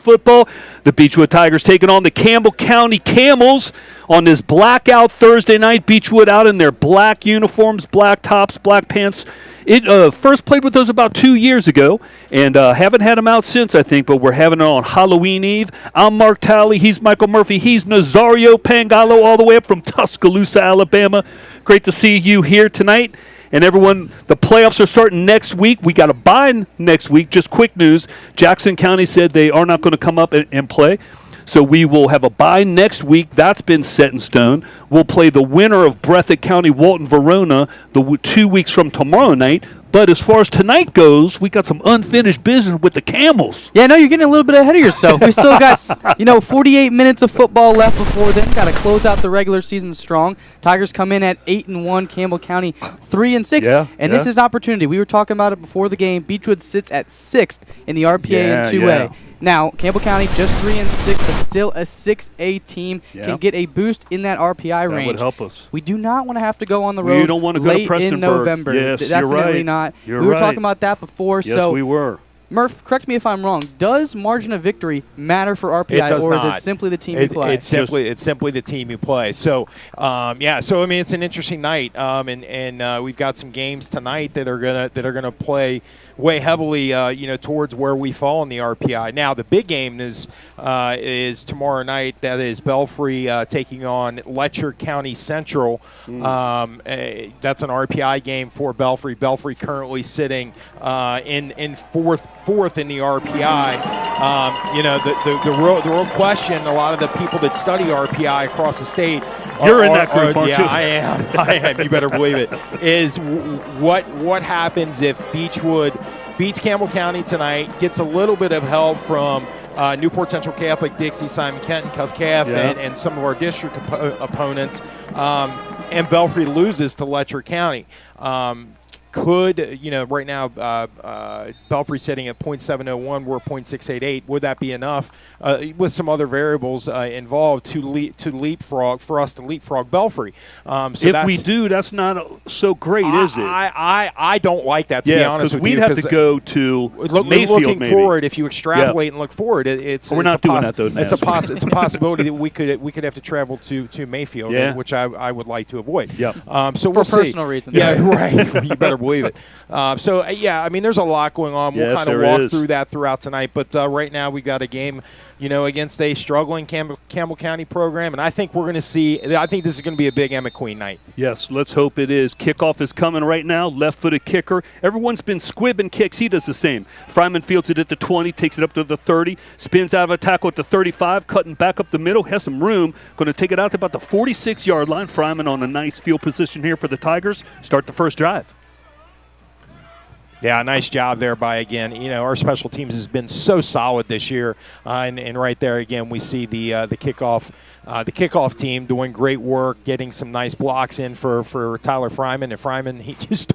football. The Beechwood Tigers taking on the Campbell County Camels on this blackout Thursday night. Beechwood out in their black uniforms, black tops, black pants. It first played with those about 2 years ago, and haven't had them out since, I think, but we're having it on Halloween Eve. I'm Mark Talley. He's Michael Murphy. He's Nazario Pangalo all the way up from Tuscaloosa, Alabama. Great to see you here tonight. And everyone, the playoffs are starting next week. We got a bye next week. Just quick news, Jackson County said they are not going to come up and play. So we will have a bye next week. That's been set in stone. We'll play the winner of Breathitt County, Walton, Verona, 2 weeks from tomorrow night. But as far as tonight goes, we got some unfinished business with the Camels. Yeah, no, you're getting a little bit ahead of yourself. We still got, 48 minutes of football left before then. Got to close out the regular season strong. Tigers come in at 8-1. Campbell County 3-6. This is opportunity. We were talking about it before the game. Beechwood sits at 6th in the RPA and 2A. Yeah. Now, Campbell County just 3-6, but still a 6A team can get a boost in that RPI range. That would help us. We do not want to have to go on the road We don't want to go to late in Prestonburg. November. Yes, Definitely you're right. not. You're we were right. talking about that before. Yes, so we were. Murph, correct me if I'm wrong. Does margin of victory matter for RPI, It does or not. is it simply the team you play? It's simply the team you play. So, So I mean, it's an interesting night, and we've got some games tonight that are gonna play way heavily, towards where we fall in the RPI. Now, the big game is tomorrow night. That is Belfry taking on Letcher County Central. That's an RPI game for Belfry. Belfry currently sitting in fourth in the RPI. The real question, a lot of the people that study RPI across the state, You're in that group, aren't you? I am. You better believe it. Is what happens if Beechwood beats Campbell County tonight, gets a little bit of help from Newport Central Catholic, Dixie, Simon Kenton, Cuff Calf, and some of our district opponents, and Belfry loses to Letcher County. Could, right now, Belfry sitting at .701, we're .688. Would that be enough with some other variables involved to leapfrog Belfry? If we do, that's not so great, is it? I don't like that, to be honest with you. We'd have to go to Mayfield, looking maybe. forward, if you extrapolate and look forward, we're not doing that, though, it's a possibility that we could have to travel to Mayfield, which I would like to avoid. Yep. So we'll see. For personal reasons. Yeah, right. You better believe it. There's a lot going on. We'll kind of walk through that throughout tonight. But right now we got a game, against a struggling Campbell County program, and I think we're going to see. I think this is going to be a big Emmett Queen night. Yes, let's hope it is. Kickoff is coming right now. Left-footed kicker. Everyone's been squibbing kicks. He does the same. Fryman fields it at the 20, takes it up to the 30, spins out of a tackle at the 35, cutting back up the middle, has some room. Going to take it out to about the 46-yard line. Fryman on a nice field position here for the Tigers. Start the first drive. Yeah, nice job there by, again, our special teams has been so solid this year. And right there, again, we see the kickoff team doing great work, getting some nice blocks in for Tyler Fryman. And Fryman, he just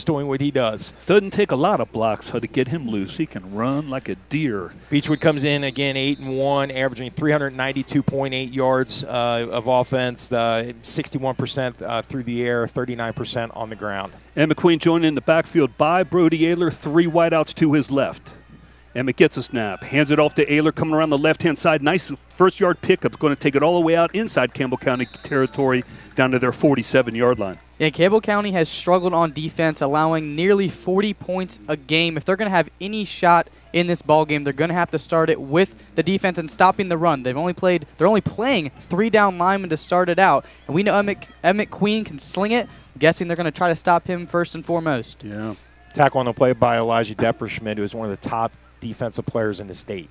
doing what he does. Doesn't take a lot of blocks to get him loose. He can run like a deer. Beechwood comes in, again, 8-1, averaging 392.8 yards of offense, 61% through the air, 39% on the ground. And McQueen joined in the backfield by Brody Ayler, 3 wideouts to his left. Emmett gets a snap, hands it off to Ayler coming around the left-hand side. Nice first-yard pickup, going to take it all the way out inside Campbell County territory down to their 47-yard line. Yeah, Campbell County has struggled on defense, allowing nearly 40 points a game. If they're going to have any shot in this ball game, they're going to have to start it with the defense and stopping the run. They're only playing 3 down linemen to start it out, and we know Emmett Queen can sling it. Guessing they're going to try to stop him first and foremost. Yeah. Tackle on the play by Elijah Depperschmidt, who is one of the top defensive players in the state.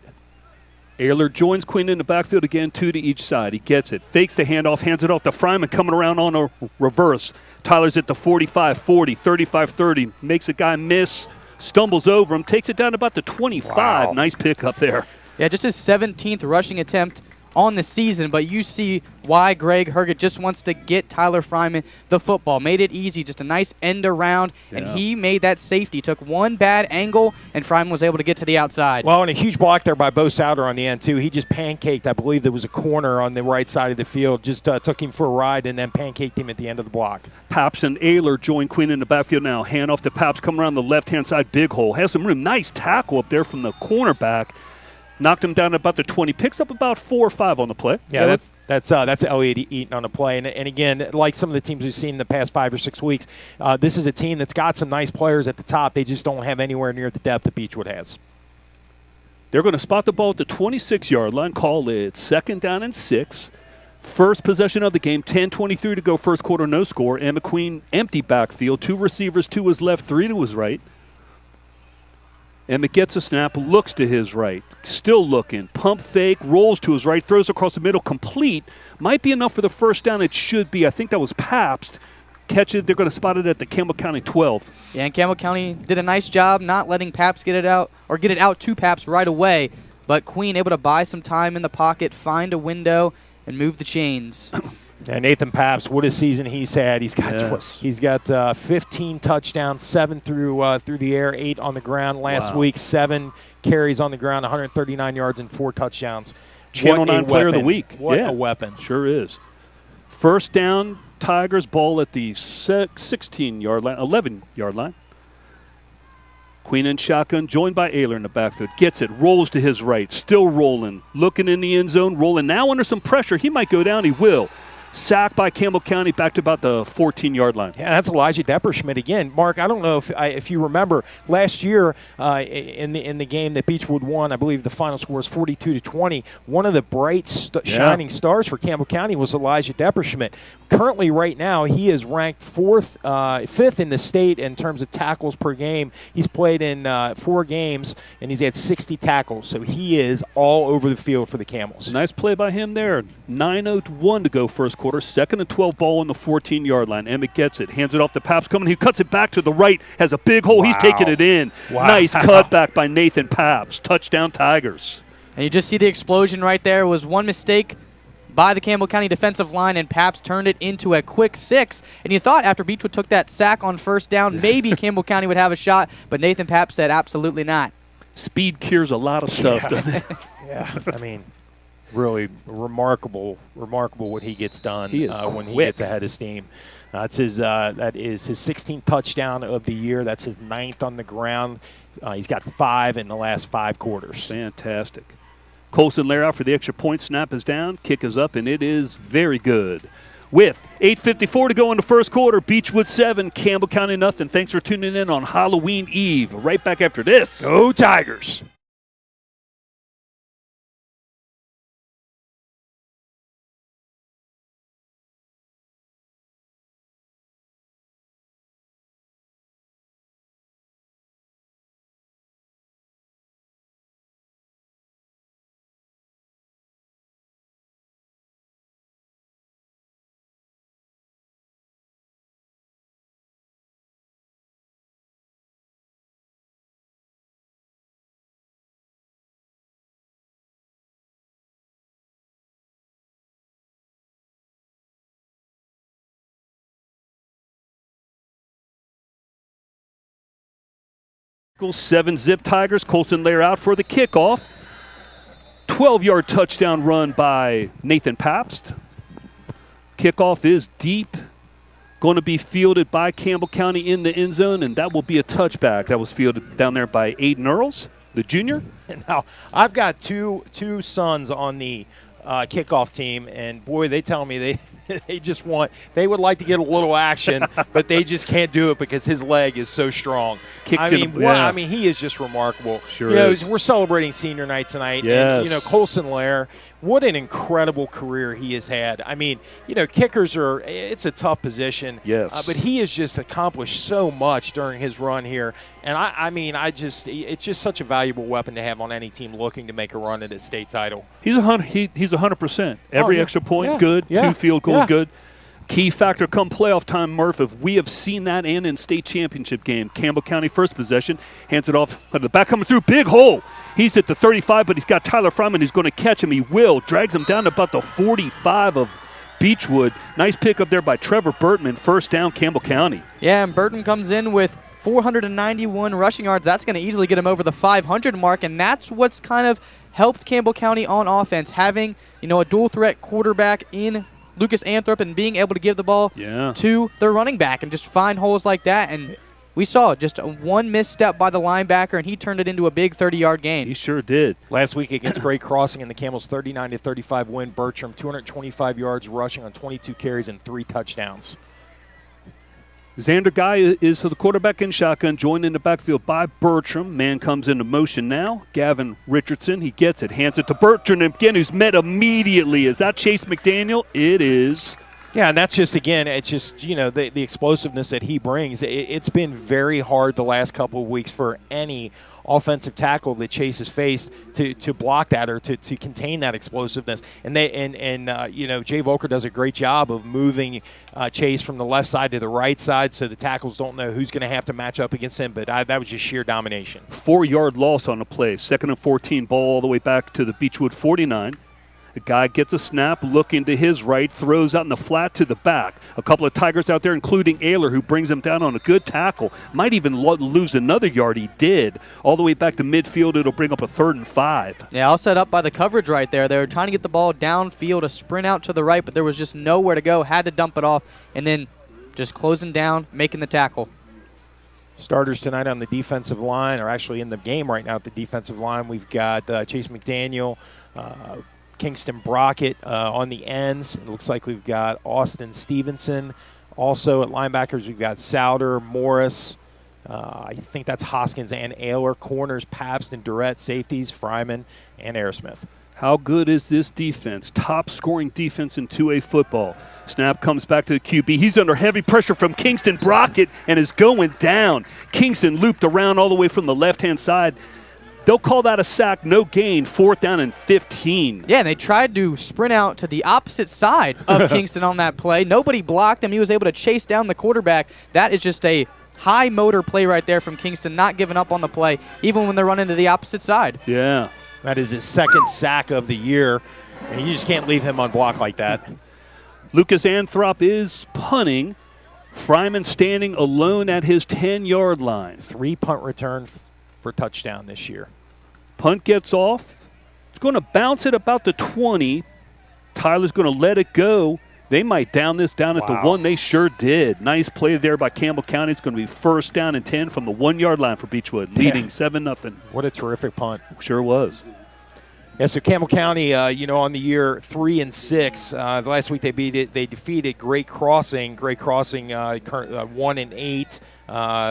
Ayler joins Queen in the backfield again, 2 to each side. He gets it, fakes the handoff, hands it off to Fryman coming around on a reverse. Tyler's at the 45, 40, 35, 30, makes a guy miss, stumbles over him, takes it down to about the 25. Wow. Nice pick up there. Yeah, just his 17th rushing attempt on the season, but you see why Greg Herget just wants to get Tyler Fryman the football. Made it easy, just a nice end around, and he made that safety. Took one bad angle, and Fryman was able to get to the outside. Well, and a huge block there by Bo Souter on the end, too. He just pancaked, I believe there was a corner on the right side of the field, just took him for a ride and then pancaked him at the end of the block. Paps and Ayler join Queen in the backfield now. Hand off to Paps, come around the left-hand side, big hole. Has some room. Nice tackle up there from the cornerback. Knocked him down about the 20. Picks up about 4 or 5 on the play. Yeah, that's Elliott Eaton on the play. And again, like some of the teams we've seen in the past 5 or 6 weeks, this is a team that's got some nice players at the top. They just don't have anywhere near the depth that Beechwood has. They're going to spot the ball at the 26-yard line, call it 2nd down and 6. First possession of the game, 10:23 to go, first quarter, no score. And McQueen, empty backfield, 2 receivers, 2 to his left, 3 to his right. Emmett gets a snap, looks to his right, still looking, pump fake, rolls to his right, throws across the middle, complete. Might be enough for the first down. It should be. I think that was Pabst. Catch it. They're going to spot it at the Campbell County 12. Yeah, and Campbell County did a nice job not letting Pabst get it out to Pabst right away. But Queen able to buy some time in the pocket, find a window, and move the chains. And Nathan Pabst, what a season he's had. He's got 15 touchdowns, 7 through the air, 8 on the ground. Last week, 7 carries on the ground, 139 yards and 4 touchdowns. Channel 9 Player of the Week. What a weapon. Sure is. First down, Tigers, ball at the 16-yard line, 11-yard line. Queen in shotgun, joined by Ayler in the backfield. Gets it, rolls to his right, still rolling, looking in the end zone, rolling now under some pressure. He might go down, he will. Sacked by Campbell County back to about the 14-yard line. Yeah, that's Elijah Depperschmidt again. Mark, I don't know if you remember last year in the game that Beechwood won. I believe the final score was 42-20. One of the bright shining stars for Campbell County was Elijah Depperschmidt. Currently, right now, he is ranked 5th in the state in terms of tackles per game. He's played in 4 games and he's had 60 tackles. So he is all over the field for the Camels. Nice play by him there. 9:01 to go first quarter. 2nd and 12 ball on the 14-yard line. Emmett gets it, hands it off to Pabst coming. He cuts it back to the right, has a big hole. Wow. He's taking it in. Wow. Nice cutback by Nathan Pabst. Touchdown Tigers. And you just see the explosion right there. It was one mistake by the Campbell County defensive line, and Pabst turned it into a quick 6. And you thought after Beechwood took that sack on first down, maybe Campbell County would have a shot, but Nathan Pabst said absolutely not. Speed cures a lot of stuff, doesn't it? Yeah, I mean, really remarkable what he gets done when he gets ahead of steam. That is his 16th touchdown of the year. That's his 9th on the ground. He's got 5 in the last 5 quarters. Fantastic. Colson Lair for the extra point. Snap is down, kick is up, and it is very good. With 8:54 to go in the first quarter, Beechwood 7, Campbell County nothing. Thanks for tuning in on Halloween Eve. Right back after this. Go Tigers! Eagles 7 zip Tigers. Colson Lair out for the kickoff. 12-yard touchdown run by Nathan Pabst. Kickoff is deep. Going to be fielded by Campbell County in the end zone, and that will be a touchback. That was fielded down there by Aiden Earls, the junior. Now, I've got two sons on the kickoff team, and boy, they tell me they would like to get a little action, but they just can't do it because his leg is so strong. I mean, he is just remarkable. Sure is. We're celebrating senior night tonight. Yes. And, Colson Lair, what an incredible career he has had. I mean, kickers it's a tough position. Yes. But he has just accomplished so much during his run here. And it's just such a valuable weapon to have on any team looking to make a run at a state title. He's 100%. Every extra point, good. 2 field goals, good. Key factor come playoff time, Murph. If we have seen that in state championship game. Campbell County first possession, hands it off at the back, coming through, big hole. He's at the 35, but he's got Tyler Fryman who's going to catch him. He will. Drags him down to about the 45 of Beechwood. Nice pick up there by Trevor Burtman. First down, Campbell County. Yeah, and Burton comes in with 491 rushing yards. That's going to easily get him over the 500 mark, and that's what's kind of helped Campbell County on offense, having a dual threat quarterback in Lucas Anthrop and being able to give the ball to their running back and just find holes like that. And we saw just one misstep by the linebacker, and he turned it into a big 30-yard gain. He sure did. Last week against Great Crossing in the Camels 39-35 win, Bertram 225 yards rushing on 22 carries and 3 touchdowns. Xander Guy is the quarterback in shotgun, joined in the backfield by Bertram. Man comes into motion now. Gavin Richardson, he gets it, hands it to Bertram again, who's met immediately. Is that Chase McDaniel? It is. Yeah, and that's just, again, it's just, the explosiveness that he brings. It's been very hard the last couple of weeks for any offensive tackle that Chase has faced to block that or to contain that explosiveness. And Jay Volker does a great job of moving Chase from the left side to the right side so the tackles don't know who's going to have to match up against him. But that was just sheer domination. 4-yard loss on the play. 2nd and 14, ball all the way back to the Beechwood 49. The guy gets a snap, looking to his right, throws out in the flat to the back. A couple of Tigers out there, including Ayler, who brings him down on a good tackle. Might even lose another yard. He did. All the way back to midfield, it'll bring up a 3rd and 5. Yeah, all set up by the coverage right there. They were trying to get the ball downfield, a sprint out to the right, but there was just nowhere to go. Had to dump it off, and then just closing down, making the tackle. Starters tonight on the defensive line, or actually in the game right now at the defensive line, we've got Chase McDaniel, Kingston Brockett on the ends. It looks like we've got Austin Stevenson. Also at linebackers, we've got Souder, Morris. I think that's Hoskins and Ayler. Corners, Pabst and Durrett. Safeties, Fryman and Aerosmith. How good is this defense? Top scoring defense in 2A football. Snap comes back to the QB. He's under heavy pressure from Kingston Brockett and is going down. Kingston looped around all the way from the left-hand side. They'll call that a sack, no gain, 4th down and 15. Yeah, and they tried to sprint out to the opposite side of Kingston on that play. Nobody blocked him. He was able to chase down the quarterback. That is just a high motor play right there from Kingston, not giving up on the play, even when they're running to the opposite side. Yeah. That is his 2nd sack of the year, and you just can't leave him on block like that. Lucas Anthrop is punting. Fryman standing alone at his 10-yard line. 3 punt return for touchdown this year. Punt gets off. It's going to bounce at about the 20. Tyler's going to let it go. They might down this down at the 1. They sure did. Nice play there by Campbell County. It's going to be 1st down and 10 from the 1-yard line for Beechwood, leading 7-0. What a terrific punt. Sure was. Yeah, so Campbell County, on the year 3-6. The last week they defeated Great Crossing. Great Crossing 1-8,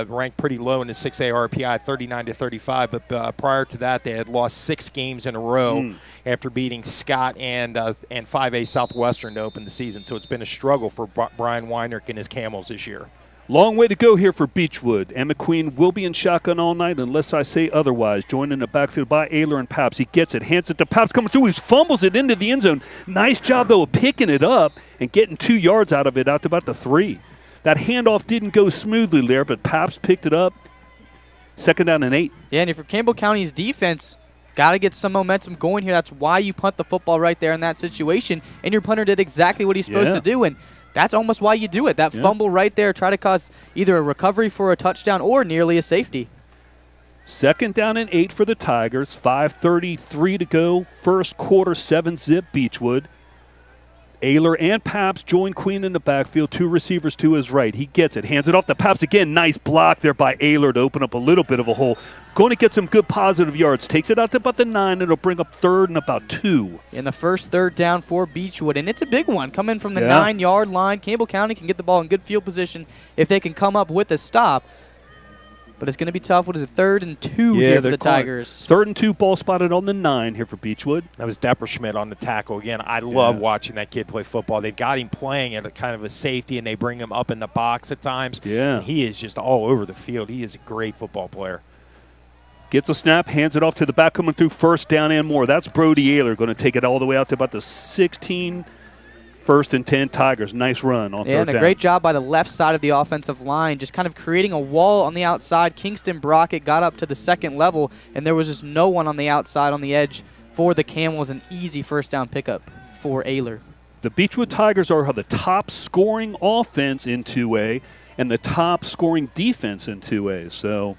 ranked pretty low in the 6A RPI, 39-35. But prior to that, they had lost 6 games in a row after beating Scott and 5A Southwestern to open the season. So it's been a struggle for Brian Weinrich and his Camels this year. Long way to go here for Beechwood. Emma Queen will be in shotgun all night unless I say otherwise. Joined in the backfield by Ayler and Paps. He gets it, hands it to Paps, coming through. He fumbles it into the end zone. Nice job, though, of picking it up and getting 2 yards out of it, out to about the 3. That handoff didn't go smoothly there, but Paps picked it up. 2nd down and 8. Yeah, and if you're Campbell County's defense, got to get some momentum going here. That's why you punt the football right there in that situation, and your punter did exactly what he's supposed to do. And that's almost why you do it. That fumble right there, try to cause either a recovery for a touchdown or nearly a safety. 2nd down and 8 for the Tigers. 5:33 to go. First quarter, 7-zip Beechwood. Ayler and Paps join Queen in the backfield. 2 receivers to his right. He gets it. Hands it off to Paps again. Nice block there by Ayler to open up a little bit of a hole. Going to get some good positive yards. Takes it out to about the 9. It'll bring up 3rd and about 2. In the first 3rd down for Beechwood, and it's a big one. Coming from the 9-yard line, Campbell County can get the ball in good field position if they can come up with a stop. But it's going to be tough. What is it, 3rd and 2 here for the Tigers? 3rd and 2, ball spotted on the 9 here for Beechwood. That was Depperschmidt on the tackle. Again, I love watching that kid play football. They've got him playing at a kind of a safety, and they bring him up in the box at times. Yeah. And he is just all over the field. He is a great football player. Gets a snap, hands it off to the back, coming through 1st down and more. That's Brody Ayler going to take it all the way out to about the 16. 1st and 10 Tigers. Nice run on 3rd down. And a great job by the left side of the offensive line, just kind of creating a wall on the outside. Kingston Brockett got up to the 2nd level, and there was just no one on the outside on the edge for the Camels. An easy 1st down pickup for Ayler. The Beechwood Tigers are the top scoring offense in 2A and the top scoring defense in 2A. So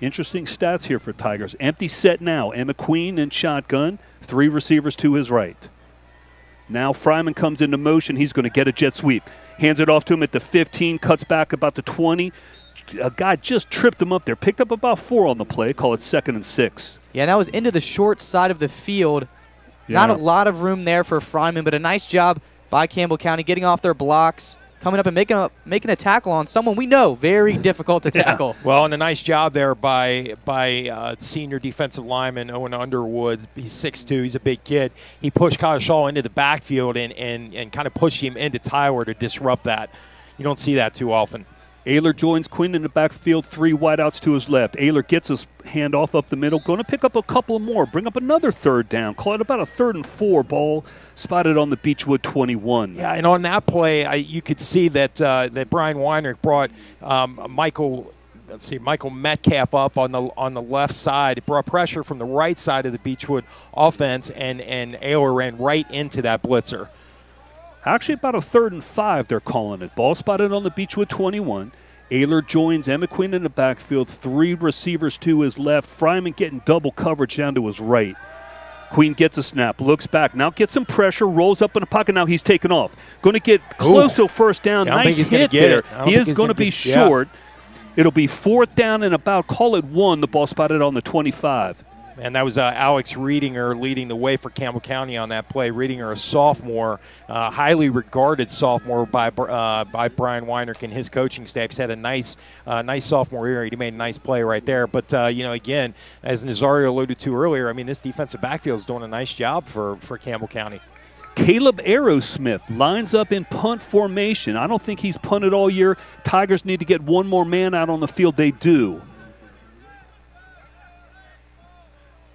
interesting stats here for Tigers. Empty set now. Emma Queen in shotgun. 3 receivers to his right. Now Fryman comes into motion. He's going to get a jet sweep. Hands it off to him at the 15, cuts back about the 20, a guy just tripped him up there. Picked up about 4 on the play. Call it 2nd and 6. Yeah, and that was into the short side of the field. Not a lot of room there for Fryman, but a nice job by Campbell County getting off their blocks, coming up and making a tackle on someone we know very difficult to tackle. Well, and a nice job there by senior defensive lineman Owen Underwood. He's 6'2". He's a big kid. He pushed Kyle Shaw into the backfield and kind of pushed him into Tyler to disrupt that. You don't see that too often. Ayler joins Quinn in the backfield, 3 wideouts to his left. Ayler gets his handoff up the middle, going to pick up a couple more, bring up another 3rd down. Call it about a 3rd and 4 ball spotted on the Beechwood 21. Yeah, and on that play, you could see that that Brian Weinrich brought Michael Metcalf up on the left side. It brought pressure from the right side of the Beechwood offense, and Ayler ran right into that blitzer. Actually, about a 3rd and 5, they're calling it. Ball spotted on the Beechwood 21. Ayler joins Emmett Quinn in the backfield. 3 receivers to his left. Fryman getting double coverage down to his right. Queen gets a snap, looks back, now gets some pressure, rolls up in the pocket. Now he's taken off. Going to get close to a 1st down. Yeah, nice hit there. He is going to be short. It'll be 4th down and about, call it 1. The ball spotted on the 25. And that was Alex Reedinger leading the way for Campbell County on that play. Reedinger, a sophomore, highly regarded sophomore by Brian Weinrich and his coaching staff. He's had a nice sophomore year. He made a nice play right there. But, again, as Nazario alluded to earlier, I mean, this defensive backfield is doing a nice job for Campbell County. Caleb Aerosmith lines up in punt formation. I don't think he's punted all year. Tigers need to get one more man out on the field. They do.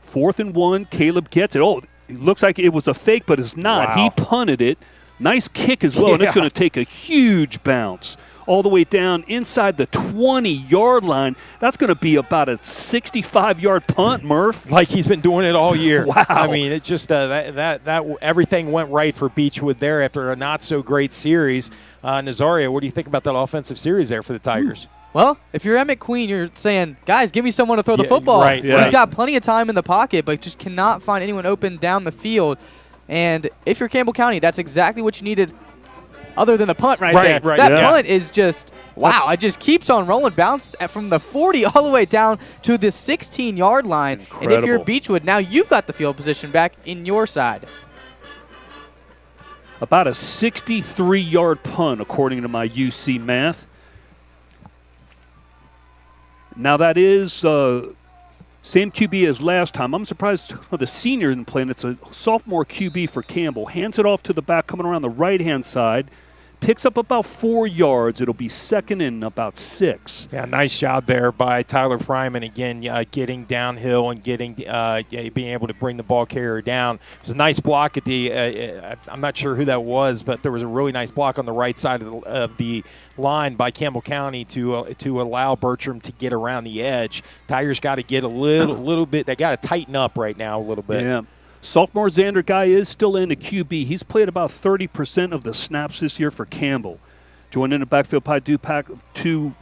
4th and 1, Caleb gets it. Oh, it looks like it was a fake, but it's not. Wow. He punted it. Nice kick as well, and it's going to take a huge bounce all the way down inside the 20-yard line. That's going to be about a 65-yard punt, Murph. Like he's been doing it all year. Wow. I mean, it just that everything went right for Beechwood there after a not-so-great series. Nazario, what do you think about that offensive series there for the Tigers? Well, if you're Emmett Queen, you're saying, guys, give me someone to throw the football. Right. He's got plenty of time in the pocket, but just cannot find anyone open down the field. And if you're Campbell County, that's exactly what you needed other than the punt right there. Right, that punt is just, wow, it just keeps on rolling, bounce from the 40 all the way down to the 16-yard line. Incredible. And if you're Beechwood, now you've got the field position back in your side. About a 63-yard punt, according to my UC math. Now, that is same QB as last time. I'm surprised the senior isn't playing. It's a sophomore QB for Campbell. Hands it off to the back, coming around the right-hand side. Picks up about 4 yards. It'll be 2nd and about 6. Yeah, nice job there by Tyler Fryman again, getting downhill and being able to bring the ball carrier down. It was a nice block at the. I'm not sure who that was, but there was a really nice block on the right side of the line by Campbell County to allow Bertram to get around the edge. Tigers got to get a little bit. They got to tighten up right now a little bit. Yeah. Sophomore Xander Guy is still in the QB. He's played about 30% of the snaps this year for Campbell. Joined in the backfield by Dupac, 2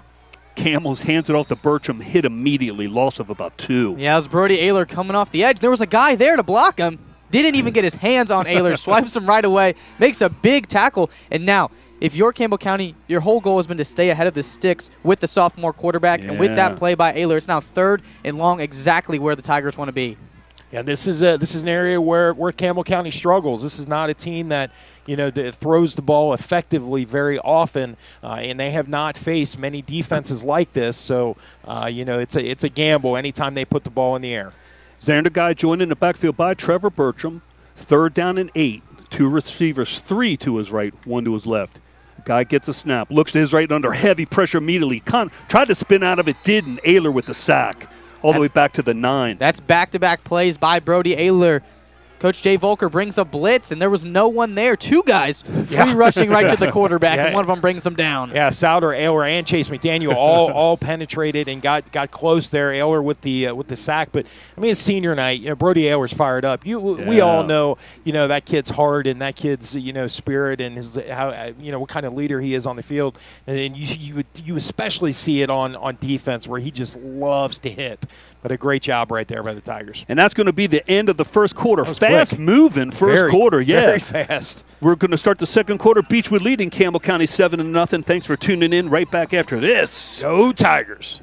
Camels, hands it off to Bertram, hit immediately, loss of about 2. Yeah, it was Brody Ayler coming off the edge. There was a guy there to block him. Didn't even get his hands on Ayler, swipes him right away, makes a big tackle. And now, if you're Campbell County, your whole goal has been to stay ahead of the sticks with the sophomore quarterback. And with that play by Ayler, it's now 3rd and long, exactly where the Tigers want to be. Yeah, this is an area where Campbell County struggles. This is not a team that that throws the ball effectively very often, and they have not faced many defenses like this. So it's a gamble anytime they put the ball in the air. Xander Guy joined in the backfield by Trevor Bertram. 3rd down and 8. 2 receivers, 3 to his right, 1 to his left. Guy gets a snap, looks to his right under heavy pressure immediately. Tried to spin out of it, didn't. Ayler with the sack. All the way back to the 9. That's back-to-back plays by Brody Ayler. Coach Jay Volker brings a blitz, and there was no one there. 2 guys free rushing right to the quarterback, and one of them brings him down. Yeah, Souder, Ayler, and Chase McDaniel all penetrated and got close there. Ayler with the sack, but I mean it's senior night. Brody Ayler's fired up. We all know that kid's heart and that kid's spirit and his what kind of leader he is on the field, and you especially see it on defense where he just loves to hit. But a great job right there by the Tigers. And that's going to be the end of the first quarter. fast moving first quarter. Yeah, very fast. We're going to start the second quarter. Beechwood leading Campbell County 7-0. Thanks for tuning in. Right back after this. Go Tigers.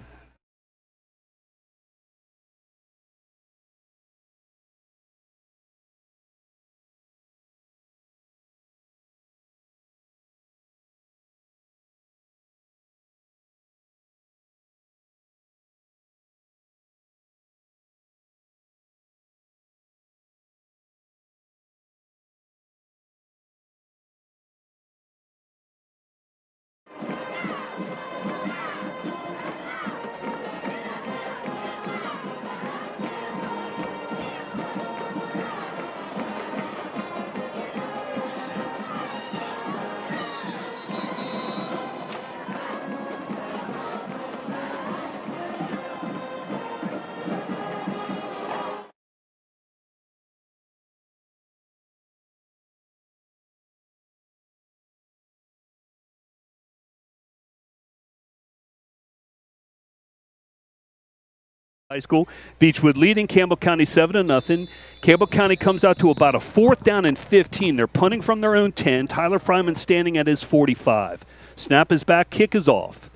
High school. Beechwood leading Campbell County 7-0. Campbell County comes out to about a 4th down and 15. They're punting from their own 10. Tyler Fryman standing at his 45. Snap is back, kick is off.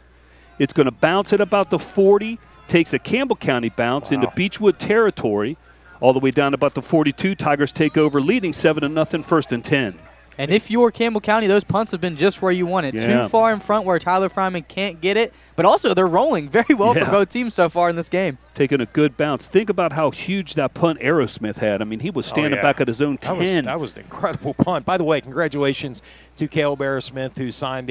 It's going to bounce at about the 40. Takes a Campbell County bounce into Beechwood territory. All the way down to about the 42. Tigers take over, leading 7-0, 1st and 10. And if you're Campbell County, those punts have been just where you want it. Yeah. Too far in front where Tyler Fryman can't get it. But also, they're rolling very well for both teams so far in this game. Taking a good bounce. Think about how huge that punt Aerosmith had. I mean, he was standing back at his own 10. That was an incredible punt. By the way, congratulations to Caleb Aerosmith, who signed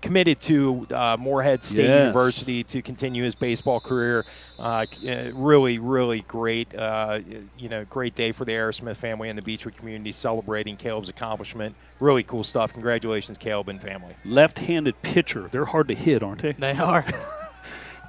committed to Morehead State University to continue his baseball career. Really, really great, great day for the Aerosmith family and the Beechwood community celebrating Caleb's accomplishment. Really cool stuff. Congratulations, Caleb and family. Left-handed pitcher. They're hard to hit, aren't they? They are.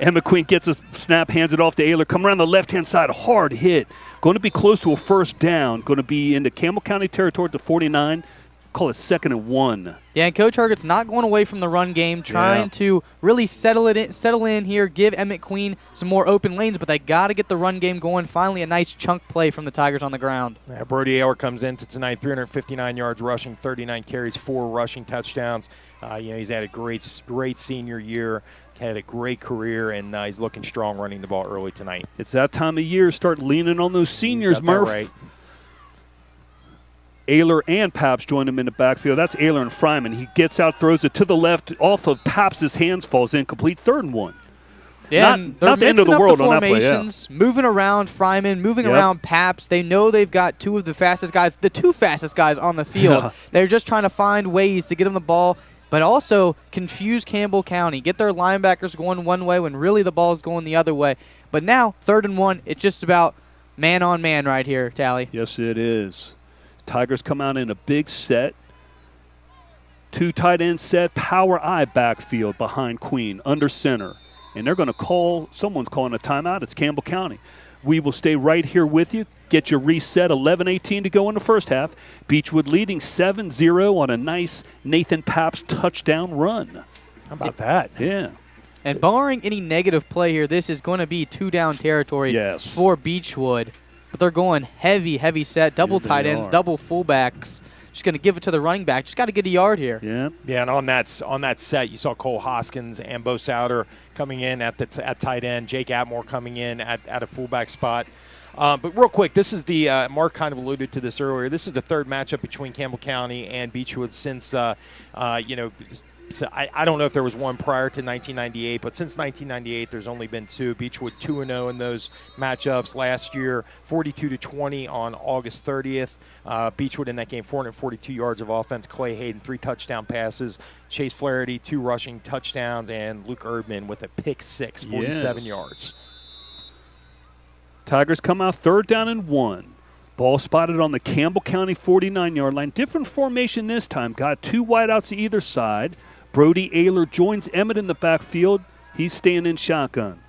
And McQueen gets a snap, hands it off to Ayler. Come around the left-hand side, hard hit. Going to be close to a first down. Going to be into Campbell County territory at the 49. Call it 2nd and 1. Yeah, and Coach Hargett's not going away from the run game, trying to really settle in here, give Emmett Queen some more open lanes, but they got to get the run game going. Finally, a nice chunk play from the Tigers on the ground. Yeah, Brody Ayler comes into tonight, 359 yards rushing, 39 carries, 4 rushing touchdowns. He's had a great senior year, had a great career, and he's looking strong running the ball early tonight. It's that time of year. Start leaning on those seniors, Murph. Right. Ayler and Paps join him in the backfield. That's Ayler and Fryman. He gets out, throws it to the left, off of Paps' hands, falls incomplete. 3rd and 1. Yeah, not the end of the world on that play. Yeah. Moving around Fryman, moving around Paps. They know they've got two of the fastest guys, the 2 fastest guys on the field. They're just trying to find ways to get him the ball, but also confuse Campbell County, get their linebackers going one way when really the ball is going the other way. But now, 3rd and 1, it's just about man on man right here, Tally. Yes, it is. Tigers come out in a big set. 2 tight end set, power I backfield behind Queen, under center. And they're going to call, someone's calling a timeout. It's Campbell County. We will stay right here with you. Get you reset, 11-18 to go in the first half. Beechwood leading 7-0 on a nice Nathan Paps touchdown run. How about that? Yeah. And barring any negative play here, this is going to be 2-down territory for Beechwood. But they're going heavy set, double tight ends, double fullbacks. Just going to give it to the running back. Just got to get a yard here. Yeah. Yeah, and on that set, you saw Cole Hoskins and Bo Souter coming in at tight end. Jake Atmore coming in at a fullback spot. But real quick, this is the Mark kind of alluded to this earlier. This is the 3rd matchup between Campbell County and Beechwood since So I don't know if there was one prior to 1998, but since 1998, there's only been 2. Beechwood 2-0 in those matchups. Last year, 42-20 on August 30th. Beechwood in that game, 442 yards of offense. Clay Hayden, 3 touchdown passes. Chase Flaherty, 2 rushing touchdowns, and Luke Erdman with a pick 6, 47 yards. Tigers come out 3rd down and 1. Ball spotted on the Campbell County 49-yard line. Different formation this time. Got 2 wideouts either side. Brody Ayler joins Emmett in the backfield. He's staying in shotgun.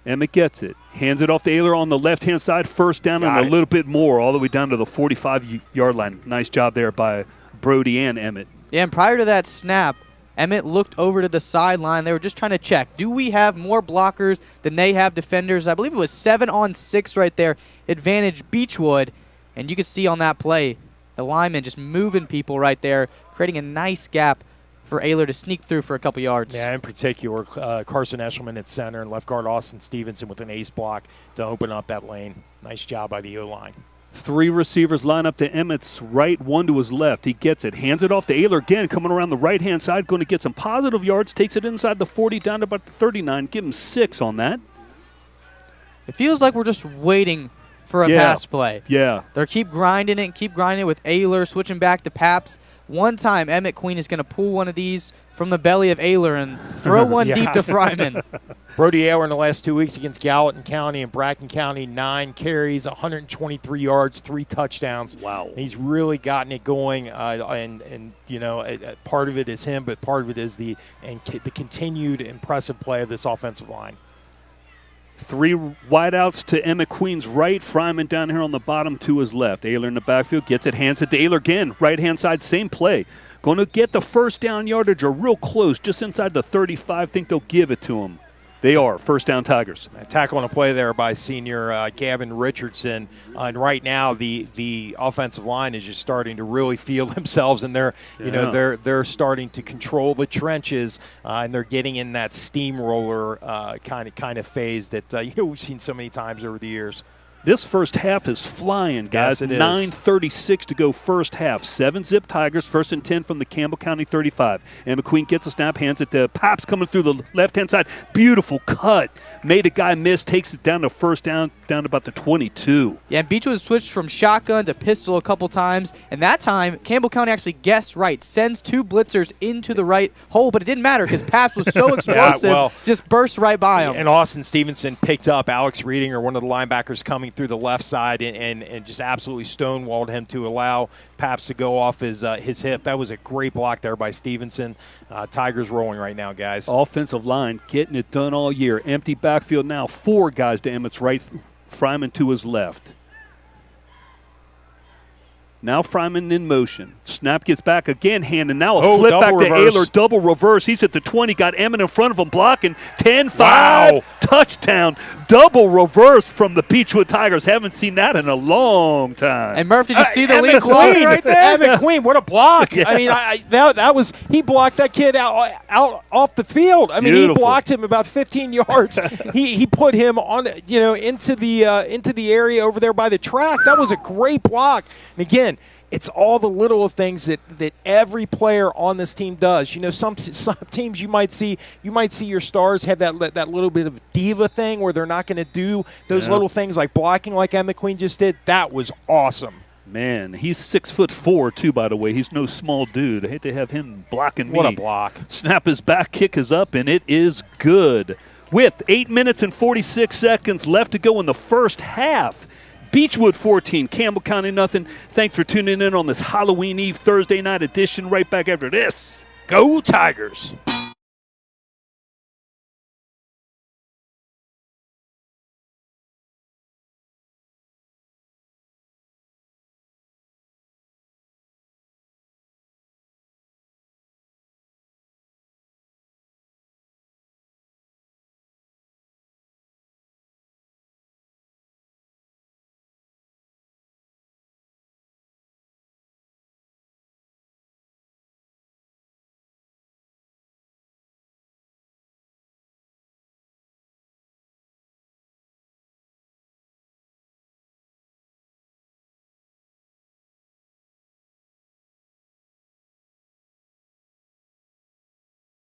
Emmett gets it. Hands it off to Ayler on the left-hand side. First down and a little bit more, all the way down to the 45-yard line. Nice job there by Brody and Emmett. Yeah, and prior to that snap, Emmett looked over to the sideline. They were just trying to check. Do we have more blockers than they have defenders? I believe it was 7-on-6 right there. Advantage Beechwood. And you could see on that play, the lineman just moving people right there, creating a nice gap for Ayler to sneak through for a couple yards. Yeah, in particular, Carson Eshelman at center and left guard Austin Stevenson with an ace block to open up that lane. Nice job by the O-line. 3 receivers line up to Emmett's right, 1 to his left. He gets it, hands it off to Ayler again, coming around the right-hand side, going to get some positive yards, takes it inside the 40 down to about the 39. Give him 6 on that. It feels like we're just waiting for a pass play. Yeah. They keep grinding it with Ayler, switching back to Paps. One time, Emmett Queen is going to pull one of these from the belly of Ayler and throw one deep to Fryman. Brody Ayler in the last 2 weeks against Gallatin County and Bracken County, 9 carries, 123 yards, 3 touchdowns. Wow. He's really gotten it going, and you know, part of it is him, but part of it is the continued impressive play of this offensive line. 3 wideouts to Emmett Queen's right. Fryman down here on the bottom to his left. Ayler in the backfield gets it, hands it to Ayler again. Right-hand side, same play. Going to get the first down yardage or real close, just inside the 35. Think they'll give it to him. They are. First down Tigers. A tackle on a play there by senior Gavin Richardson. And right now the offensive line is just starting to really feel themselves, and they're starting to control the trenches, and they're getting in that steamroller kind of phase that we've seen so many times over the years. This first half is flying, guys. Yes, it is. 9:36 to go first half. 7-zip Tigers, 1st and 10 from the Campbell County 35. And McQueen gets a snap, hands it to Paps coming through the left-hand side. Beautiful cut. Made a guy miss, takes it down to first down to about the 22. Yeah, and Beechwood switched from shotgun to pistol a couple times. And that time, Campbell County actually guessed right. Sends 2 blitzers into the right hole, but it didn't matter because Paps was so explosive, just burst right by him. And Austin Stevenson picked up Alex Reading, or one of the linebackers, coming through the left side and just absolutely stonewalled him to allow Paps to go off his hip. That was a great block there by Stevenson. Tigers rolling right now, guys. Offensive line getting it done all year. Empty backfield now. 4 guys to Emmett's right, Fryman to his left. Now Fryman in motion. Snap gets back again, hand, and now a flip back to Ayler. Double reverse. He's at the 20. Got Emmett in front of him blocking. 10-5. Wow. Touchdown. Double reverse from the Beechwood Tigers. Haven't seen that in a long time. And Murph, did you see the lead Queen right there? Emmett Queen, what a block. Yeah. I mean, that was – he blocked that kid out off the field. I mean, Beautiful. He blocked him about 15 yards. he put him on, into the area over there by the track. That was a great block. And again, it's all the little things that every player on this team does. Some teams you might see your stars have that little bit of diva thing where they're not going to do those little things like blocking like Emmett Queen just did. That was awesome. Man, he's 6'4" too, by the way. He's no small dude. I hate to have him blocking me. What a block. Snap is back, kick is up, and it is good. With 8 minutes and 46 seconds left to go in the first half. Beechwood 14, Campbell County nothing. Thanks for tuning in on this Halloween Eve Thursday night edition. Right back after this. Go Tigers.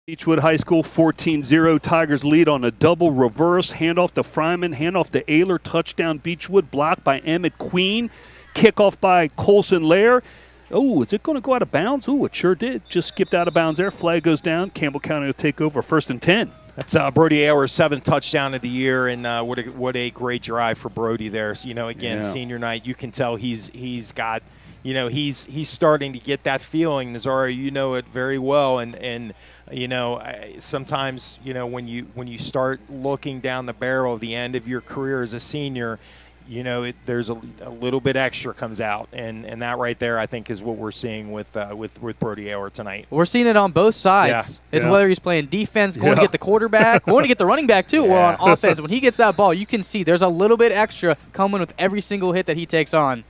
Beechwood High School 14-0. Tigers lead on a double reverse. Handoff to Fryman. Handoff to Ayler. Touchdown Beechwood. Blocked by Emmett Queen. Kickoff by Colson Lair. Oh, is it going to go out of bounds? Oh, it sure did. Just skipped out of bounds there. Flag goes down. Campbell County will take over 1st and 10. That's Brody Ayler's 7th touchdown of the year, and what a great drive for Brody there. So, senior night, you can tell he's got – he's starting to get that feeling. Nazara, you know it very well, and sometimes when you start looking down the barrel of the end of your career as a senior, there's a little bit extra comes out, and that right there, I think, is what we're seeing with Brody Aylor tonight. We're seeing it on both sides. Yeah. It's whether he's playing defense, going to get the quarterback, going to get the running back too, or on offense. When he gets that ball, you can see there's a little bit extra coming with every single hit that he takes on.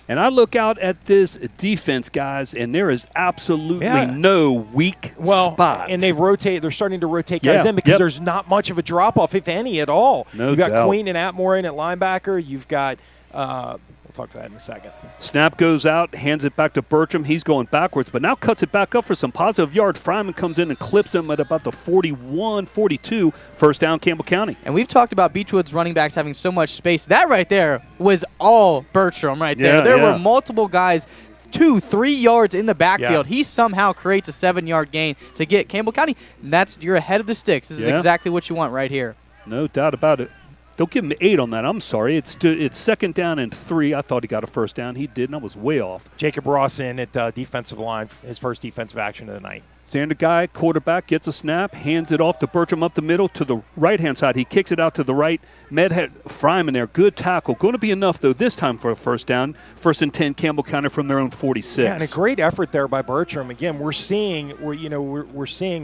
And I look out at this defense, guys, and there is absolutely no weak spot. And they're starting to rotate guys in because there's not much of a drop-off, if any, at all. You've got Queen and Atmore in at linebacker. You've got we'll talk to that in a second. Snap goes out, hands it back to Bertram. He's going backwards, but now cuts it back up for some positive yard. Fryman comes in and clips him at about the 41, 42. First down, Campbell County. And we've talked about Beechwood's running backs having so much space. That right there was all Bertram right there. There were multiple guys 2-3 yards in the backfield. He somehow creates a 7-yard gain to get Campbell County. And you're ahead of the sticks. This is exactly what you want right here. No doubt about it. Don't give him 8 on that. I'm sorry. It's second down and 3. I thought he got a first down. He didn't. I was way off. Jacob Ross in at defensive line, his first defensive action of the night. Xander Guy, quarterback, gets a snap, hands it off to Bertram up the middle to the right-hand side. He kicks it out to the right. Medhead Fryman there. Good tackle. Going to be enough, though, this time for a first down. First and 10, Campbell County from their own 46. Yeah, and a great effort there by Bertram. Again, we're seeing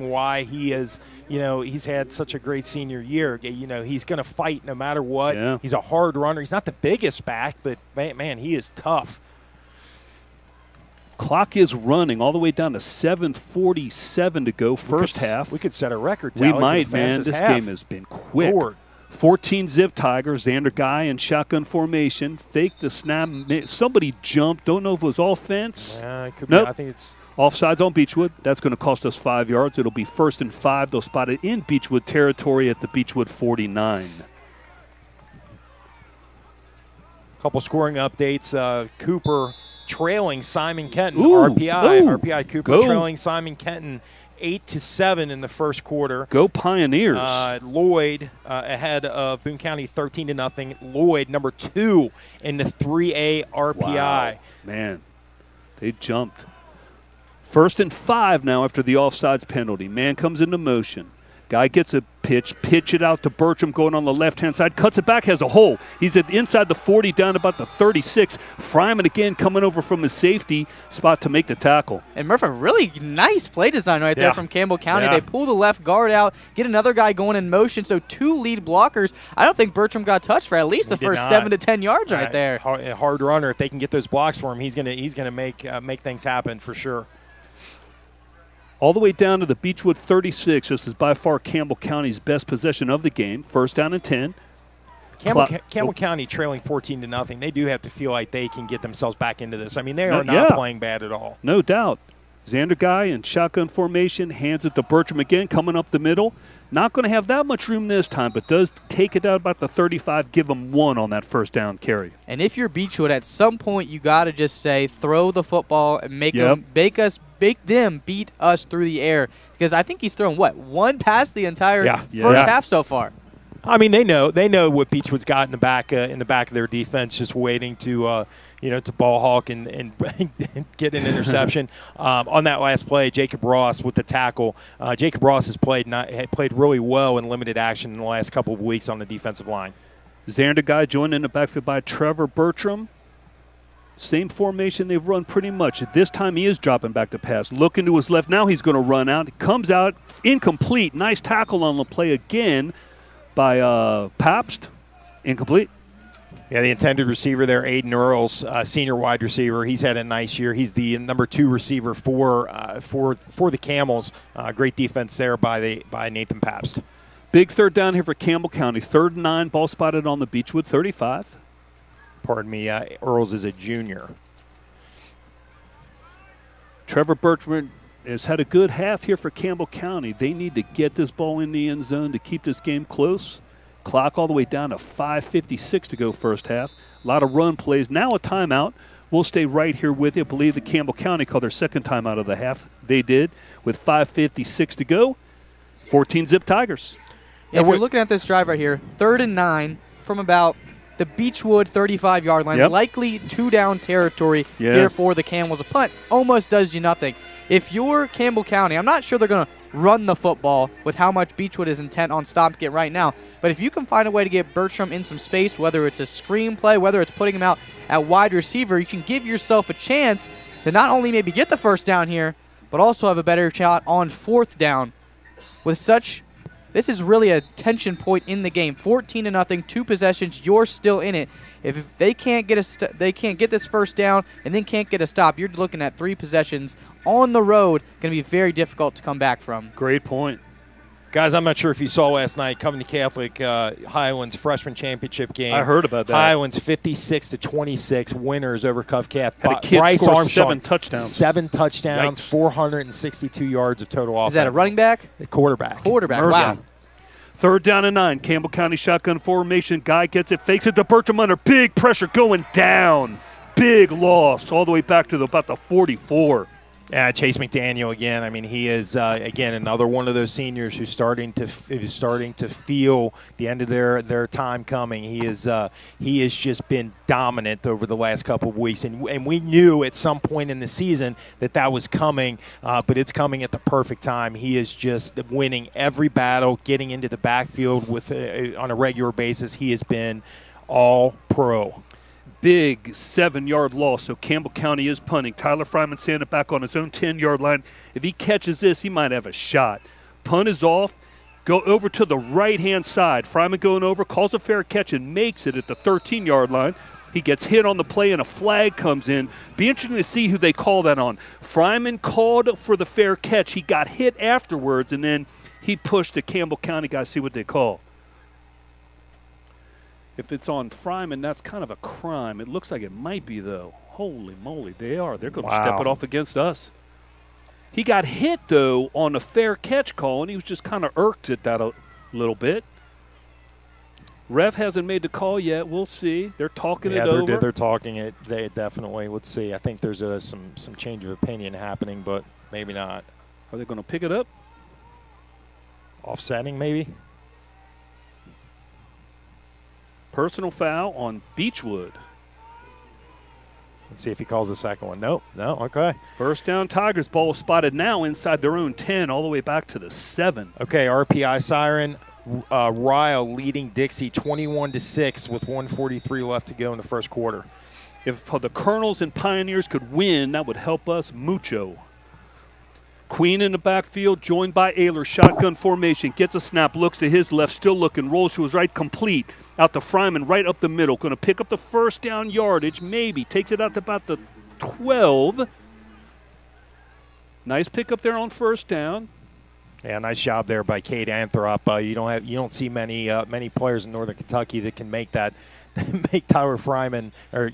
why he is, he's had such a great senior year. He's going to fight no matter what. Yeah. He's a hard runner. He's not the biggest back, but, man, he is tough. Clock is running all the way down to 7:47 to go, first half. We could set a record. We might, man. This game has been quick. 14-zip Tigers. Xander Guy in shotgun formation. Fake the snap. Somebody jumped. Don't know if it was offense. Yeah, it could be. I think it's offsides on Beechwood. That's going to cost us 5 yards. It'll be 1st and 5. They'll spot it in Beechwood territory at the Beechwood 49. Couple scoring updates. Cooper trailing Simon Kenton. Ooh, RPI Cooper trailing Simon Kenton 8-7 in the first quarter. Go Pioneers. Lloyd ahead of Boone County 13-0. Lloyd number 2 in the 3A RPI. Wow. Man, they jumped. 1st and 5 now after the offsides penalty. Man comes into motion. Guy gets a pitch it out to Bertram going on the left-hand side, cuts it back, has a hole. He's at inside the 40, down about the 36. Fryman again coming over from his safety spot to make the tackle. And Murphy, really nice play design right there from Campbell County. They pull the left guard out, get another guy going in motion, so 2 lead blockers. I don't think Bertram got touched for at least the first 7 to 10 yards right there. Hard runner. If they can get those blocks for him, he's gonna make things happen for sure. All the way down to the Beechwood 36. This is by far Campbell County's best possession of the game. 1st down and 10. Campbell County trailing 14-0. They do have to feel like they can get themselves back into this. I mean, they are not playing bad at all. No doubt. Xander Guy in shotgun formation, hands it to Bertram again, coming up the middle. Not going to have that much room this time, but does take it out about the 35, give them 1 on that first down carry. And if you're Beechwood, at some point you got to just say, throw the football and make them beat us through the air. Because I think he's thrown, 1 pass the entire first half so far. I mean, they know what Beechwood's got in the back of their defense, just waiting to ball hawk and get an interception. On that last play, Jacob Ross with the tackle. Jacob Ross has played really well in limited action in the last couple of weeks on the defensive line. Xander Guy joined in the backfield by Trevor Bertram. Same formation they've run pretty much. This time he is dropping back to pass. Looking to his left. Now he's going to run out. He comes out incomplete. Nice tackle on the play again by Pabst. Incomplete. Yeah, the intended receiver there, Aiden Earls, senior wide receiver. He's had a nice year. He's the number 2 receiver for the Camels. Great defense there by Nathan Pabst. Big 3rd down here for Campbell County. 3rd and 9, ball spotted on the Beechwood 35. Pardon me, Earls is a junior. Trevor Bertram has had a good half here for Campbell County. They need to get this ball in the end zone to keep this game close. Clock all the way down to 5:56 to go first half. A lot of run plays. Now a timeout. We'll stay right here with you. I believe the Campbell County called their second timeout of the half. They did with 5:56 to go. 14-zip Tigers. If we're looking at this drive right here, 3rd and 9 from about the Beechwood 35-yard line. Likely 2-down territory here for the Camels. A punt almost does you nothing. If you're Campbell County, I'm not sure they're going to run the football with how much Beechwood is intent on stopping it right now. But if you can find a way to get Bertram in some space, whether it's a screen play, whether it's putting him out at wide receiver, you can give yourself a chance to not only maybe get the first down here, but also have a better shot on 4th down. This is really a tension point in the game. 14-0, 2 possessions, you're still in it. If they can't get this first down and then can't get a stop, you're looking at 3 possessions on the road. Going to be very difficult to come back from. Great point. Guys, I'm not sure if you saw last night, Covington Catholic Highlands freshman championship game. I heard about that. Highlands 56-26 winners over Cov Cath. Had a kid Bryce score Armstrong, 7 touchdowns. 7 touchdowns, Yikes. 462 yards of total offense. Is that a running back? The quarterback. Quarterback, wow. 3rd down and 9. Campbell County shotgun formation. Guy gets it, fakes it to Bertram under. Big pressure going down. Big loss all the way back to about the 44. Chase McDaniel again. I mean, he is again another one of those seniors who's starting to feel the end of their time coming. He has just been dominant over the last couple of weeks, and we knew at some point in the season that was coming, but it's coming at the perfect time. He is just winning every battle, getting into the backfield on a regular basis. He has been all pro. Big 7-yard loss, so Campbell County is punting. Tyler Fryman sending it back on his own 10-yard line. If he catches this, he might have a shot. Punt is off. Go over to the right-hand side. Fryman going over, calls a fair catch, and makes it at the 13-yard line. He gets hit on the play, and a flag comes in. Be interesting to see who they call that on. Fryman called for the fair catch. He got hit afterwards, and then he pushed the Campbell County guys, see what they call. If it's on Fryman, that's kind of a crime. It looks like it might be, though. Holy moly, they are. They're going to step it off against us. He got hit, though, on a fair catch call, and he was just kind of irked at that a little bit. Ref hasn't made the call yet. We'll see. They're talking it over. They're talking it. They definitely. Let's see. I think there's some change of opinion happening, but maybe not. Are they going to pick it up? Offsetting, maybe? Personal foul on Beechwood. Let's see if he calls the second one. Nope. No, okay. First down, Tigers. Ball spotted now inside their own 10, all the way back to the 7. Okay, RPI siren. Ryle leading Dixie 21-6 with 1:43 left to go in the first quarter. If the Colonels and Pioneers could win, that would help us mucho. Queen in the backfield, joined by Ayler. Shotgun formation, gets a snap, looks to his left, still looking, rolls to his right, complete. Out to Fryman, right up the middle. Going to pick up the first down yardage, maybe. Takes it out to about the 12. Nice pick up there on first down. Yeah, nice job there by Kate Anthrop. You don't see many players in Northern Kentucky that can make that. Make Tyler Fryman, or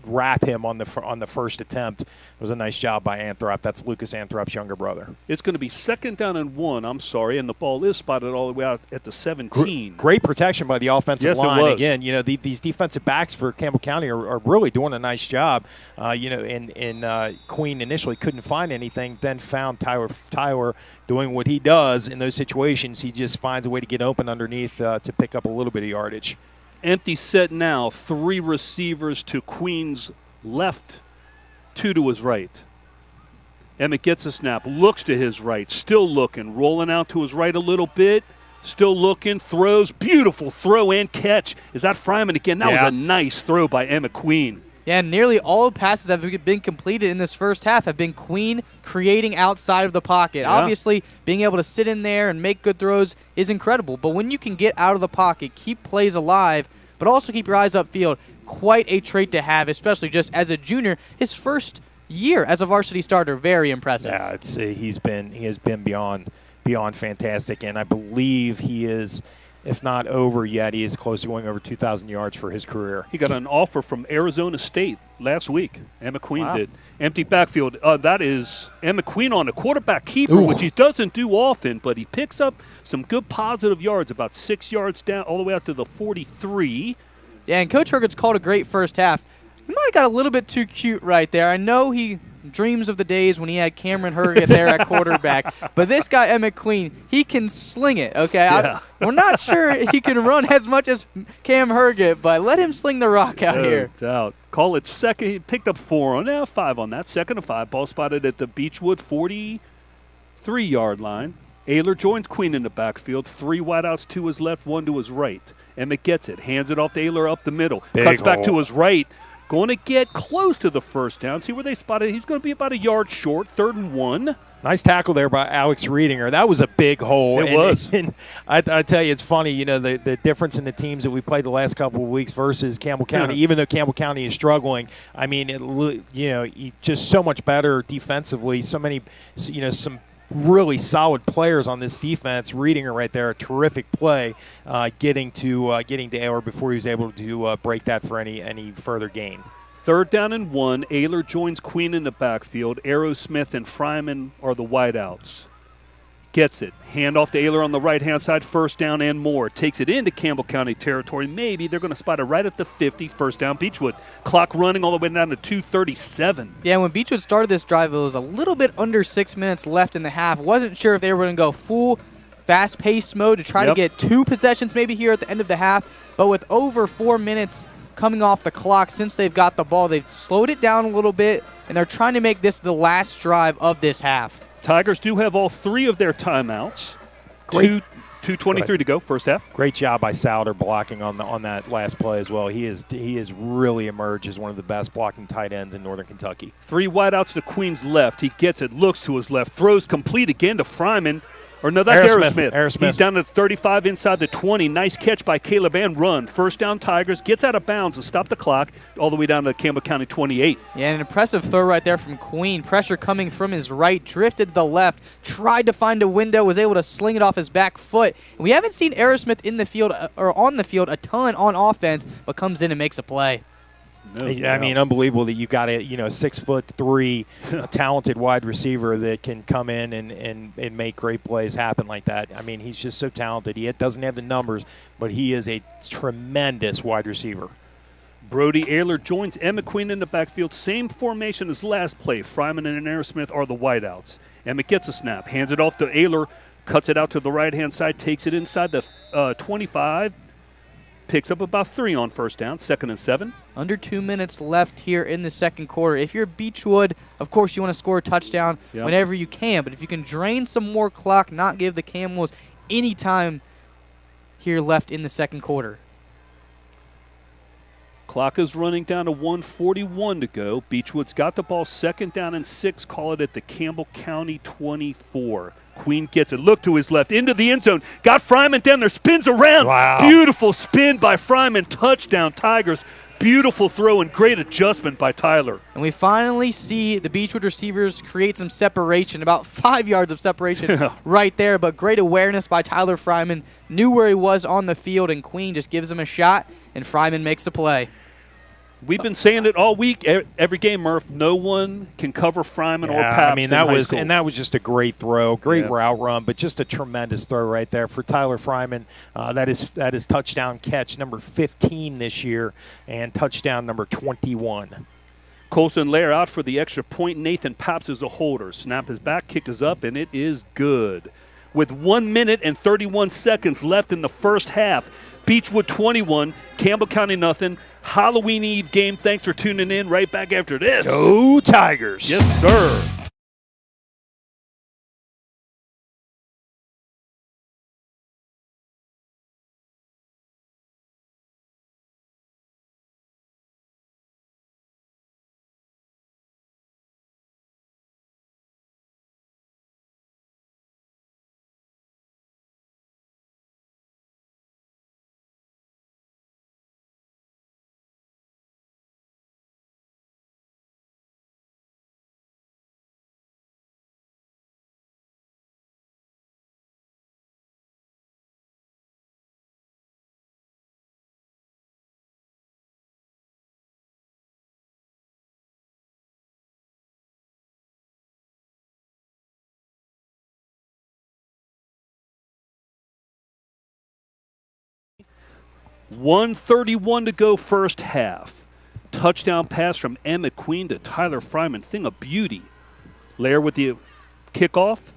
wrap him on the first attempt. It was a nice job by Anthrop. That's Lucas Anthrop's younger brother. It's going to be 2nd down and 1. I'm sorry, and the ball is spotted all the way out at the 17. Great protection by the offensive line. It was. Again, these defensive backs for Campbell County are really doing a nice job. Queen initially couldn't find anything, then found Tyler doing what he does in those situations. He just finds a way to get open underneath to pick up a little bit of yardage. Empty set now. 3 receivers to Queen's left, 2 to his right. Emmett gets a snap, looks to his right, still looking, rolling out to his right a little bit, still looking, throws, beautiful throw and catch. Is that Fryman again? That was a nice throw by Emmett Queen. Yeah, nearly all passes that have been completed in this first half have been Queen creating outside of the pocket. Yeah. Obviously, being able to sit in there and make good throws is incredible. But when you can get out of the pocket, keep plays alive, but also keep your eyes upfield, quite a trait to have, especially just as a junior. His first year as a varsity starter, very impressive. Yeah, he has been beyond fantastic, and I believe he is. If not over yet, he is close to going over 2,000 yards for his career. He got an offer from Arizona State last week. Emma Queen did. Empty backfield. That is Emma Queen on a quarterback keeper, which he doesn't do often, but he picks up some good positive yards, about 6 yards down, all the way out to the 43. Yeah, and Coach Herget's called a great first half. He might have got a little bit too cute right there. I know he dreams of the days when he had Cameron Herget there at quarterback. But this guy, Emmett Queen, he can sling it, okay? Yeah. We're not sure he can run as much as Cam Herget, but let him sling the rock out here. No doubt. Call it second. He picked up 5 on that. 2nd and 5. Ball spotted at the Beechwood 43-yard line. Ayler joins Queen in the backfield. 3 wideouts to his left, 1 to his right. Emmett gets it, hands it off to Ayler up the middle. Cuts back to his right. Going to get close to the first down. See where they spotted. He's going to be about a yard short, 3rd and 1. Nice tackle there by Alex Reedinger. That was a big hole. It was. And I tell you, it's funny, you know, the difference in the teams that we played the last couple of weeks versus Campbell County. Even though Campbell County is struggling, I mean, just so much better defensively. So many, some really solid players on this defense. Reedinger right there, a terrific play, getting to Ayler before he was able to break that for any further gain. 3rd down and 1. Ayler joins Queen in the backfield. Aerosmith and Fryman are the wideouts. Gets it. Hand off to Ayler on the right-hand side. 1st down and more. Takes it into Campbell County territory. Maybe they're going to spot it right at the 50. 1st down, Beechwood. Clock running all the way down to 2:37. Yeah, when Beechwood started this drive, it was a little bit under 6 minutes left in the half. Wasn't sure if they were going to go full fast-paced mode to try to get 2 possessions maybe here at the end of the half. But with over 4 minutes coming off the clock since they've got the ball, they've slowed it down a little bit, and they're trying to make this the last drive of this half. Tigers do have all 3 of their timeouts. 2:23 to go, first half. Great job by Souter blocking on that last play as well. He is really emerged as one of the best blocking tight ends in Northern Kentucky. 3 wideouts to Queen's left. He gets it, looks to his left, throws complete again to Fryman. Or no, that's Aerosmith. He's down at 35 inside the 20. Nice catch by Caleb and run. 1st down, Tigers. Gets out of bounds and stop the clock all the way down to Campbell County 28. Yeah, an impressive throw right there from Queen. Pressure coming from his right, drifted to the left, tried to find a window, was able to sling it off his back foot. And we haven't seen Aerosmith in the field or on the field a ton on offense, but comes in and makes a play. I mean, unbelievable that you got a 6'3", talented wide receiver that can come in and make great plays happen like that. I mean, he's just so talented. He doesn't have the numbers, but he is a tremendous wide receiver. Brody Ayler joins Emmett Queen in the backfield. Same formation as last play. Fryman and Aerosmith are the wideouts. Emmett gets a snap, hands it off to Ayler, cuts it out to the right-hand side, takes it inside the 25. Picks up about 3 on 1st down, 2nd and 7. Under 2 minutes left here in the second quarter. If you're Beechwood, of course you want to score a touchdown whenever you can. But if you can drain some more clock, not give the Camels any time here left in the second quarter. Clock is running down to 1:41 to go. Beechwood's got the ball, 2nd down and 6. Call it at the Campbell County 24. Queen gets it. Look to his left. Into the end zone. Got Fryman down there. Spins around. Wow. Beautiful spin by Fryman. Touchdown, Tigers. Beautiful throw and great adjustment by Tyler. And we finally see the Beechwood receivers create some separation, about 5 yards of separation right there. But great awareness by Tyler Fryman. Knew where he was on the field, and Queen just gives him a shot, and Fryman makes the play. We've been saying it all week, every game, Murph. No one can cover Fryman or Pabst. I mean, that was just a great throw, great route run, but just a tremendous throw right there for Tyler Fryman. That is touchdown catch number 15 this year, and touchdown number 21. Colson Lair out for the extra point. Nathan Pabst is the holder. Snap is back, kick is up, and it is good. With 1 minute and 31 seconds left in the first half, Beechwood 21, Campbell County nothing. Halloween Eve game. Thanks for tuning in. Right back after this. Go Tigers. Yes, sir. .131 to go first half. Touchdown pass from Emmett Queen to Tyler Fryman. Thing of beauty. Lair with the kickoff.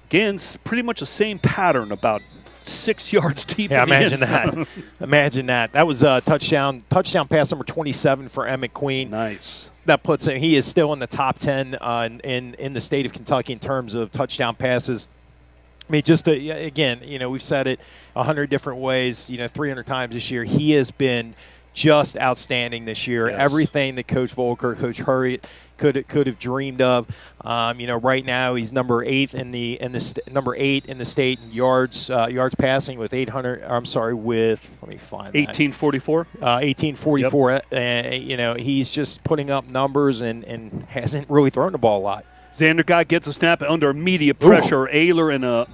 Again, pretty much the same pattern, about 6 yards deep. Yeah, imagine that. Imagine that. That was a touchdown pass number 27 for Emmett Queen. Nice. That puts him. He is still in the top 10 in the state of Kentucky in terms of touchdown passes. mean, again, we've said it 100 different ways, 300 times this year. He has been just outstanding this year. Yes. Everything that Coach Volker, Coach Hurriet could have dreamed of. Right now he's number 8 in the state in yards passing with 800. I'm sorry, with let me find 1844. 1844. Yep. He's just putting up numbers and hasn't really thrown the ball a lot. Xander Guy gets a snap under immediate pressure. Ayler and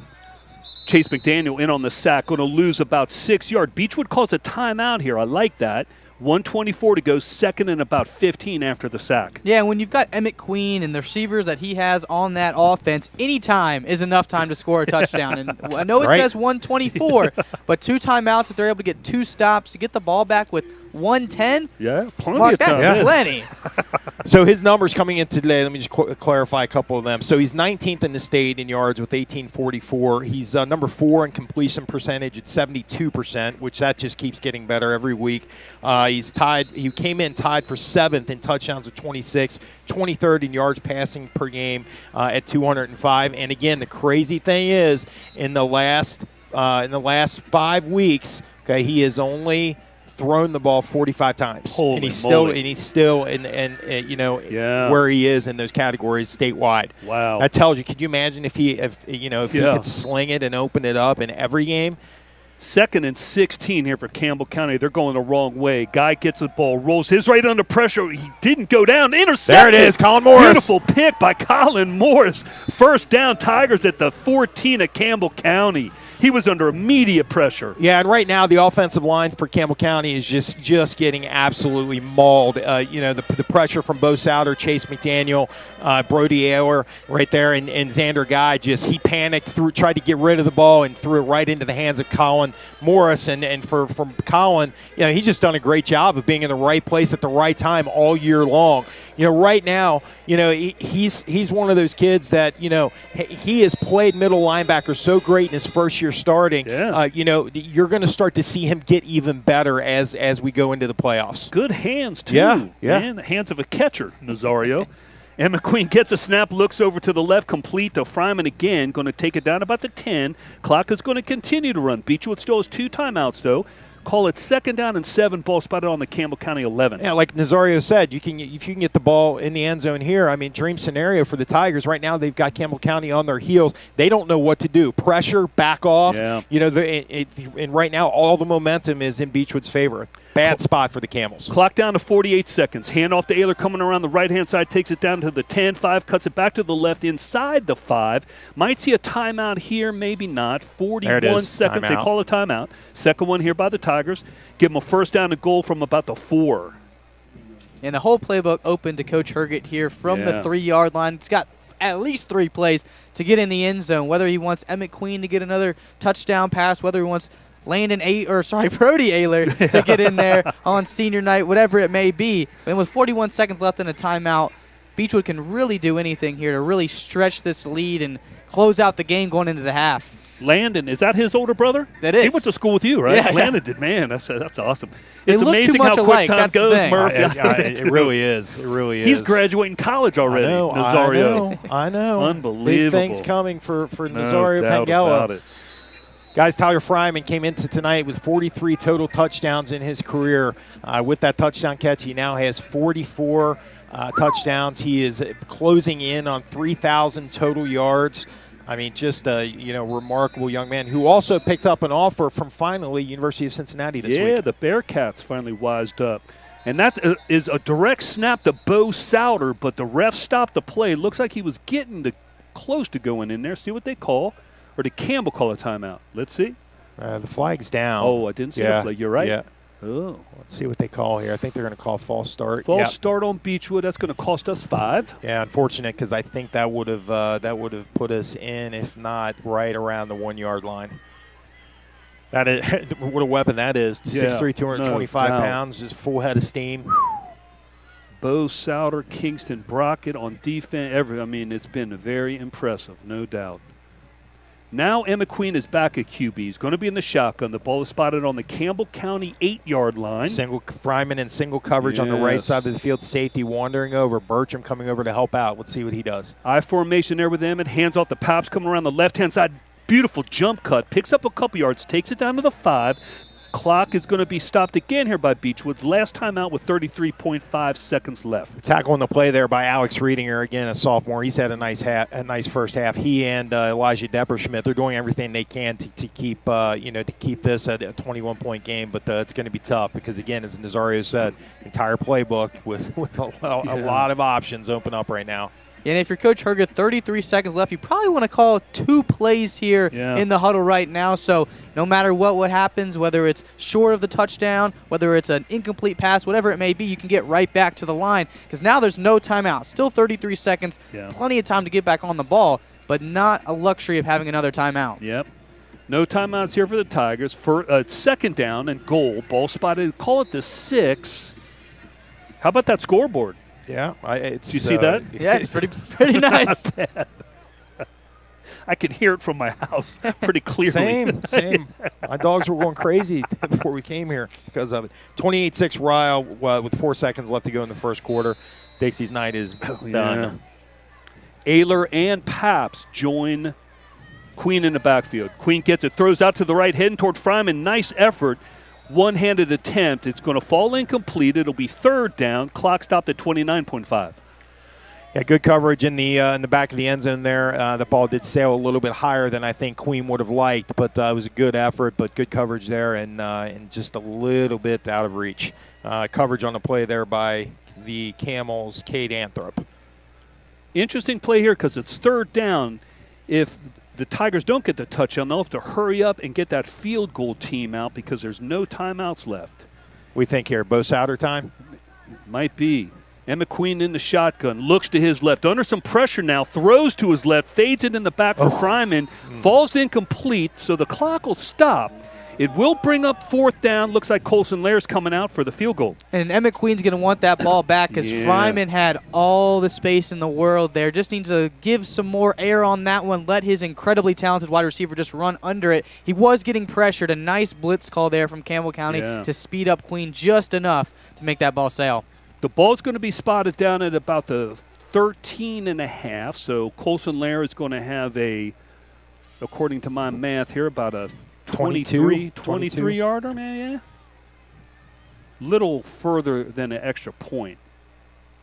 Chase McDaniel in on the sack, going to lose about 6 yards. Beechwood calls a timeout here. I like that. 1:24 to go, second and about 15 after the sack. Yeah, when you've got Emmett Queen and the receivers that he has on that offense, any time is enough time to score a touchdown. And I know it says 1:24, but 2 timeouts, if they're able to get 2 stops to get the ball back with 1:10, yeah, plenty Mark, of time. that's plenty. So his numbers coming in today, let me just clarify a couple of them. So he's 19th in the state in yards with 1844. He's number 4 in completion percentage at 72%, which that just keeps getting better every week. He's tied. He came in tied for 7th in touchdowns with 26, 23rd in yards passing per game at 205. And again, the crazy thing is, in the last 5 weeks, okay, he has only thrown the ball 45 times. Holy and he's moly. still where he is in those categories statewide. Wow. That tells you. Could you imagine if he could sling it and open it up in every game? 2nd and 16 here for Campbell County. They're going the wrong way. Guy gets the ball, rolls his right under pressure. He didn't go down. Intercepted. There it is, Colin Morris. Beautiful pick by Colin Morris. First down, Tigers at the 14 of Campbell County. He was under immediate pressure. Yeah, and right now the offensive line for Campbell County is just getting absolutely mauled. The pressure from Bo Souter, Chase McDaniel, Brody Ayler right there, and Xander Guy he panicked, tried to get rid of the ball and threw it right into the hands of Colin Morris. And from Colin, he's just done a great job of being in the right place at the right time all year long. Right now, he's one of those kids that he has played middle linebacker so great in his first year starting. Yeah. You're going to start to see him get even better as we go into the playoffs. Good hands, too. Yeah. Man, the hands of a catcher, Nazario. And McQueen gets a snap, looks over to the left, complete to Fryman again. Going to take it down about the 10. Clock is going to continue to run. Beechwood still has 2 timeouts, though. Call it 2nd down and 7. Ball spotted on the Campbell County 11. Yeah, like Nazario said, if you can get the ball in the end zone here, I mean, dream scenario for the Tigers. Right now they've got Campbell County on their heels. They don't know what to do. Pressure, back off. Yeah. And right now all the momentum is in Beechwood's favor. Bad spot for the Camels. Clock down to 48 seconds. Hand off to Ayler coming around the right-hand side. Takes it down to the 10. 5 cuts it back to the left inside the 5. Might see a timeout here, maybe not. 41 seconds. Timeout. They call a timeout. Second one here by the Tigers. Give them a first down and goal from about the 4. And the whole playbook open to Coach Herget here from the 3-yard line. He's got at least 3 plays to get in the end zone, whether he wants Emmett Queen to get another touchdown pass, whether he wants Brody Ayler to get in there on senior night, whatever it may be. And with 41 seconds left in a timeout, Beechwood can really do anything here to really stretch this lead and close out the game going into the half. Landon, is that his older brother? That is. He went to school with you, right? Yeah. Landon did. Man, that's awesome. They It's look too amazing much how alike, quick time that's the goes, thing. Murph. It really is. It really is. He's graduating college already, Nazario. I know. Unbelievable. Big things coming for Nazario doubt Pengello. about it. Guys, Tyler Fryman came into tonight with 43 total touchdowns in his career. With that touchdown catch, he now has 44 touchdowns. He is closing in on 3,000 total yards. I mean, just a remarkable young man who also picked up an offer from finally University of Cincinnati this week. Yeah, the Bearcats finally wised up. And that is a direct snap to Bo Souter, but the ref stopped the play. Looks like he was getting close to going in there. See what they call. Or did Campbell call a timeout? Let's see. The flag's down. Oh, I didn't see the flag. You're right. Yeah. Oh. Let's see what they call here. I think they're going to call false start. False start on Beechwood. That's going to cost us 5. Yeah, unfortunate because I think that would have put us in, if not right around the 1-yard line. That is what a weapon that is. 6'3", 225 pounds, just full head of steam. Bo Souter, Kingston Brockett on defense. It's been very impressive, no doubt. Now Emma Queen is back at QB. He's going to be in the shotgun. The ball is spotted on the Campbell County 8-yard line. Fryman in single coverage on the right side of the field. Safety wandering over. Bertram coming over to help out. Let's see what he does. I formation there with Emmett. Hands off the Pops coming around the left-hand side. beautiful jump cut, picks up a couple yards, takes it down to the 5. Clock is going to be stopped again here by Beechwood's last time out with 33.5 seconds left. Tackle on the play there by Alex Reedinger, again a sophomore. He's had a nice first half. He and Elijah Depperschmidt, they're doing everything they can to keep to keep this at a 21-point game. But it's going to be tough because, again, as Nazario said, entire playbook with a lot of options open up right now. And if you're Coach Herga, 33 seconds left, you probably want to call 2 plays here in the huddle right now. So no matter what happens, whether it's short of the touchdown, whether it's an incomplete pass, whatever it may be, you can get right back to the line because now there's no timeout. Still 33 seconds, plenty of time to get back on the ball, but not a luxury of having another timeout. Yep. No timeouts here for the Tigers. For second down and goal, ball spotted. Call it the 6. How about that scoreboard? Yeah, do you see that? Yeah, it's pretty nice. I can hear it from my house pretty clearly. Same. My dogs were going crazy before we came here because of it. 28-6 Ryle with 4 seconds left to go in the first quarter. Dixie's night is done. Ayler and Paps join Queen in the backfield. Queen gets it, throws out to the right, heading toward Fryman. Nice effort. One-handed attempt. It's going to fall incomplete. It'll be third down. Clock stopped at 29.5. Yeah, good coverage in the back of the end zone there. The ball did sail a little bit higher than I think Queen would have liked, but it was a good effort, but good coverage there and just a little bit out of reach. Coverage on the play there by the Camels, Cade Anthrop. Interesting play here because it's third down. If the Tigers don't get the touchdown, they'll have to hurry up and get that field goal team out because there's no timeouts left. We think here, Bo Souter time? Might be. Emmett Queen in the shotgun, looks to his left, under some pressure now, throws to his left, fades it in the back for Fryman, falls incomplete, so the clock will stop. It will bring up fourth down. Looks like Colson Laird's coming out for the field goal. And Emmett Queen's going to want that ball back because Fryman had all the space in the world there. Just needs to give some more air on that one. Let his incredibly talented wide receiver just run under it. He was getting pressured. A nice blitz call there from Campbell County to speed up Queen just enough to make that ball sail. The ball's going to be spotted down at about the 13.5. So Colson Laird is going to have according to my math here, about a 23-yarder, man, yeah. Little further than an extra point.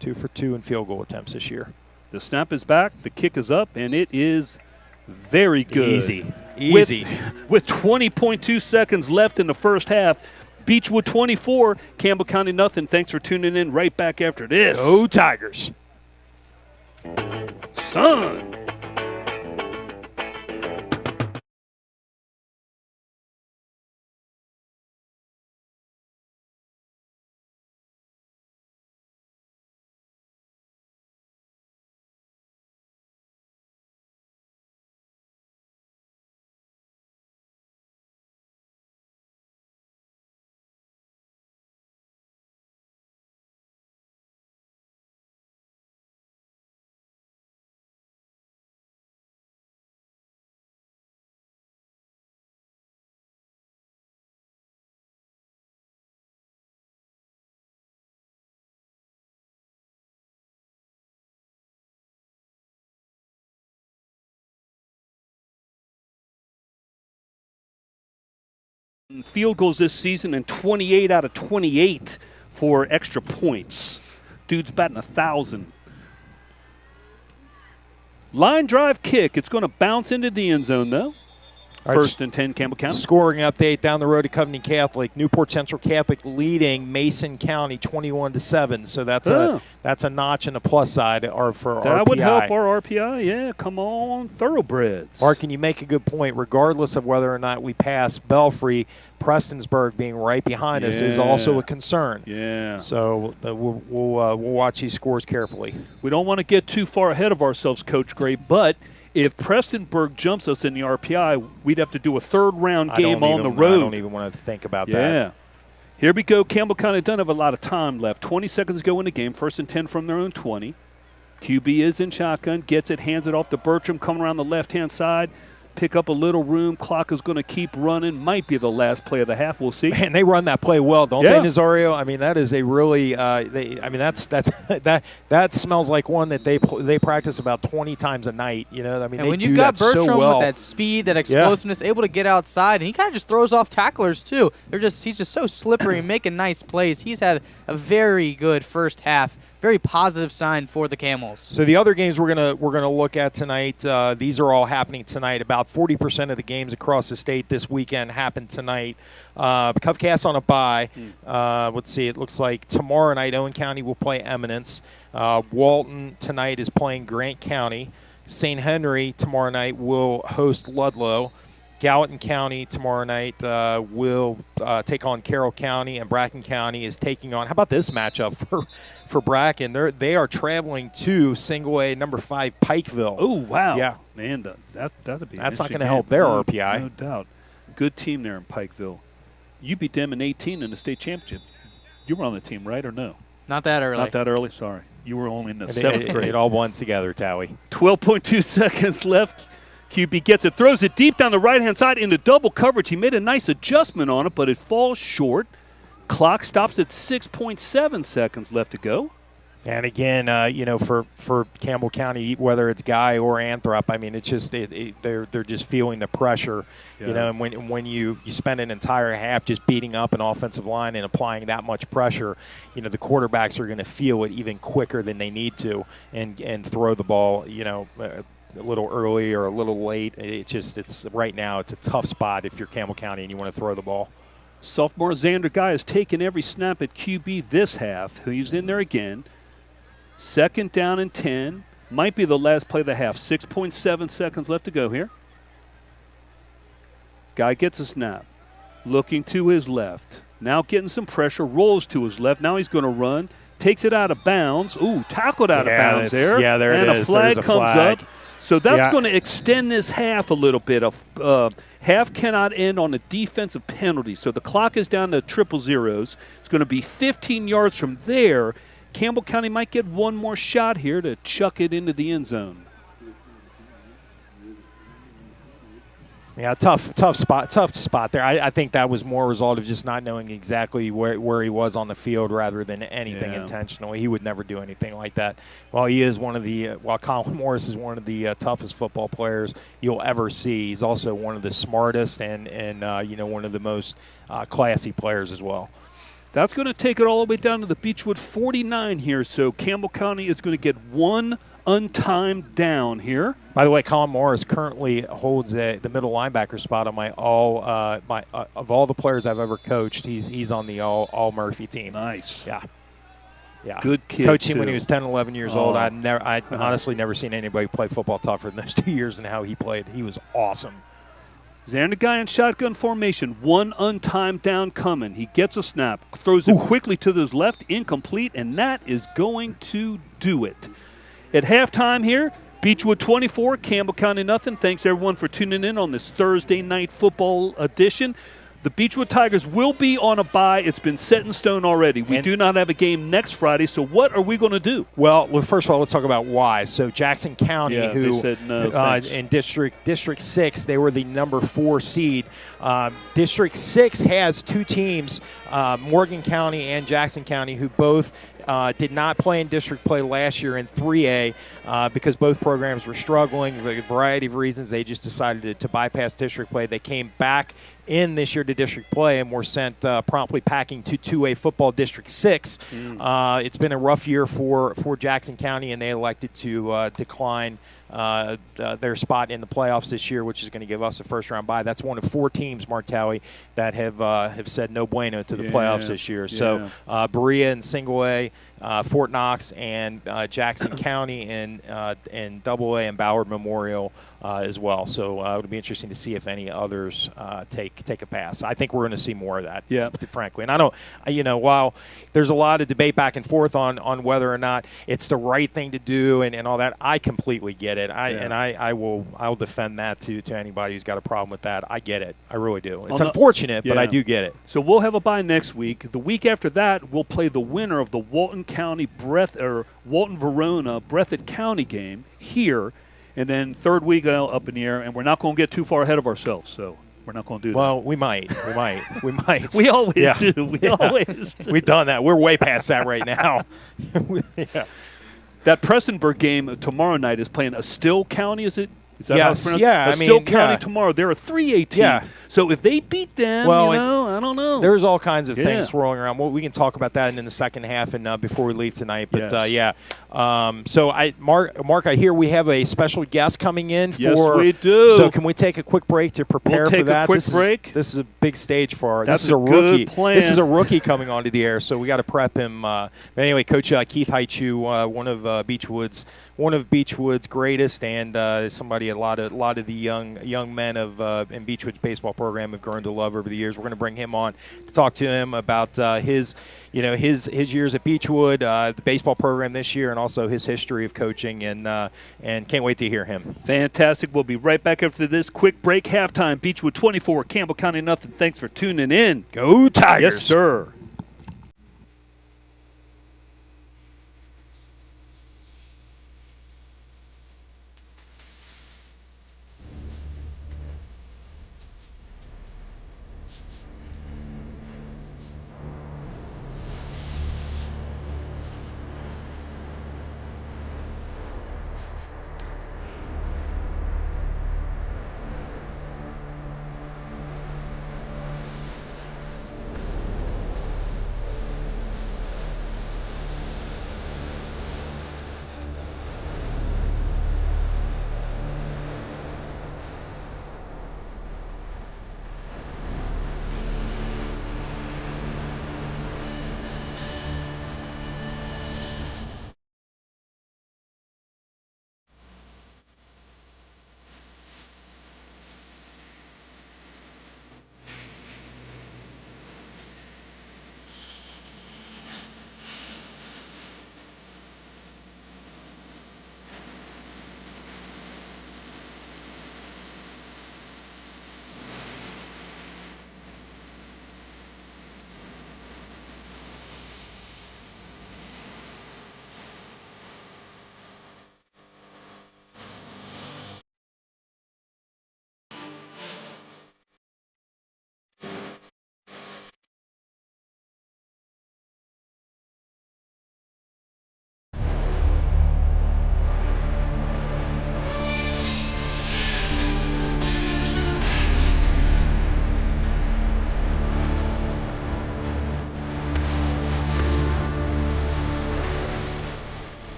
2 for 2 in field goal attempts this year. The snap is back, the kick is up, and it is very good. Easy. With 20.2 seconds left in the first half, Beechwood 24, Campbell County nothing. Thanks for tuning in. Right back after this. Go Tigers. Son. Field goals this season and 28 out of 28 for extra points. Dude's batting 1,000. Line drive kick. It's going to bounce into the end zone, though. Right, First and 10, Campbell County. Scoring update down the road to Covington Catholic. Newport Central Catholic leading Mason County 21-7. So that's a notch in the plus side for RPI. That would help our RPI. Yeah, come on, thoroughbreds. Mark, can you make a good point? Regardless of whether or not we pass Belfry, Prestonsburg being right behind us is also a concern. Yeah. So we'll watch these scores carefully. We don't want to get too far ahead of ourselves, Coach Gray, but if Prestonsburg jumps us in the RPI, we'd have to do a third-round game on the road. I don't even want to think about that. Yeah. Here we go. Campbell County doesn't have a lot of time left. 20 seconds go in the game. First and 10 from their own 20. QB is in shotgun, gets it, hands it off to Bertram, coming around the left-hand side. pick up a little room. Clock is going to keep running. Might be the last play of the half. We'll see. Man, they run that play well, don't they, Nazario? I mean, that is a really that smells like one that they practice about 20 times a night. You know, I mean, and they when do you've got that so Bertram well. with that speed, that explosiveness, able to get outside, and he kind of just throws off tacklers too. He's just so slippery and making nice plays. He's had a very good first half. Very positive sign for the Camels. So the other games we're gonna look at tonight, these are all happening tonight. About 40% of the games across the state this weekend happen tonight. Covcast on a bye. Let's see. It looks like tomorrow night Owen County will play Eminence. Walton tonight is playing Grant County. St. Henry tomorrow night will host Ludlow. Gallatin County tomorrow night will take on Carroll County, and Bracken County is taking on. How about this matchup for Bracken? They are traveling to single A number 5 Pikeville. Oh wow! Yeah, man, that'd be. That's not going to help their no, RPI. No doubt. Good team there in Pikeville. You beat them in 18 in the state championship. You were on the team, right, or no? Not that early. Not that early. Sorry, you were only in the 7th grade. It all blends together, Towie. 12.2 seconds left. QB gets it, throws it deep down the right-hand side into double coverage. He made a nice adjustment on it, but it falls short. Clock stops at 6.7 seconds left to go. And again, for Campbell County, whether it's Guy or Anthrop, I mean, it's just they're just feeling the pressure, And when you spend an entire half just beating up an offensive line and applying that much pressure, the quarterbacks are going to feel it even quicker than they need to, and throw the ball, a little early or a little late. It's right now it's a tough spot if you're Campbell County and you want to throw the ball. Sophomore Xander Guy has taken every snap at QB this half. He's in there again. 2nd down and 10. Might be the last play of the half. 6.7 seconds left to go here. Guy gets a snap. Looking to his left. Now getting some pressure. Rolls to his left. Now he's going to run. Takes it out of bounds. Ooh, tackled out of bounds there. Yeah, there and it is. And a flag There's a comes flag. up. So that's going to extend this half a little bit. Half cannot end on a defensive penalty. So the clock is down to 000. It's going to be 15 yards from there. Campbell County might get one more shot here to chuck it into the end zone. Yeah, tough spot there. I think that was more a result of just not knowing exactly where he was on the field rather than anything intentional. He would never do anything like that. While Colin Morris is one of the toughest football players you'll ever see, he's also one of the smartest and one of the most classy players as well. That's going to take it all the way down to the Beechwood 49 here. So Campbell County is going to get one untimed down here. By the way, Colin Morris currently holds the middle linebacker spot on of all the players I've ever coached. He's on the all Murphy team. Nice. Yeah. Good kid. Coaching when he was 10, 11 years old. I honestly never seen anybody play football tougher than those 2 years and how he played. He was awesome. Xander Guy in shotgun formation. One untimed down coming. He gets a snap, throws it quickly to his left, incomplete, and that is going to do it. At halftime here, Beechwood 24, Campbell County nothing. Thanks everyone for tuning in on this Thursday night football edition. The Beechwood Tigers will be on a bye. It's been set in stone already. We do not have a game next Friday, so what are we going to do? Well, first of all, let's talk about why. So Jackson County, who they said no, in District 6, they were the number 4 seed. District 6 has 2 teams, Morgan County and Jackson County, who both did not play in district play last year in 3A because both programs were struggling for a variety of reasons. They just decided to bypass district play. They came back in this year to district play and were sent promptly packing to 2A football District 6. It's been a rough year for Jackson County, and they elected to decline their spot in the playoffs this year, which is going to give us a first-round bye. That's one of 4 teams, Mark Talley, that have said no bueno to the playoffs this year. So Berea in single A, Fort Knox and Jackson County in double A, and Ballard Memorial as well. So it'll be interesting to see if any others take a pass. I think we're going to see more of that, frankly. And I don't, while there's a lot of debate back and forth on whether or not it's the right thing to do and all that, I completely get it. I'll defend that to anybody who's got a problem with that. I get it. I really do. It's unfortunate, but I do get it. So we'll have a bye next week. The week after that, we'll play the winner of the Walton Verona Breathitt County game here. and then third week up in the air, and we're not going to get too far ahead of ourselves. So we're not going to do that. Well, we might. We might. We always do. We always do. We've done that. We're way past that right now. Yeah. That Prestonburg game tomorrow night is playing Estill County, is it? Is that how it's Yes. pronounced? Yeah. Estill County tomorrow. They're a 3A team. Yeah. So if they beat them, Well, I don't know. There's all kinds of Yeah. things swirling around. Well, we can talk about that in the second half and before we leave tonight. But Yes. So Mark, I hear we have a special guest coming in. Yes, we do. So can we take a quick break to prepare We'll take for that? a quick break. This is a big stage for our. That's This is a good rookie. plan. This is a rookie coming onto the air, so we got to prep him. But anyway, Coach Keith Haichu, one of Beechwood's greatest, and somebody a lot of the young men in Beechwood's baseball program have grown to love over the years. We're going to bring him on to talk to him about his years at Beechwood, the baseball program this year, and also his history of coaching, and can't wait to hear him. Fantastic. We'll be right back after this quick break. Halftime, Beechwood 24, Campbell County nothing. Thanks for tuning in. Go Tigers! Yes, sir.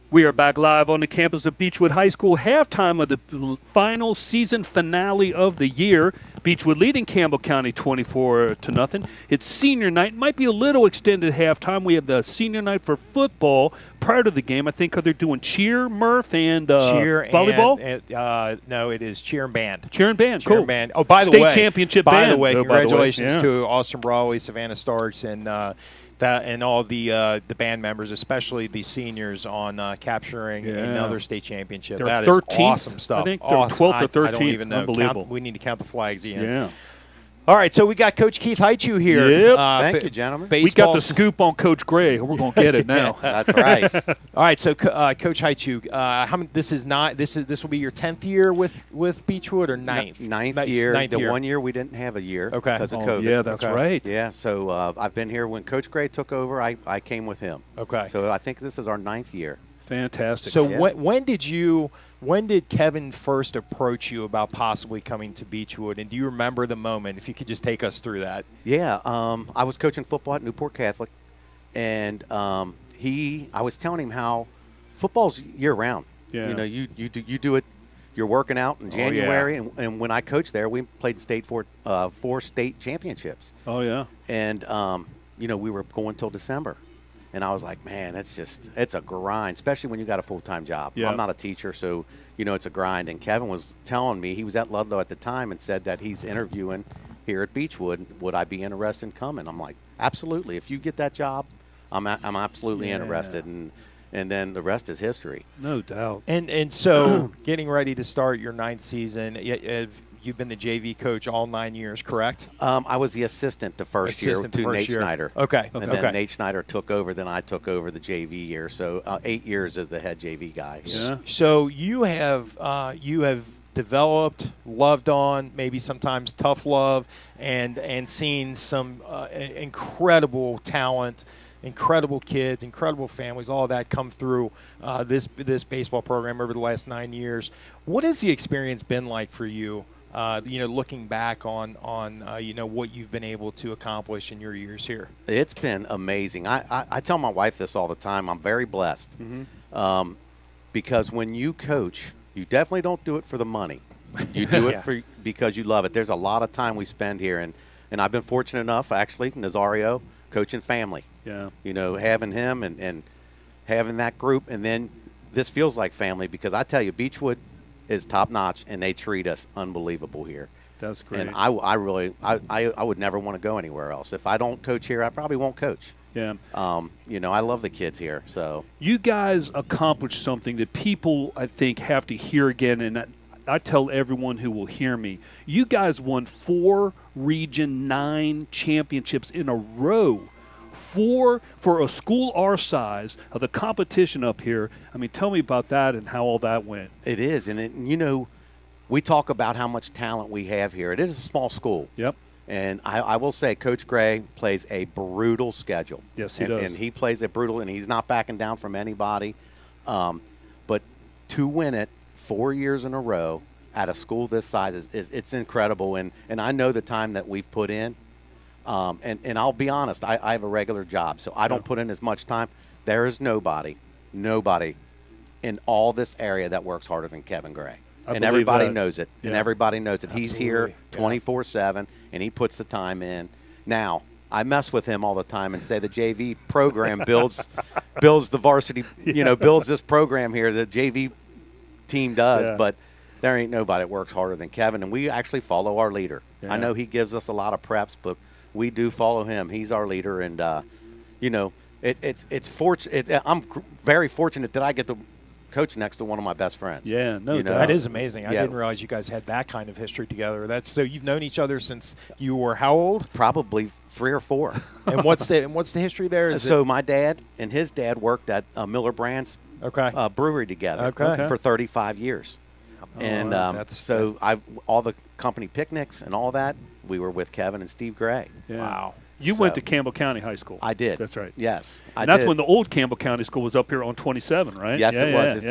We are back live on the campus of Beechwood High School, halftime of the final season finale of the year. Beechwood leading Campbell County 24-0. It's senior night. Might be a little extended halftime. We have the senior night for football prior to the game. I think they're doing cheer, Murph, and volleyball. No, it is cheer and band. Cheer and band, Cheer cool. and band. Oh, by the State way, championship by band. the way, congratulations yeah. to Austin Brawley, Savannah Starks, and all the band members, especially the seniors, on capturing another state championship. They're That 13th, is awesome stuff. I think they're 12th or 13th. I don't even know. Unbelievable. We need to count the flags again. Yeah. All right, so we got Coach Keith Heichu here. Yep. Thank you, gentlemen. We got the scoop on Coach Gray. We're going to get it now. That's right. All right, so Coach Heichu, this will be your 10th year with Beechwood, or ninth? Ninth year. Ninth the year. 1 year we didn't have a year Okay. because of Oh, COVID. yeah, that's Okay. right. Yeah, so I've been here when Coach Gray took over. I came with him. Okay. So I think this is our 9th year. Fantastic. So Yeah. when did Kevin first approach you about possibly coming to Beechwood, and do you remember the moment? If you could just take us through that. Yeah, I was coaching football at Newport Catholic, and I was telling him how football's year round. Yeah. You know, you do it. You're working out in January, and when I coached there, we played four state championships. Oh, yeah. And we were going till December. And I was like, man, it's a grind, especially when you got a full-time job. Yeah. I'm not a teacher, so, it's a grind. And Kevin was telling me, he was at Ludlow at the time, and said that he's interviewing here at Beechwood. Would I be interested in coming? I'm like, absolutely. If you get that job, I'm absolutely interested. And then the rest is history. No doubt. And so getting ready to start your 9th season, you've been the JV coach all 9 years, correct? I was the assistant the first year to Nate Schneider. Okay. And then Nate Schneider took over. Then I took over the JV year. So 8 years as the head JV guy. Yeah. So you have developed, loved on, maybe sometimes tough love, and seen some incredible talent, incredible kids, incredible families, all that come through this baseball program over the last 9 years. What has the experience been like for you? Looking back on what you've been able to accomplish in your years here. It's been amazing. I tell my wife this all the time. I'm very blessed because when you coach, you definitely don't do it for the money. You do it because you love it. There's a lot of time we spend here, and I've been fortunate enough, actually, Nazario, coaching family. Yeah. Having him and having that group, and then this feels like family because I tell you, Beechwood is top notch, and they treat us unbelievable here. That's great. And I would never want to go anywhere else. If I don't coach here, I probably won't coach. Yeah. I love the kids here. So You guys accomplished something that people, I think, have to hear again, and I tell everyone who will hear me. You guys won 4 Region 9 championships in a row. 4 for a school our size of the competition up here. I mean, tell me about that and how all that went. it is, and we talk about how much talent we have here. It is a small school. Yep. And I will say Coach Gray plays a brutal schedule. Yes, he does. And he plays a brutal, and he's not backing down from anybody. But to win it 4 years in a row at a school this size it's incredible. And I know the time that we've put in. And I'll be honest, I have a regular job, so I don't put in as much time. There is nobody in all this area that works harder than Kevin Gray. And everybody knows it. Yeah. And everybody knows it. Absolutely. He's here 24/7, and he puts the time in. Now, I mess with him all the time and say the JV program builds the varsity, builds this program here. The JV team does, but there ain't nobody that works harder than Kevin, and we actually follow our leader. Yeah. I know he gives us a lot of preps, but we do follow him. He's our leader, and it's fortunate. I'm very fortunate that I get to coach next to one of my best friends. Yeah, no doubt. That is amazing. I didn't realize you guys had that kind of history together. So you've known each other since you were how old? Probably 3 or 4. And what's the history there? My dad and his dad worked at Miller Brands brewery together for 35 years. And all the company picnics and all that, we were with Kevin and Steve Gray. Yeah. Wow. You went to Campbell County High School. I did. That's right. Yes, and that's when the old Campbell County School was up here on 27, right? Yes, it was.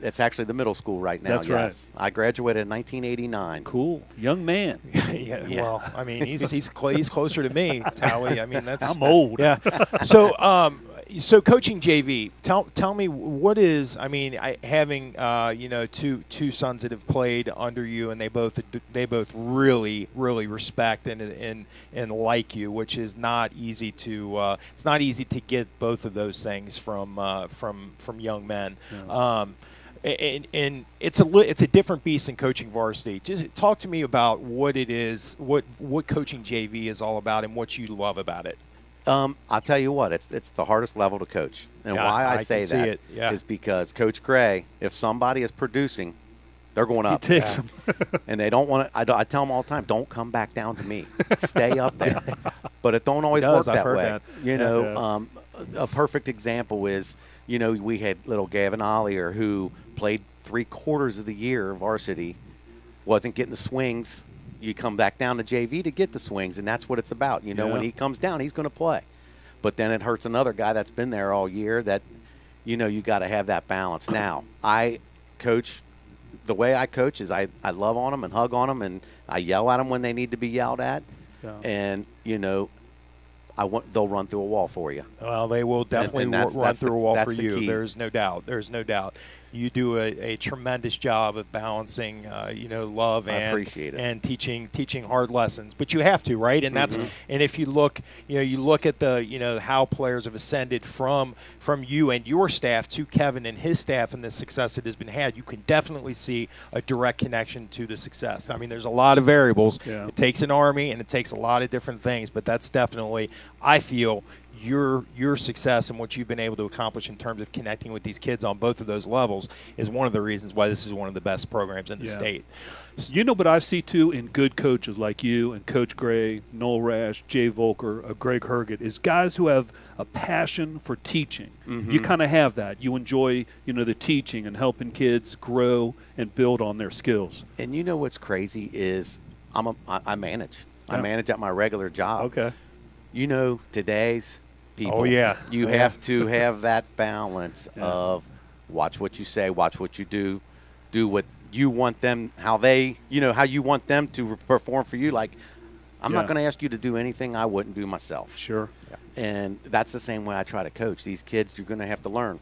It's actually the middle school right now. That's yes. Right. I graduated in 1989. Cool, young man. Yeah. Well, I mean, he's closer to me, Tally. I mean, I'm old. Yeah. So, So coaching JV, tell me what is. I mean, having two sons that have played under you, and they both really respect and like you, which is not easy to. It's not easy to get both of those things from young men. Yeah. And it's a different beast than coaching varsity. Just talk to me about what it is, what coaching JV is all about, and what you love about it. I'll tell you what, it's the hardest level to coach, and why I say that is because Coach Gray, if somebody is producing, they're going up. He takes them. And they don't want to. I tell them all the time, don't come back down to me. Stay up there. But it don't always work that way. That. A perfect example is, we had little Gavin Ollier who played 3/4 of the year varsity, wasn't getting the swings. You come back down to JV to get the swings, and that's what it's about. When he comes down, he's going to play. But then it hurts another guy that's been there all year that, you got to have that balance. Now, I coach – the way I coach is I love on them and hug on them, and I yell at them when they need to be yelled at. Yeah. And, they'll run through a wall for you. Well, they will definitely run through a wall for you. There's no doubt. You do a tremendous job of balancing, love and teaching hard lessons. But you have to, right? And that's and if you look, you look at the how players have ascended from you and your staff to Kevin and his staff and the success that has been had. You can definitely see a direct connection to the success. I mean, there's a lot of variables. Yeah. It takes an army and it takes a lot of different things, but that's definitely, I feel, your success and what you've been able to accomplish in terms of connecting with these kids on both of those levels is one of the reasons why this is one of the best programs in the state. What I see, too, in good coaches like you and Coach Gray, Noel Rash, Jay Volker, Greg Herget, is guys who have a passion for teaching. Mm-hmm. You kind of have that. You enjoy, the teaching and helping kids grow and build on their skills. And what's crazy is I manage. Yeah. I manage at my regular job. Okay. Today's people. Oh, yeah. You have to have that balance of watch what you say, watch what you do what you want them, how you want them to perform for you. Like, I'm not going to ask you to do anything I wouldn't do myself. Sure. Yeah. And that's the same way I try to coach. These kids, you're going to have to learn.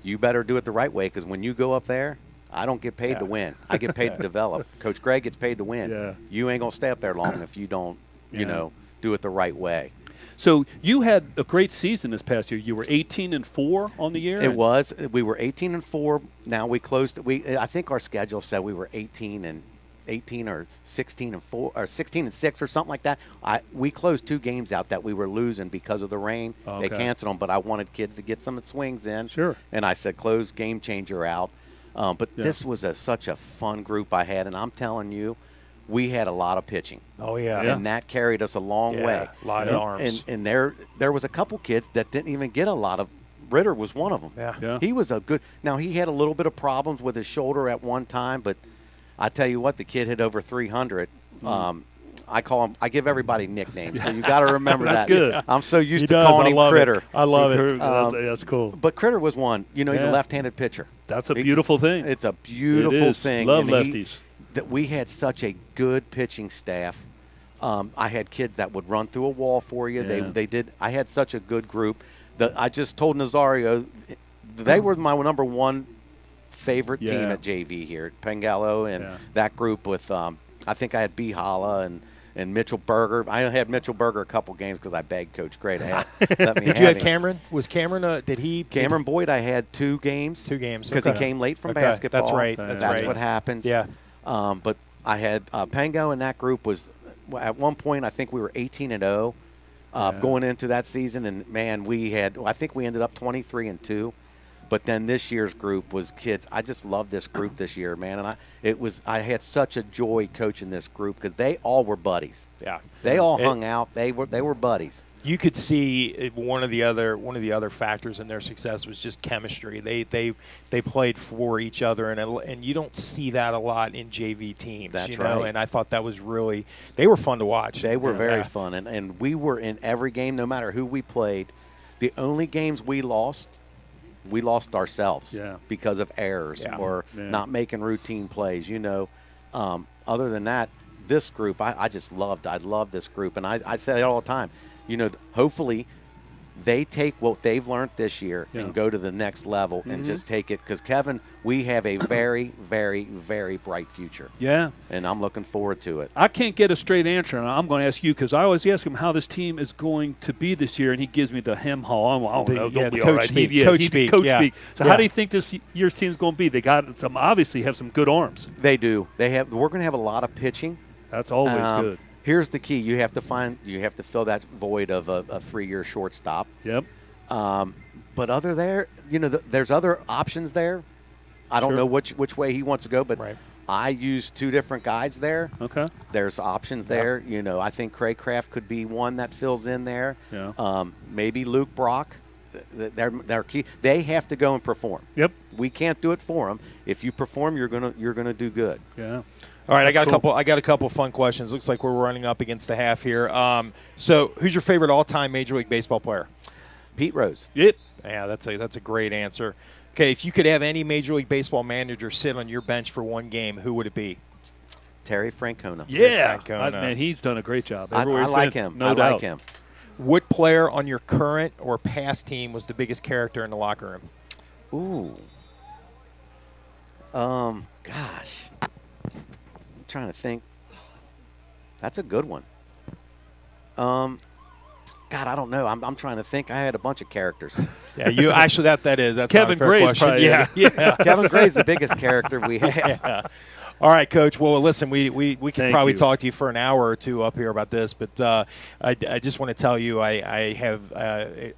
You better do it the right way, because when you go up there, I don't get paid to win. I get paid to develop. Coach Greg gets paid to win. Yeah. You ain't going to stay up there long if you don't, do it the right way. So you had a great season this past year. You were 18-4 on the year. It was. We were 18-4. Now we closed. I think our schedule said we were 18 or 16-4 or 16-6 or something like that. We closed 2 games out that we were losing because of the rain. Oh, okay. They canceled them, but I wanted kids to get some swings in. Sure. And I said close game changer out. But this was such a fun group I had, and I'm telling you, we had a lot of pitching. Oh, yeah. And that carried us a long way. A lot of arms. And there was a couple kids that didn't even get a lot of – Ritter was one of them. Yeah. He was a good – now, he had a little bit of problems with his shoulder at one time, but I tell you what, the kid hit over 300. I call him – I give everybody nicknames, so you got to remember That's that. Good. I'm so used to calling him Critter. I love it. That's cool. But Critter was one. He's a left-handed pitcher. That's a beautiful thing. It's a beautiful thing. Love lefties. That we had such a good pitching staff. I had kids that would run through a wall for you. Yeah. They did. I had such a good group. I just told Nazario they were my number one favorite team at JV here at Pengallo, and that group with I think I had B. Holla and Mitchell Berger. I had Mitchell Berger a couple games because I begged Coach Gray to let me Did you have Cameron? Was Cameron Cameron Boyd, I had 2 games. 2 games. Because he came late from basketball. That's right. That's what happens. Yeah. But I had Pango in that group was at one point I think we were 18-0 going into that season, and man, I think we ended up 23-2. But then this year's group was kids. I just love this group this year, man, and I had such a joy coaching this group because they all were buddies. Yeah, they all hung out. They were buddies. You could see one of the other factors in their success was just chemistry. They played for each other, and you don't see that a lot in JV teams. That's right. And I thought that was they were fun to watch. They were very fun, and we were in every game, no matter who we played. The only games we lost ourselves because of errors or not making routine plays. Other than that, this group I just loved. I love this group, and I say it all the time. Hopefully they take what they've learned this year and go to the next level and just take it. Because, Kevin, we have a very, very, very bright future. Yeah. And I'm looking forward to it. I can't get a straight answer, and I'm going to ask you because I always ask him how this team is going to be this year, and he gives me the hem-haw. I don't know. Don't be all right. Coach speak. So how do you think this year's team is going to be? They got some, obviously have some good arms. They do. We're going to have a lot of pitching. That's always good. Here's the key: you have to fill that void of a 3-year shortstop. Yep. But other there, there's other options there. I don't know which way he wants to go, but I use 2 different guys there. Okay. There's options there. I think Craig Kraft could be one that fills in there. Yeah. Maybe Luke Brock. They're key. They have to go and perform. Yep. We can't do it for them. If you perform, you're gonna do good. Yeah. All right, I got a couple fun questions. Looks like we're running up against the half here. So, who's your favorite all-time Major League Baseball player? Pete Rose. Yep. Yeah, that's a great answer. Okay, if you could have any Major League Baseball manager sit on your bench for one game, who would it be? Terry Francona. Yeah, Francona. Man, he's done a great job. I like him. No doubt. Like him. What player on your current or past team was the biggest character in the locker room? Ooh. Gosh. I'm trying to think. That's a good one. God, I don't know. I'm trying to think. I had a bunch of characters. Yeah, you actually that's Kevin not a fair Gray's question. probably Yeah. Kevin Gray's the biggest character we have. Yeah. All right, Coach. Well, listen, we can probably you. talk to you for an hour or two up here about this, but I just want to tell you I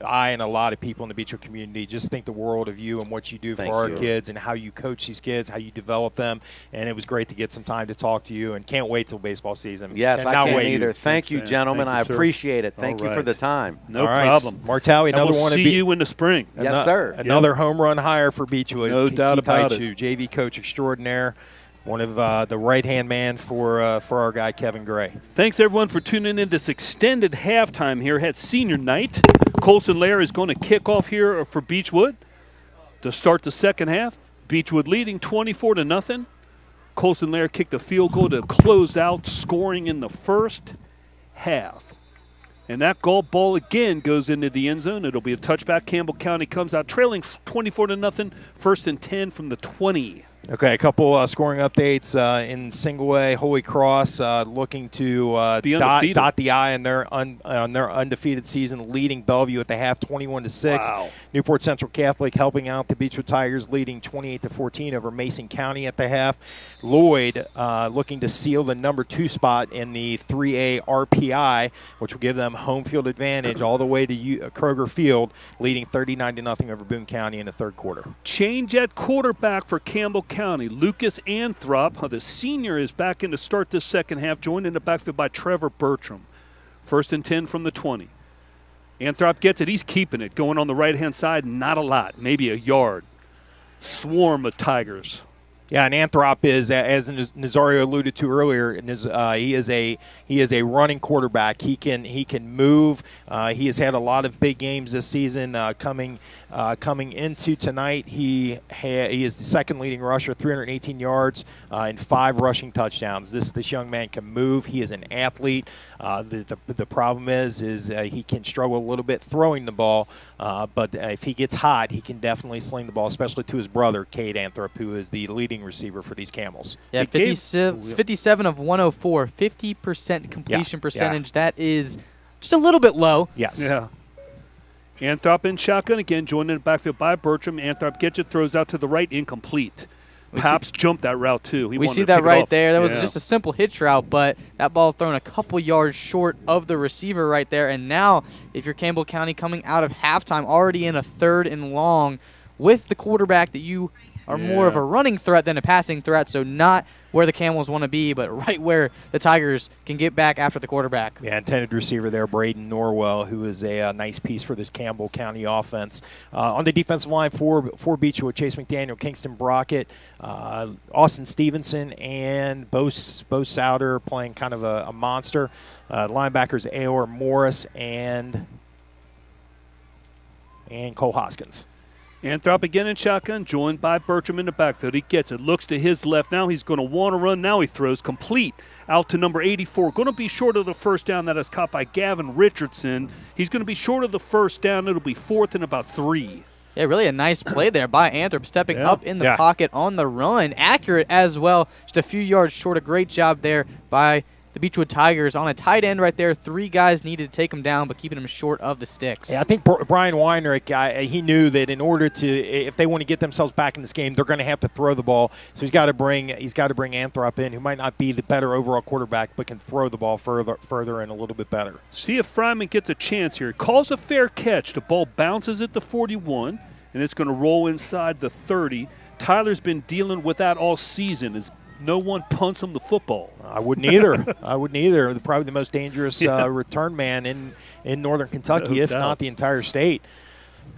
and a lot of people in the Beechwood community just think the world of you and what you do for our kids and how you coach these kids, how you develop them, and it was great to get some time to talk to you, and can't wait till baseball season. Yes, I can't either. Thank you, gentlemen. Thank you, I appreciate it. Thank you for the time. No problem. Martelli, another we'll one. See you in the spring. Yes, sir. Another home run hire for Beechwood. No doubt about it. JV coach extraordinaire. One of the right-hand man for our guy, Kevin Gray. Thanks, everyone, for tuning in this extended halftime here at Senior Night. Colson Lair is going to kick off here for Beechwood to start the second half. Beechwood leading 24-0. Colson Lair kicked a field goal to close out, scoring in the first half. And that golf ball again goes into the end zone. It'll be a touchback. Campbell County comes out trailing 24-0, 1st and 10 from the 20. Okay, a couple scoring updates in single A. Holy Cross looking to dot the I on their undefeated season, leading Bellevue at the half, 21-6. Wow. Newport Central Catholic helping out the Beechwood Tigers, leading 28-14 over Mason County at the half. Lloyd looking to seal the number 2 spot in the 3A RPI, which will give them home field advantage all the way to Kroger Field, leading 39-0 over Boone County in the third quarter. Change at quarterback for Campbell County. Lucas Anthrop, the senior, is back in to start this second half, joined in the backfield by Trevor Bertram. 1st and 10 from the 20. Anthrop gets it. He's keeping it. Going on the right-hand side, not a lot, maybe a yard. Swarm of Tigers. Yeah, and Anthrop is, as Nazario alluded to earlier, he is a running quarterback. He can move. He has had a lot of big games this season. Coming into tonight, he is the second leading rusher, 318 yards and 5 rushing touchdowns. This young man can move. He is an athlete. The problem is he can struggle a little bit throwing the ball, but if he gets hot, he can definitely sling the ball, especially to his brother, Cade Anthrop, who is the leading receiver for these Camels. Yeah, 57 of 104, 50% completion percentage. Yeah. That is just a little bit low. Yes. Yeah. Anthrop in shotgun again, joined in the backfield by Bertram. Anthrop gets it, throws out to the right, incomplete. Paps jumped that route too. We see that right there. That was just a simple hitch route, but that ball thrown a couple yards short of the receiver right there. And now, if you're Campbell County coming out of halftime, already in a 3rd and long with the quarterback that you are more of a running threat than a passing threat, so not where the Camels want to be, but right where the Tigers can get back after the quarterback. Yeah, intended receiver there, Braden Norwell, who is a nice piece for this Campbell County offense. On the defensive line for Beechwood, Chase McDaniel, Kingston Brockett, Austin Stevenson, and Bo Souter playing kind of a monster. Linebackers Aor Morris and Cole Hoskins. Anthrop again in shotgun, joined by Bertram in the backfield. He gets it, looks to his left. Now he's going to want to run. Now he throws complete out to number 84. Going to be short of the first down. That is caught by Gavin Richardson. He's going to be short of the first down. It'll be 4th and about 3. Yeah, really a nice play there by Anthrop, stepping up in the pocket on the run. Accurate as well, just a few yards short. A great job there by the Beechwood Tigers on a tight end right there. 3 guys needed to take him down, but keeping him short of the sticks. Yeah, I think Brian Weinrich, he knew that in order to, if they want to get themselves back in this game, they're going to have to throw the ball. So he's got to bring Anthrop in, who might not be the better overall quarterback, but can throw the ball further and a little bit better. See if Fryman gets a chance here. Calls a fair catch. The ball bounces at the 41, and it's going to roll inside the 30. Tyler's been dealing with that all season as no one punts him the football. I wouldn't either. Probably the most dangerous return man in Northern Kentucky, if not the entire state.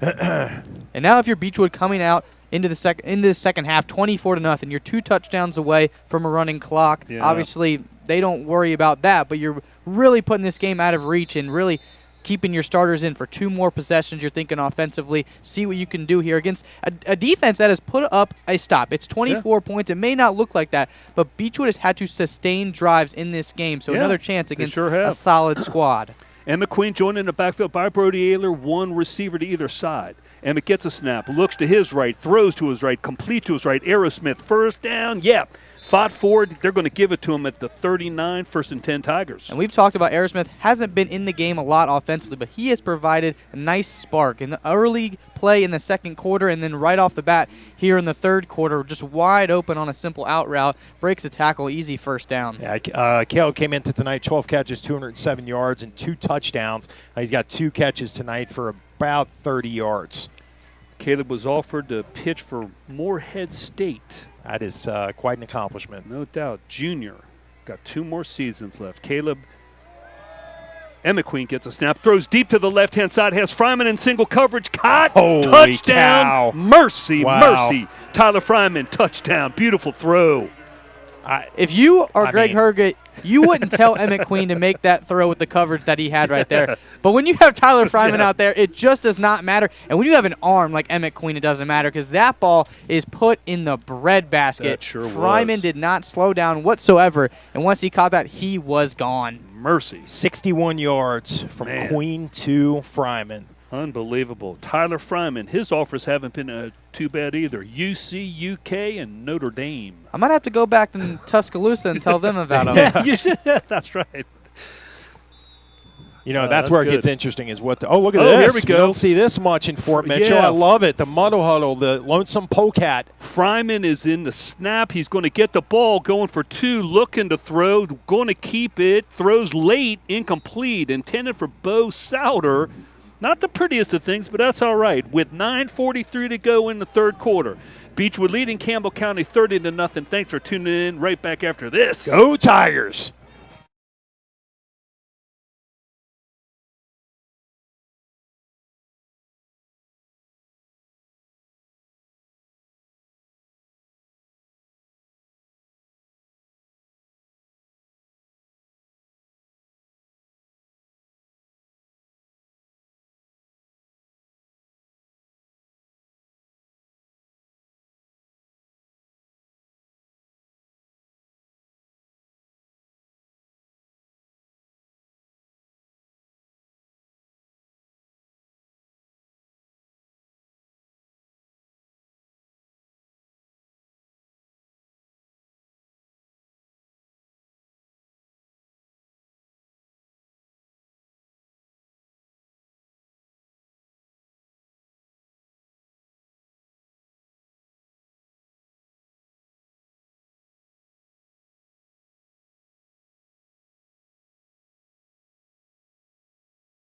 And now if you're Beechwood coming out into the second half, 24-0, you're 2 touchdowns away from a running clock. Yeah. Obviously, they don't worry about that, but you're really putting this game out of reach and really keeping your starters in for 2 more possessions. You're thinking offensively, see what you can do here against a defense that has put up a stop. It's 24 points. It may not look like that, but Beechwood has had to sustain drives in this game, so another chance against a solid squad. And McQueen joined in the backfield by Brody Ayler, 1 receiver to either side. Emmett gets a snap, looks to his right, throws to his right, complete to his right. Aerosmith, first down, fought forward. They're going to give it to him at the 39, 1st and 10 Tigers. And we've talked about Aerosmith hasn't been in the game a lot offensively, but he has provided a nice spark in the early play in the second quarter, and then right off the bat here in the third quarter, just wide open on a simple out route, breaks a tackle, easy first down. Yeah, Caleb came into tonight, 12 catches, 207 yards, and 2 touchdowns. He's got 2 catches tonight for about 30 yards. Caleb was offered to pitch for Moorhead State. That is quite an accomplishment. No doubt. Junior. Got 2 more seasons left. Caleb McQueen gets a snap, throws deep to the left-hand side, has Fryman in single coverage. Caught. Holy touchdown. Cow. Mercy. Wow. Tyler Fryman, touchdown. Beautiful throw. If you are Greg Herget, you wouldn't tell Emmett Queen to make that throw with the coverage that he had right there. But when you have Tyler Fryman out there, it just does not matter. And when you have an arm like Emmett Queen, it doesn't matter because that ball is put in the breadbasket. That sure Fryman did not slow down whatsoever. And once he caught that, he was gone. Mercy. 61 yards from Queen to Fryman. Unbelievable. Tyler Fryman, his offers haven't been too bad either. UC, UK, and Notre Dame. I might have to go back to Tuscaloosa and tell them about him. Yeah, you should. That's right. You know, that's where it gets interesting is what – look at this. Here we go. You don't see this much in Fort Mitchell. Yeah. I love it. The muddle huddle, the lonesome polecat. Fryman is in the snap. He's going to get the ball, going for 2, looking to throw, going to keep it, throws late, incomplete, intended for Bo Souter. Not the prettiest of things, but that's all right. With 9:43 to go in the third quarter, Beechwood leading Campbell County 30-0. Thanks for tuning in. Right back after this. Go Tigers!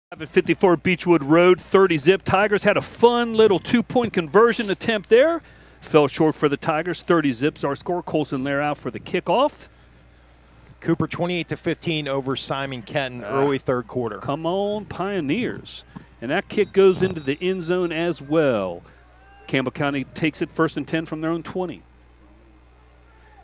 At 54 Beechwood Road, 30-zip. Tigers had a fun little 2-point conversion attempt there. Fell short for the Tigers. 30-zips our score. Colson Lair out for the kickoff. Cooper 28-15 over Simon Kenton early third quarter. Come on, Pioneers. And that kick goes into the end zone as well. Campbell County takes it 1st and 10 from their own 20.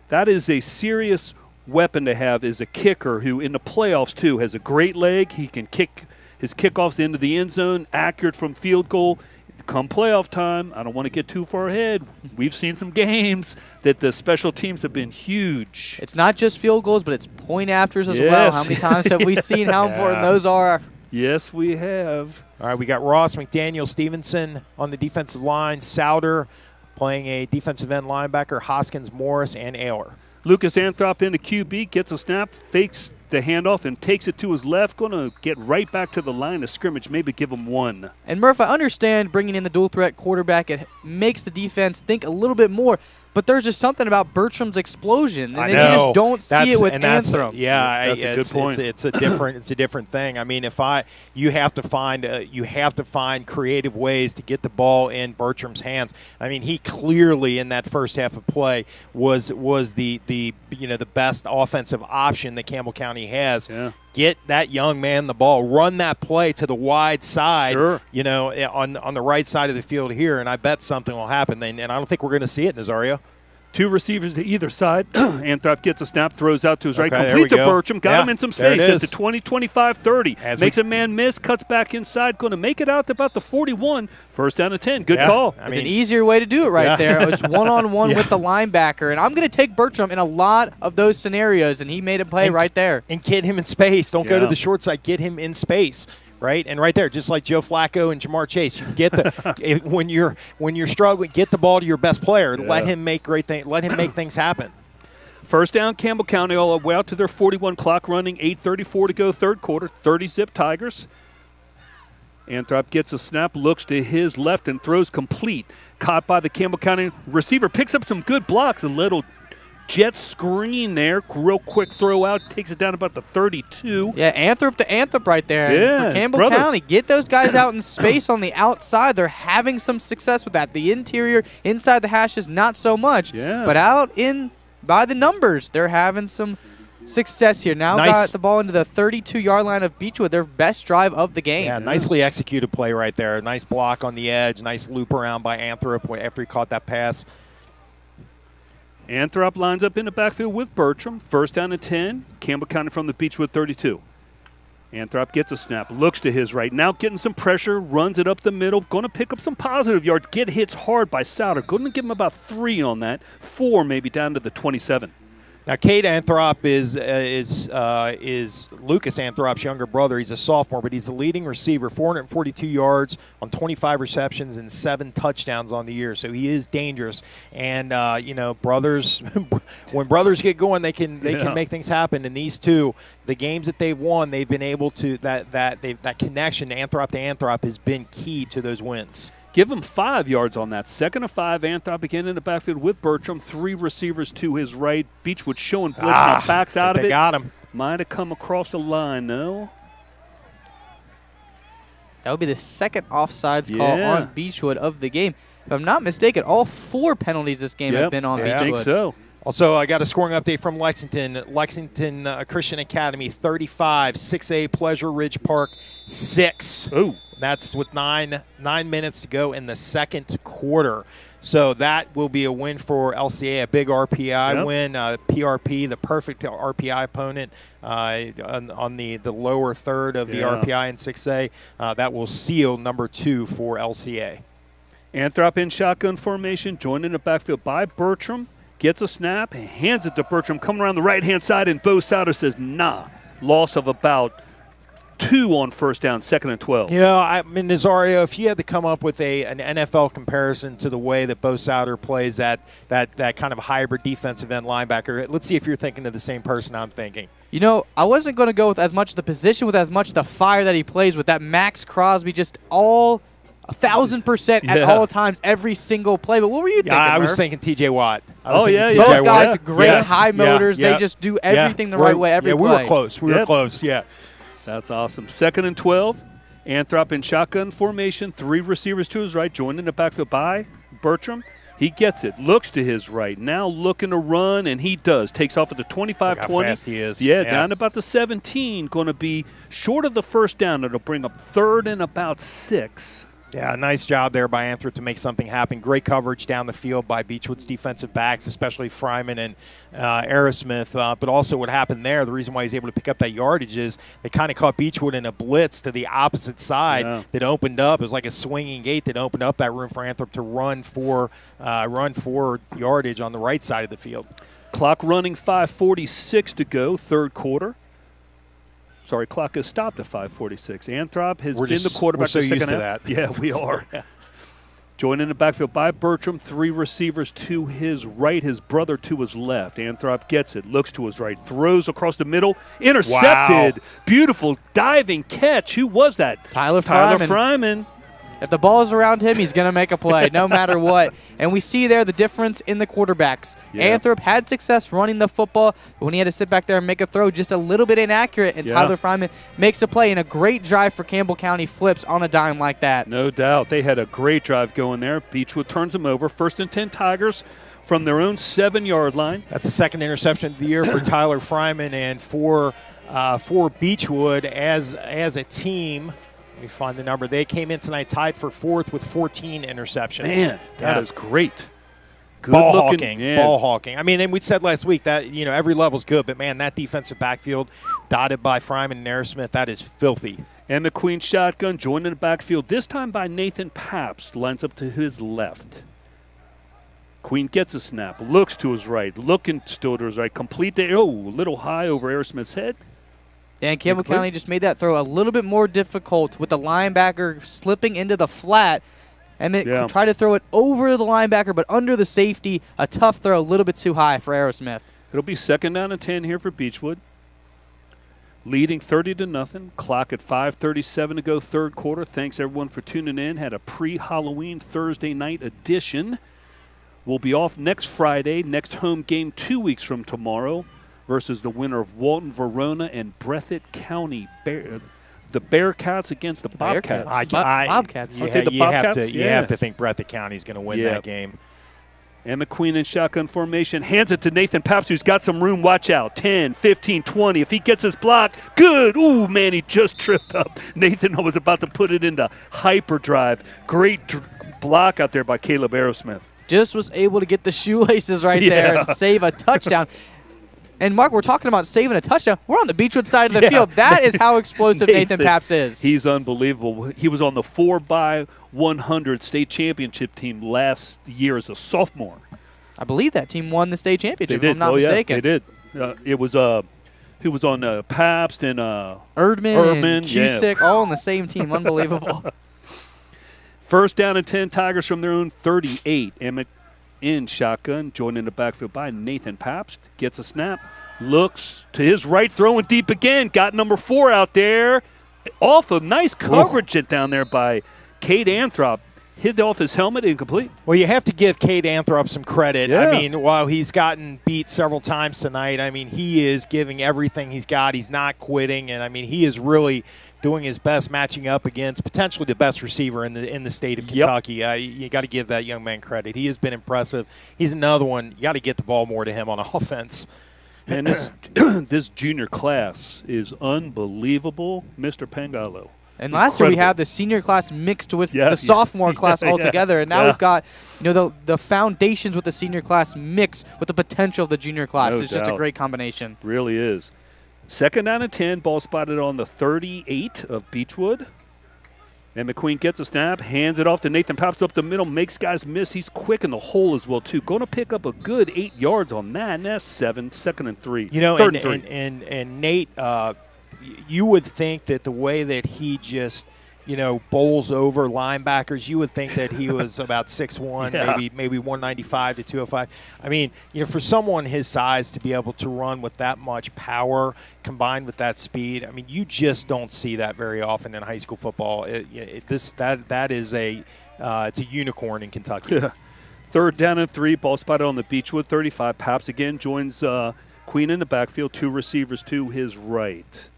That is a serious weapon to have, is a kicker who in the playoffs too has a great leg. He can kick his kickoffs into the end zone, accurate from field goal, come playoff time, I don't want to get too far ahead. We've seen some games that the special teams have been huge. It's not just field goals, but it's point afters as well. Yes. How many times have we seen how important those are? Yes, we have. All right, we got Ross, McDaniel, Stevenson on the defensive line, Souter playing a defensive end linebacker, Hoskins, Morris, and Ayler. Lucas Anthrop into QB, gets a snap, fakes the handoff, and takes it to his left. Going to get right back to the line of scrimmage, maybe give him one. And Murph, I understand bringing in the dual threat quarterback. It makes the defense think a little bit more. But there's just something about Bertram's explosion, and you just don't see it with Anthrop. Yeah, that's a good point. It's a different thing. I mean, you have to find creative ways to get the ball in Bertram's hands. I mean, he clearly in that first half of play was the best offensive option that Campbell County has. Yeah. Get that young man the ball, run that play to the wide side, Sure. on the right side of the field here, and I bet something will happen. And I don't think we're going to see it, Nazario. Two receivers to either side. Anthrop gets a snap, throws out to his right, Okay, complete to there we go. Bertram. Got Yeah, him in some there it space at is. the 20, 25, 30. Makes we- a man miss, cuts back inside, going to make it out to about the 41. First down to 10. Good Yeah, call. It's an easier way to do it right there. It's one-on-one Yeah. with the linebacker. And I'm going to take Bertram in a lot of those scenarios, and he made a play right there. And get him in space. Don't go to Yeah. the short side. Get him in space, right? And right there, just like Joe Flacco and Jamar Chase, you get when you're struggling, get the ball to your best player. Yeah. Let him make Let him make things happen. First down, Campbell County, all the way out to their 41 clock running, 8:34 to go, third quarter, 30-zip Tigers. Anthrop gets a snap, looks to his left, and throws complete. Caught by the Campbell County receiver, picks up some good blocks, a little jet screen there, real quick throw out, takes it down about the 32. Yeah, Anthrop to Anthrop right there. And Yeah, for Campbell brother. County, get those guys out in space on the outside. They're having some success with that. The interior, inside the hashes, not so much. Yeah. But out in by the numbers, they're having some success here. Now Nice. got the ball into the 32-yard line of Beechwood, their best drive of the game. Yeah, nicely executed play right there. Nice block on the edge. Nice loop around by Anthrop after he caught that pass. Anthrop lines up in the backfield with Bertram. First down and 10. Campbell County from the Beechwood 32. Anthrop gets a snap, looks to his right. Now getting some pressure, runs it up the middle. Going to pick up some positive yards. Get hits hard by Souter. Going to give him about 3 on that. 4 maybe down to the 27. Now, Cade Anthrop is Lucas Anthrop's younger brother. He's a sophomore, but he's the leading receiver, 442 yards on 25 receptions and 7 touchdowns on the year. So he is dangerous. And brothers, when brothers get going, they can make things happen. And these two, the games that they've won, they've been able to that connection, Anthrop to Anthrop, has been key to those wins. Give him 5 yards on that. 2nd and 5. Anthrop again in the backfield with Bertram. 3 receivers to his right. Beechwood showing blitz. Now backs out of it. They got him. Might have come across the line, no? That would be the second offsides call Yeah. on Beechwood of the game. If I'm not mistaken, all 4 penalties this game have been on Beechwood. I think so. Also, I got a scoring update from Lexington. Lexington Christian Academy, 35, 6A Pleasure Ridge Park, 6. Ooh. That's with 9 minutes to go in the second quarter. So that will be a win for LCA, a big RPI win. PRP, the perfect RPI opponent on the lower third of the RPI in 6A. That will seal number 2 for LCA. Anthrop in shotgun formation, joined in the backfield by Bertram. Gets a snap, hands it to Bertram, coming around the right-hand side, and Bo Souter says, nah. Loss of about 2 on first down, 2nd and 12. Yeah, I mean, Nazario, if you had to come up with an NFL comparison to the way that Bo Souter plays that kind of hybrid defensive end linebacker, let's see if you're thinking of the same person I'm thinking. You know, I wasn't going to go with as much the position, with as much the fire that he plays with. That Max Crosby, just all 1,000% at all times, every single play. But what were you thinking, I was Murph? thinking T.J. Watt. Both guys, great high motors. They just do everything the right way every play. We were close. We were close, That's awesome. 2nd and 12. Anthrop in shotgun formation. 3 receivers to his right, joined in the backfield by Bertram. He gets it, looks to his right, now looking to run, and he does. Takes off at the 25-20. Look how fast he is. Yeah, down to about the 17. Going to be short of the first down. It'll bring up 3rd and about 6. Yeah, nice job there by Anthrop to make something happen. Great coverage down the field by Beechwood's defensive backs, especially Fryman and Aerosmith. But also what happened there, the reason why he's able to pick up that yardage is they kind of caught Beechwood in a blitz to the opposite side that opened up. It was like a swinging gate that opened up that room for Anthrop to run for yardage on the right side of the field. Clock running, 5:46 to go, third quarter. Sorry, clock is stopped at 5:46. Anthrop has been the quarterback so the second used to half. that. Yeah, we are. Joined in the backfield by Bertram, 3 receivers to his right, his brother to his left. Anthrop gets it, looks to his right, throws across the middle, intercepted. Wow. Beautiful diving catch. Who was that? Tyler Fryman. If the ball's around him, he's going to make a play no matter what. And we see there the difference in the quarterbacks. Yeah. Anthrop had success running the football, but when he had to sit back there and make a throw, just a little bit inaccurate, and Tyler Fryman makes a play, and a great drive for Campbell County flips on a dime like that. No doubt. They had a great drive going there. Beechwood turns them over. 1st and 10 Tigers from their own 7-yard line. That's the second interception of the year for Tyler Fryman, and for Beechwood as a team. Let me find the number. They came in tonight tied for 4th with 14 interceptions. Man, that is great. Good ball looking, hawking, man. ball hawking. I mean, and we said last week that every level's good, but man, that defensive backfield dotted by Fryman and Aerosmith, that is filthy. And McQueen shotgun joined in the backfield, this time by Nathan Pabst, lines up to his left. Queen gets a snap, looks to his right, looking still to his right, complete the, a little high over Aerosmith's head. And Campbell County just made that throw a little bit more difficult with the linebacker slipping into the flat. And they tried to throw it over the linebacker, but under the safety. A tough throw, a little bit too high for Aerosmith. It'll be 2nd down and 10 here for Beechwood. Leading 30-0. Clock at 5:37 to go, third quarter. Thanks, everyone, for tuning in. Had a pre-Halloween Thursday night edition. We'll be off next Friday. Next home game 2 weeks from tomorrow versus the winner of Walton, Verona, and Breathitt County. The Bearcats against the Bobcats. Bobcats. Yeah, the Bobcats? You have to think Breathitt County is going to win that game. And McQueen in shotgun formation hands it to Nathan Pabst, who's got some room. Watch out. 10, 15, 20. If he gets his block, good. Ooh, man, he just tripped up. Nathan was about to put it into hyperdrive. Great block out there by Caleb Aerosmith. Just was able to get the shoelaces right there and save a touchdown. And, Mark, we're talking about saving a touchdown. We're on the Beechwood side of the field. That is how explosive Nathan Pabst is. He's unbelievable. He was on the 4x100 state championship team last year as a sophomore. I believe that team won the state championship, They did. if I'm not mistaken. Yeah, they did. It was who was on Pabst and Erdman and Cusick, all on the same team. Unbelievable. 1st down and 10, Tigers from their own 38. Emmett in shotgun, joined in the backfield by Nathan Pabst. Gets a snap, looks to his right, throwing deep again. Got number 4 out there. Off of nice coverage down there by Cade Anthrop. Hit off his helmet, incomplete. Well, you have to give Cade Anthrop some credit. Yeah. I mean, while he's gotten beat several times tonight, I mean, he is giving everything he's got. He's not quitting, and I mean, he is really doing his best, matching up against potentially the best receiver in the state of Kentucky. You got to give that young man credit. He has been impressive. He's another one. You got to get the ball more to him on offense. And this junior class is unbelievable, Mr. Pangalo. And last year we had the senior class mixed with the sophomore class altogether, and now we've got the foundations with the senior class mixed with the potential of the junior class. It's just a great combination. Really is. 2nd down and 10, ball spotted on the 38 of Beechwood. And McQueen gets a snap, hands it off to Nathan, pops up the middle, makes guys miss. He's quick in the hole as well, too. Going to pick up a good 8 yards on that, and that's 7, 2nd and 3. Third and Nate, you would think that the way that he just, bowls over linebackers, you would think that he was about 6'1", maybe 195 to 205. I mean, for someone his size to be able to run with that much power combined with that speed, I mean, you just don't see that very often in high school football. That is it's a unicorn in Kentucky. 3rd down and 3, ball spotted on the Beechwood 35. Paps again joins Queen in the backfield, 2 receivers to his right.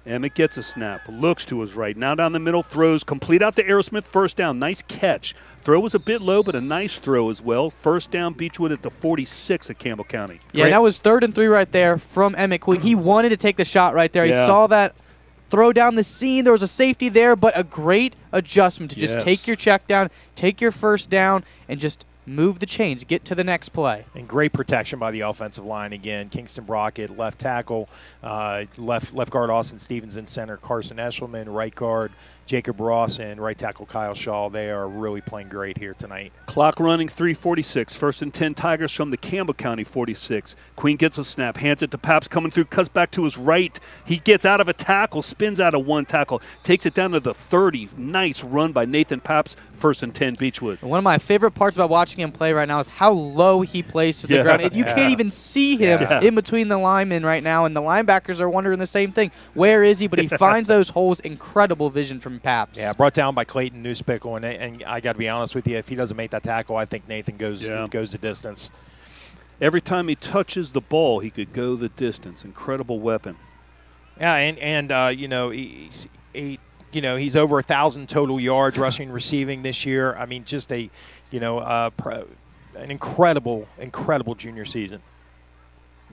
Emmett gets a snap, looks to his right. Now down the middle, throws complete out to Aerosmith, 1st down. Nice catch. Throw was a bit low, but a nice throw as well. 1st down, Beechwood at the 46 of Campbell County. Yeah, that was 3rd and 3 right there from Emmett Queen. He wanted to take the shot right there. He saw that throw down the seam. There was a safety there, but a great adjustment to just take your check down, take your first down, and just move the chains, get to the next play. And great protection by the offensive line again. Kingston Brockett, left tackle, left guard Austin Stevens in center, Carson Eshelman, right guard Jacob Ross, and right tackle Kyle Shaw. They are really playing great here tonight. Clock running, 3:46. First and 10 Tigers from the Campbell County 46. Queen gets a snap, hands it to Paps, coming through, cuts back to his right. He gets out of a tackle, spins out of one tackle, takes it down to the 30. Nice run by Nathan Paps. First and 10 Beechwood. One of my favorite parts about watching him play right now is how low he plays to the ground. You can't even see him in between the linemen right now, and the linebackers are wondering the same thing. Where is he? But he finds those holes. Incredible vision from Paps. Yeah, brought down by Clayton Newspickle, and I got to be honest with you, if he doesn't make that tackle, I think Nathan goes the distance. Every time he touches the ball, he could go the distance. Incredible weapon. Yeah, and you know, he's over 1,000 total yards rushing, receiving this year. I mean, just an incredible junior season.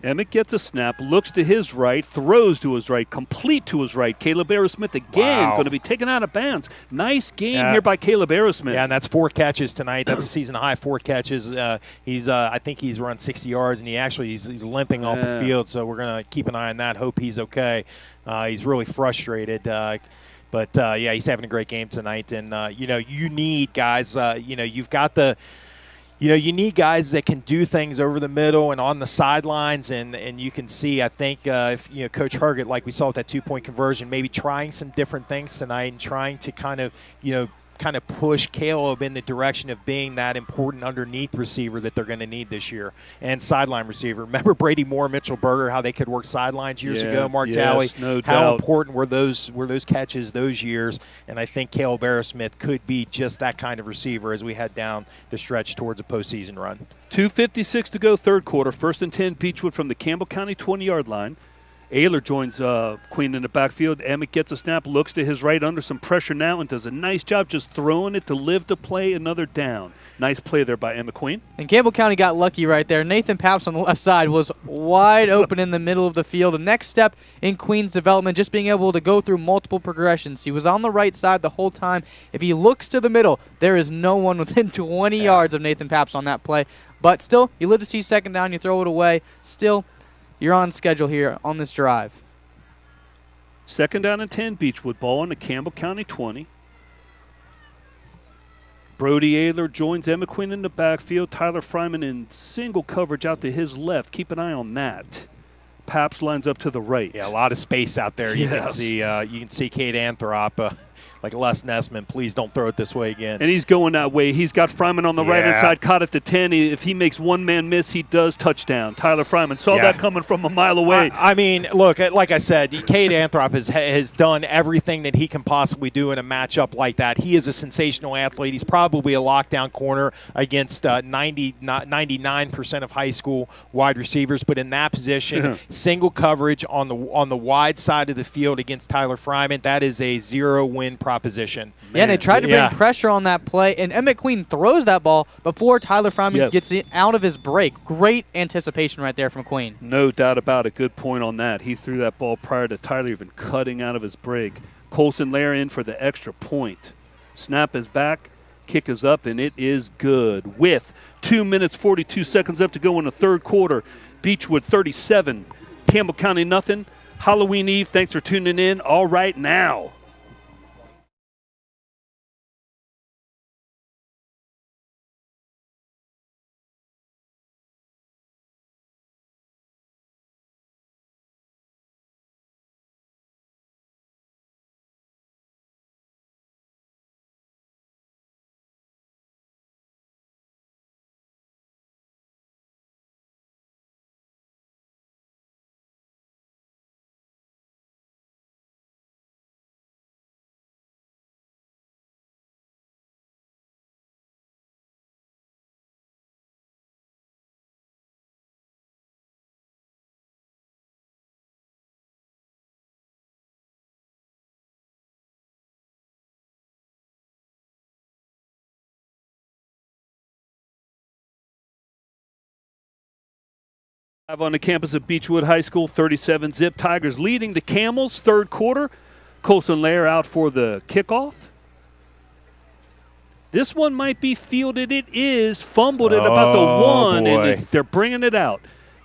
Emmett gets a snap, looks to his right, throws to his right, complete to his right. Caleb Aerosmith again going to be taken out of bounds. Nice game here by Caleb Aerosmith. Yeah, and that's 4 catches tonight. That's a season high, 4 catches. I think he's run 60 yards, and he's limping off the field. So we're going to keep an eye on that. Hope he's okay. He's really frustrated. But he's having a great game tonight. And you need guys. You've got the. You need guys that can do things over the middle and on the sidelines, and you can see, I think, if Coach Herget, like we saw with that 2-point conversion, maybe trying some different things tonight and trying to kind of push Caleb in the direction of being that important underneath receiver that they're going to need this year, and sideline receiver. Remember Brady Moore, Mitchell Berger, how they could work sidelines years ago, Mark Talley? No how doubt. Important were those catches those years, and I think Caleb Aerosmith could be just that kind of receiver as we head down the stretch towards a postseason run. 2:56 to go, third quarter. First and 10 Beechwood from the Campbell County 20-yard line. Ayler joins Queen in the backfield. Emmett gets a snap, looks to his right under some pressure now, and does a nice job just throwing it to live to play another down. Nice play there by Emmett Queen. And Campbell County got lucky right there. Nathan Paps on the left side was wide open in the middle of the field. The next step in Queen's development, just being able to go through multiple progressions. He was on the right side the whole time. If he looks to the middle, there is no one within 20 yards of Nathan Paps on that play. But still, you live to see second down, you throw it away. Still, you're on schedule here on this drive. Second down and 10, Beechwood. Ball on the Campbell County 20. Brody Ayler joins Emmett Quinn in the backfield. Tyler Fryman in single coverage out to his left. Keep an eye on that. Paps lines up to the right. Yeah, a lot of space out there. You can see Kate Anthrop. Like Les Nessman, please don't throw it this way again. And he's going that way. He's got Fryman on the right-hand side, caught at the 10. If he makes one man miss, he does touchdown. Tyler Fryman saw that coming from a mile away. I mean, look, like I said, Cade Anthrop has done everything that he can possibly do in a matchup like that. He is a sensational athlete. He's probably a lockdown corner against 99% of high school wide receivers. But in that position, single coverage on the wide side of the field against Tyler Fryman, that is a 0-win proposition. Yeah, and they tried to bring pressure on that play, and Emmett Queen throws that ball before Tyler Fryman gets it out of his break. Great anticipation right there from Queen. No doubt about it. Good point on that. He threw that ball prior to Tyler even cutting out of his break. Colson Lair in for the extra point. Snap is back, kick is up, and it is good. With 2 minutes, 42 seconds left to go in the third quarter. Beechwood 37, Campbell County nothing. Halloween Eve, thanks for tuning in. All right now. Live on the campus of Beechwood High School, 37 Zip Tigers leading the Camels, third quarter. Colson Lair out for the kickoff. This one might be fielded. It is. Fumbled at about the 1, and they're bringing it out.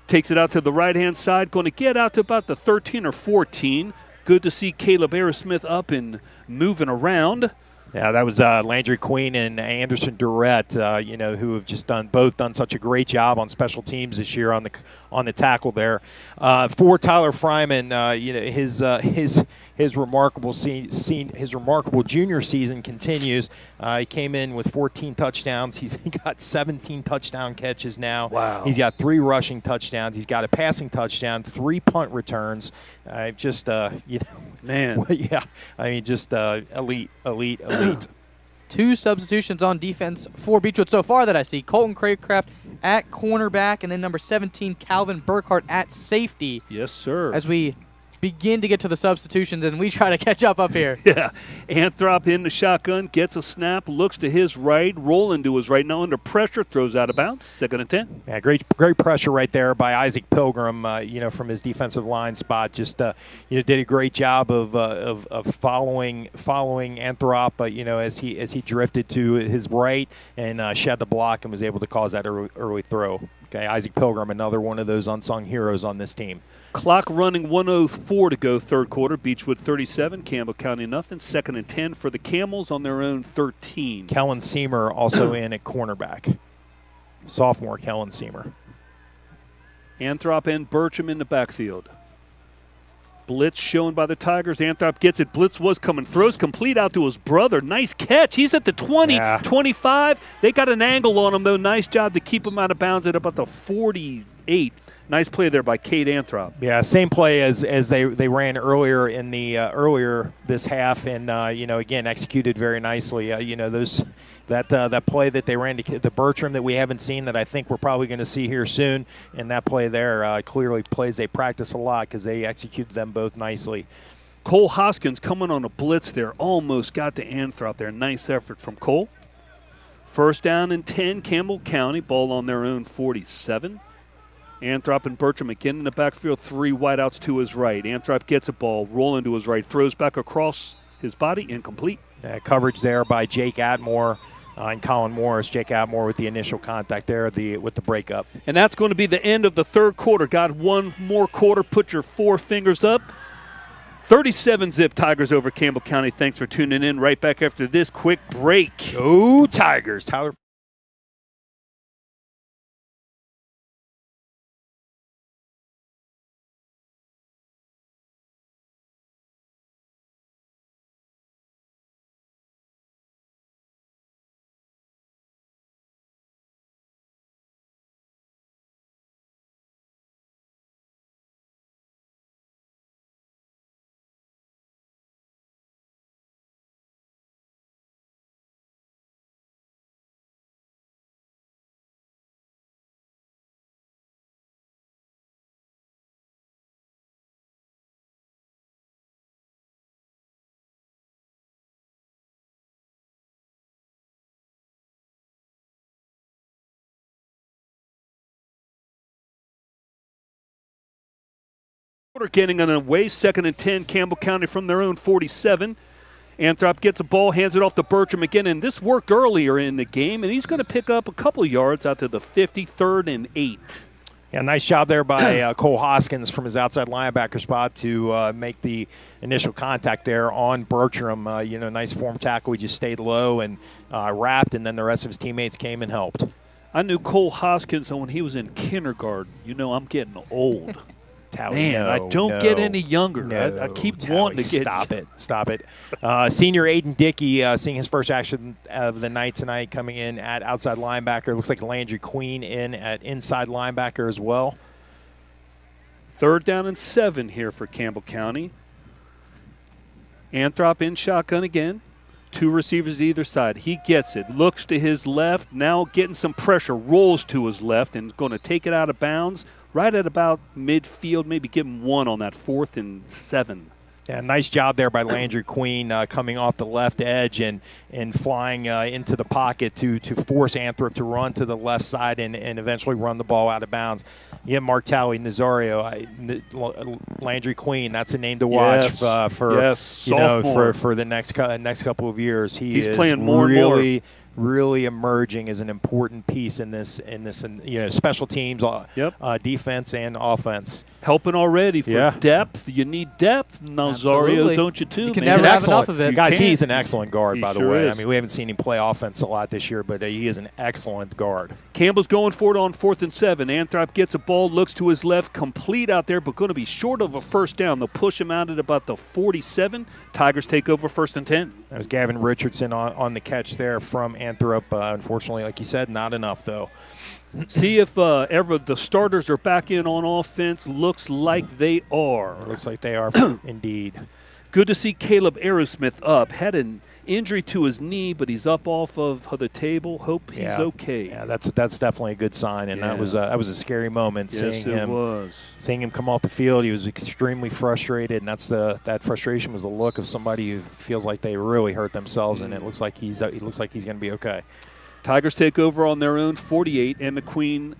Takes it out to the right-hand side. Going to get out to about the 13 or 14. Good to see Caleb Aerosmith up and moving around. Yeah, that was Landry Queen and Anderson Durrett, who have just both done such a great job on special teams this year on the tackle there. For Tyler Fryman, his remarkable his remarkable junior season continues. He came in with 14 touchdowns. He's got 17 touchdown catches now. Wow. He's got 3 rushing touchdowns. He's got a passing touchdown, 3 punt returns. Man. Yeah, I mean, just elite. 2 substitutions on defense for Beechwood so far that I see. Colton Craycraft at cornerback, and then number 17, Calvin Burkhart at safety. Yes, sir. As we begin to get to the substitutions and we try to catch up here. Yeah. Anthrop in the shotgun, gets a snap, looks to his right, rolling to his right. Now under pressure, throws out of bounds. 2nd and 10. Yeah, great pressure right there by Isaac Pilgrim, from his defensive line spot. Just, did a great job of following Anthrop, as he drifted to his right and shed the block and was able to cause that early throw. Okay, Isaac Pilgrim, another one of those unsung heroes on this team. Clock running, 1:04 to go, third quarter. Beechwood 37, Campbell County nothing. 2nd and 10 for the Camels on their own 13. Kellen Seamer also in at cornerback. Sophomore Kellen Seamer. Anthrop and Bertram in the backfield. Blitz shown by the Tigers. Anthrop gets it. Blitz was coming. Throws complete out to his brother. Nice catch. He's at the 20, 25. They got an angle on him, though. Nice job to keep him out of bounds at about the 48. Nice play there by Cade Anthrop. Yeah, same play as they ran earlier in the earlier this half, and again executed very nicely. That play that they ran to the Bertram that we haven't seen, that I think we're probably going to see here soon, and that play there clearly plays they practice a lot because they executed them both nicely. Cole Hoskins coming on a blitz there, almost got to Anthrop there. Nice effort from Cole. 1st down and 10, Campbell County, ball on their own 47. Anthrop and Bertram again in the backfield, 3 wideouts to his right. Anthrop gets a ball, rolling to his right, throws back across his body, incomplete. Coverage there by Jake Atmore and Colin Morris. Jake Atmore with the initial contact there with the breakup. And that's going to be the end of the third quarter. Got one more quarter. Put your 4 fingers up. 37-zip Tigers over Campbell County. Thanks for tuning in. Right back after this quick break. Go Tigers. Tyler. Getting on away, 2nd and 10, Campbell County from their own 47. Anthrop gets a ball, hands it off to Bertram again, and this worked earlier in the game, and he's going to pick up a couple yards out to the 53rd and 8. Yeah, nice job there by Cole Hoskins from his outside linebacker spot to make the initial contact there on Bertram. Nice form tackle. He just stayed low and wrapped, and then the rest of his teammates came and helped. I knew Cole Hoskins when he was in kindergarten. I'm getting old. Tally, Man, I don't get any younger. I keep wanting to get. Stop it. Senior Aiden Dickey seeing his first action of the night tonight, coming in at outside linebacker. Looks like Landry Queen in at inside linebacker as well. 3rd down and 7 here for Campbell County. Anthrop in shotgun again. 2 receivers to either side. He gets it, looks to his left, now getting some pressure, rolls to his left, and is going to take it out of bounds right at about midfield, maybe give him 1 on that 4th and 7. Yeah, nice job there by Landry Queen coming off the left edge and flying into the pocket to force Anthrop to run to the left side and eventually run the ball out of bounds. Yeah, Mark Talley, Nazario, Landry Queen. That's a name to watch for the next couple of years. He's playing more and more. Really emerging as an important piece in this special teams, defense and offense. Helping already for depth. You need depth, Nazario, Absolutely. don't you too? You can man? never have enough of it. Guys, he's an excellent guard, by the sure way. is. I mean, we haven't seen him play offense a lot this year, but he is an excellent guard. Campbell's going for it on 4th and 7. Anthrop gets a ball, looks to his left, complete out there, but going to be short of a first down. They'll push him out at about the 47. Tigers take over 1st and 10. That was Gavin Richardson on the catch there from Anthrop. Unfortunately, like you said, not enough, though. See if ever the starters are back in on offense. Looks like they are. Looks like they are indeed. Good to see Caleb Aerosmith up. Had an injury to his knee, but he's up off of the table. Hope he's okay. Yeah, that's definitely a good sign, and that was a scary moment. Yes, Seeing him come off the field, he was extremely frustrated, and that frustration was the look of somebody who feels like they really hurt themselves, and it looks like he's going to be okay. Tigers take over on their own 48, and McQueen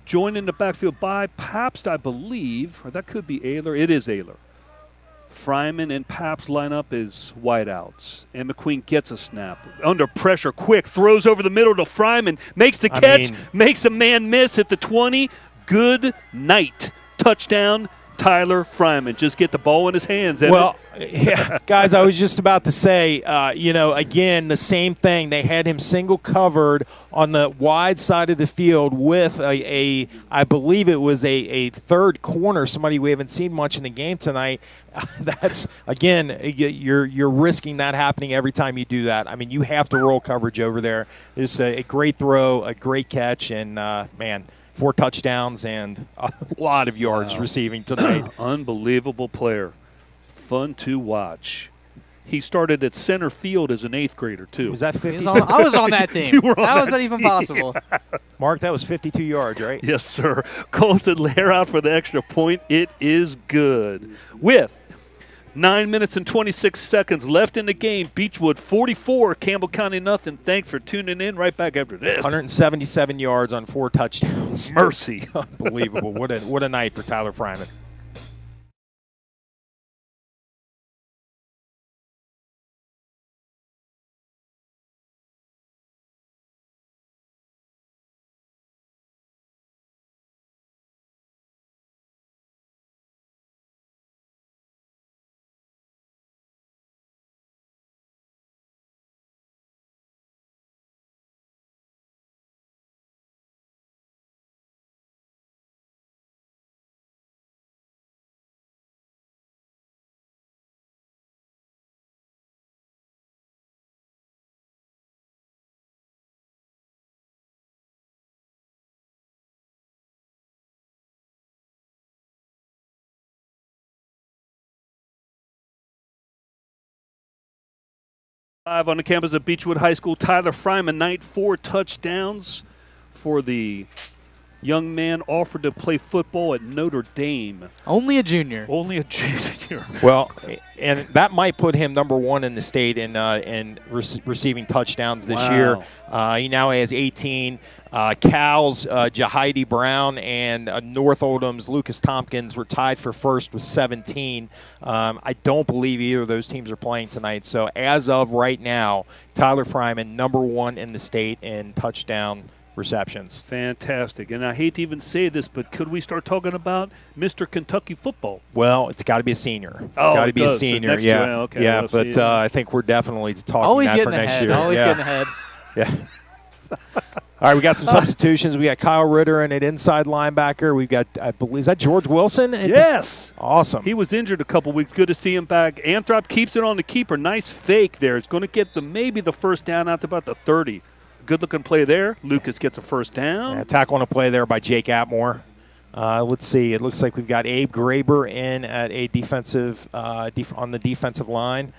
joined in the backfield by Pabst, I believe, or that could be Ayler. It is Ayler. Fryman and Pabst line up as wideouts, and McQueen gets a snap. Under pressure, quick, throws over the middle to Fryman, makes the catch, makes a man miss at the 20. Good night. Touchdown, Tyler Fryman. Just get the ball in his hands. Well, yeah, guys, I was just about to say, again, the same thing. They had him single covered on the wide side of the field with I believe it was a third corner, somebody we haven't seen much in the game tonight. That's, again, you're risking that happening every time you do that. I mean, you have to roll coverage over there. It's a great throw, a great catch, and, man, 4 touchdowns and a lot of yards receiving tonight. Unbelievable player. Fun to watch. He started at center field as an 8th grader, too. Was that 52? I was on that team. You were on How that was that even possible? Mark, that was 52 yards, right? Yes, sir. Colts and Lair out for the extra point. It is good. With 9 minutes and 26 seconds left in the game, Beechwood 44, Campbell County nothing. Thanks for tuning in. Right back after this. 177 yards on 4 touchdowns. Mercy. Unbelievable. What a night for Tyler Fryman. Live on the campus of Beechwood High School, Tyler Fryman, night 4 touchdowns for the young man offered to play football at Notre Dame. Only a junior. Only a junior. Well, and that might put him number 1 in the state in receiving touchdowns this year. He now has 18. Cal's Jahidi Brown and North Oldham's Lucas Tompkins were tied for first with 17. I don't believe either of those teams are playing tonight. So as of right now, Tyler Fryman, number 1 in the state in touchdown receptions. Fantastic. And I hate to even say this, but could we start talking about Mr. Kentucky football? Well, it's got to be a senior. It's got to be a senior. So yeah. Okay, yeah, but I think we're definitely talking Always that for next year. Always getting ahead. Yeah. All right, we got some substitutions. We got Kyle Ritter and an inside linebacker. We've got, I believe, is that George Wilson? Yes. Awesome. He was injured a couple weeks. Good to see him back. Anthrop keeps it on the keeper. Nice fake there. It's going to get maybe the first down out to about the 30. Good-looking play there. Lucas gets a first down. Yeah, tackle on a play there by Jake Atmore. Let's see. It looks like we've got Abe Graber in at a defensive on the defensive line.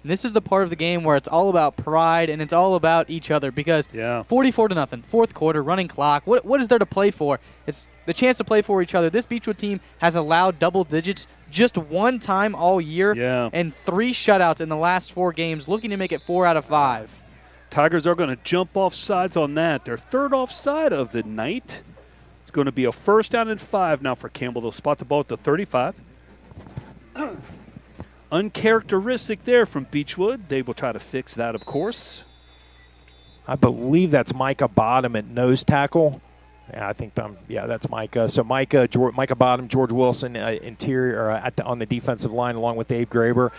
And this is the part of the game where it's all about pride and it's all about each other because 44-0, fourth quarter, running clock. What is there to play for? It's the chance to play for each other. This Beechwood team has allowed double digits just one time all year and 3 shutouts in the last 4 games, looking to make it 4 out of 5. Tigers are going to jump off sides on that. Their third offside of the night. It's going to be a first down and 5 now for Campbell. They'll spot the ball at the 35. Uncharacteristic there from Beechwood. They will try to fix that, of course. I believe that's Micah Bottom at nose tackle. Yeah, I think that's Micah. So Micah Bottom, George Wilson interior on the defensive line, along with Abe Graber,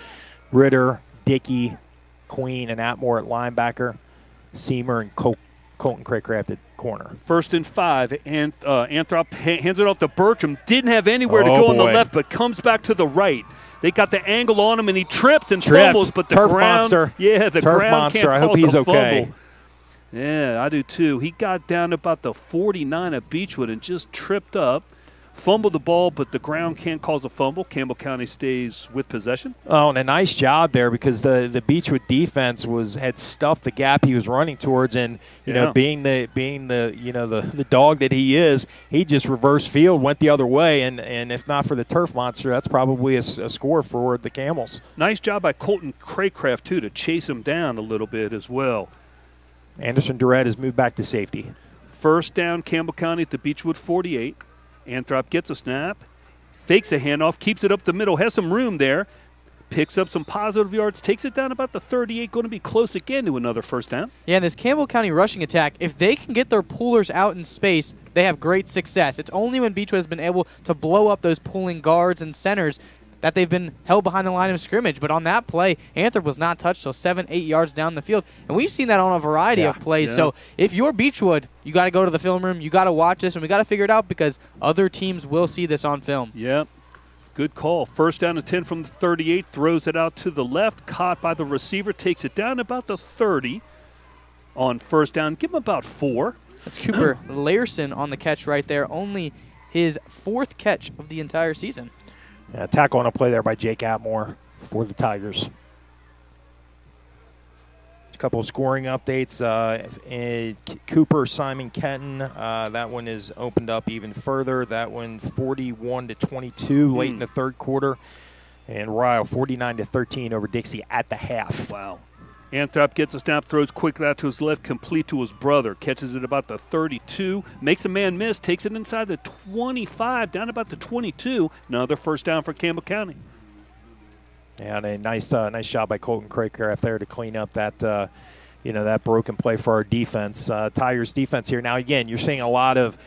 Ritter, Dickey, Queen, and Atmore at linebacker, Seamer and Colton Craycraft at corner. First and 5, and Anthrop hands it off to Bertram. Didn't have anywhere to go on the left, but comes back to the right. They got the angle on him, and he trips and fumbles, but the Turf ground, monster. Yeah, the Turf ground monster. can't I hope cause he's a okay. fumble. Yeah, I do too. He got down to about the 49 of Beechwood and just tripped up, fumbled the ball, but the ground can't cause a fumble. Campbell County stays with possession. Oh, and a nice job there because the Beechwood defense had stuffed the gap he was running towards, and you know, being the dog that he is, he just reversed field, went the other way, and if not for the turf monster, that's probably a score for the Camels. Nice job by Colton Craycraft too to chase him down a little bit as well. Anderson Durrett has moved back to safety. First down, Campbell County at the Beechwood 48. Anthrop gets a snap, fakes a handoff, keeps it up the middle, has some room there, picks up some positive yards, takes it down about the 38, going to be close again to another first down. Yeah, and this Campbell County rushing attack, if they can get their pullers out in space, they have great success. It's only when Beechwood has been able to blow up those pulling guards and centers that they've been held behind the line of scrimmage. But on that play, Anthrop was not touched till 7-8 yards down the field. And we've seen that on a variety of plays. So if you're Beechwood, you got to go to the film room, you got to watch this, and we got to figure it out because other teams will see this on film. Yep. Good call. First down and 10 from the 38, throws it out to the left, caught by the receiver, takes it down about the 30 on first down. Give him about 4. That's Cooper Larson on the catch right there, only his 4th catch of the entire season. Yeah, tackle on a play there by Jake Atmore for the Tigers. A couple of scoring updates. Cooper, Simon Kenton, that one is opened up even further. That one 41-22 late in the third quarter. And Ryle 49-13 over Dixie at the half. Wow. Anthrop gets a snap, throws quickly out to his left, complete to his brother. Catches it about the 32, makes a man miss, takes it inside the 25, down about the 22. Another first down for Campbell County. Yeah, and a nice job by Colton Craycraft there to clean up that that broken play for our defense. Tigers defense here. Now again, you're seeing a lot of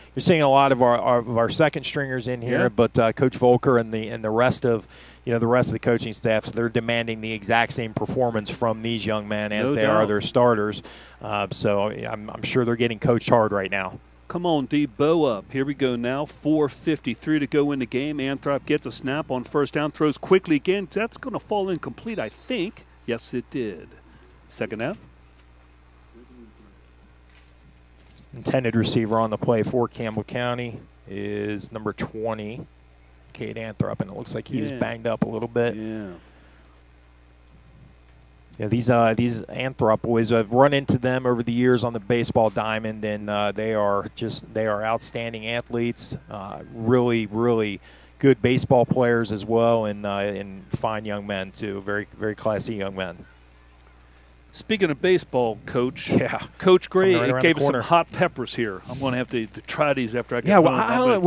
our second stringers in here, but Coach Volker and the rest of the coaching staff, so they're demanding the exact same performance from these young men as they are their starters. So I'm sure they're getting coached hard right now. Come on, D. Bow up. Here we go now. 4:53 to go in the game. Anthrop gets a snap on first down, throws quickly again. That's going to fall incomplete, I think. Yes, it did. Second down. Intended receiver on the play for Campbell County is number 20, Cade Anthrop, and it looks like he was banged up a little bit. Yeah, these Anthrop boys, I've run into them over the years on the baseball diamond, and they are outstanding athletes, really, really good baseball players as well, and fine young men too, very, very classy young men. Speaking of baseball, Coach, Coach Gray gave us some hot peppers here. I'm going to have to try these after I get home. I don't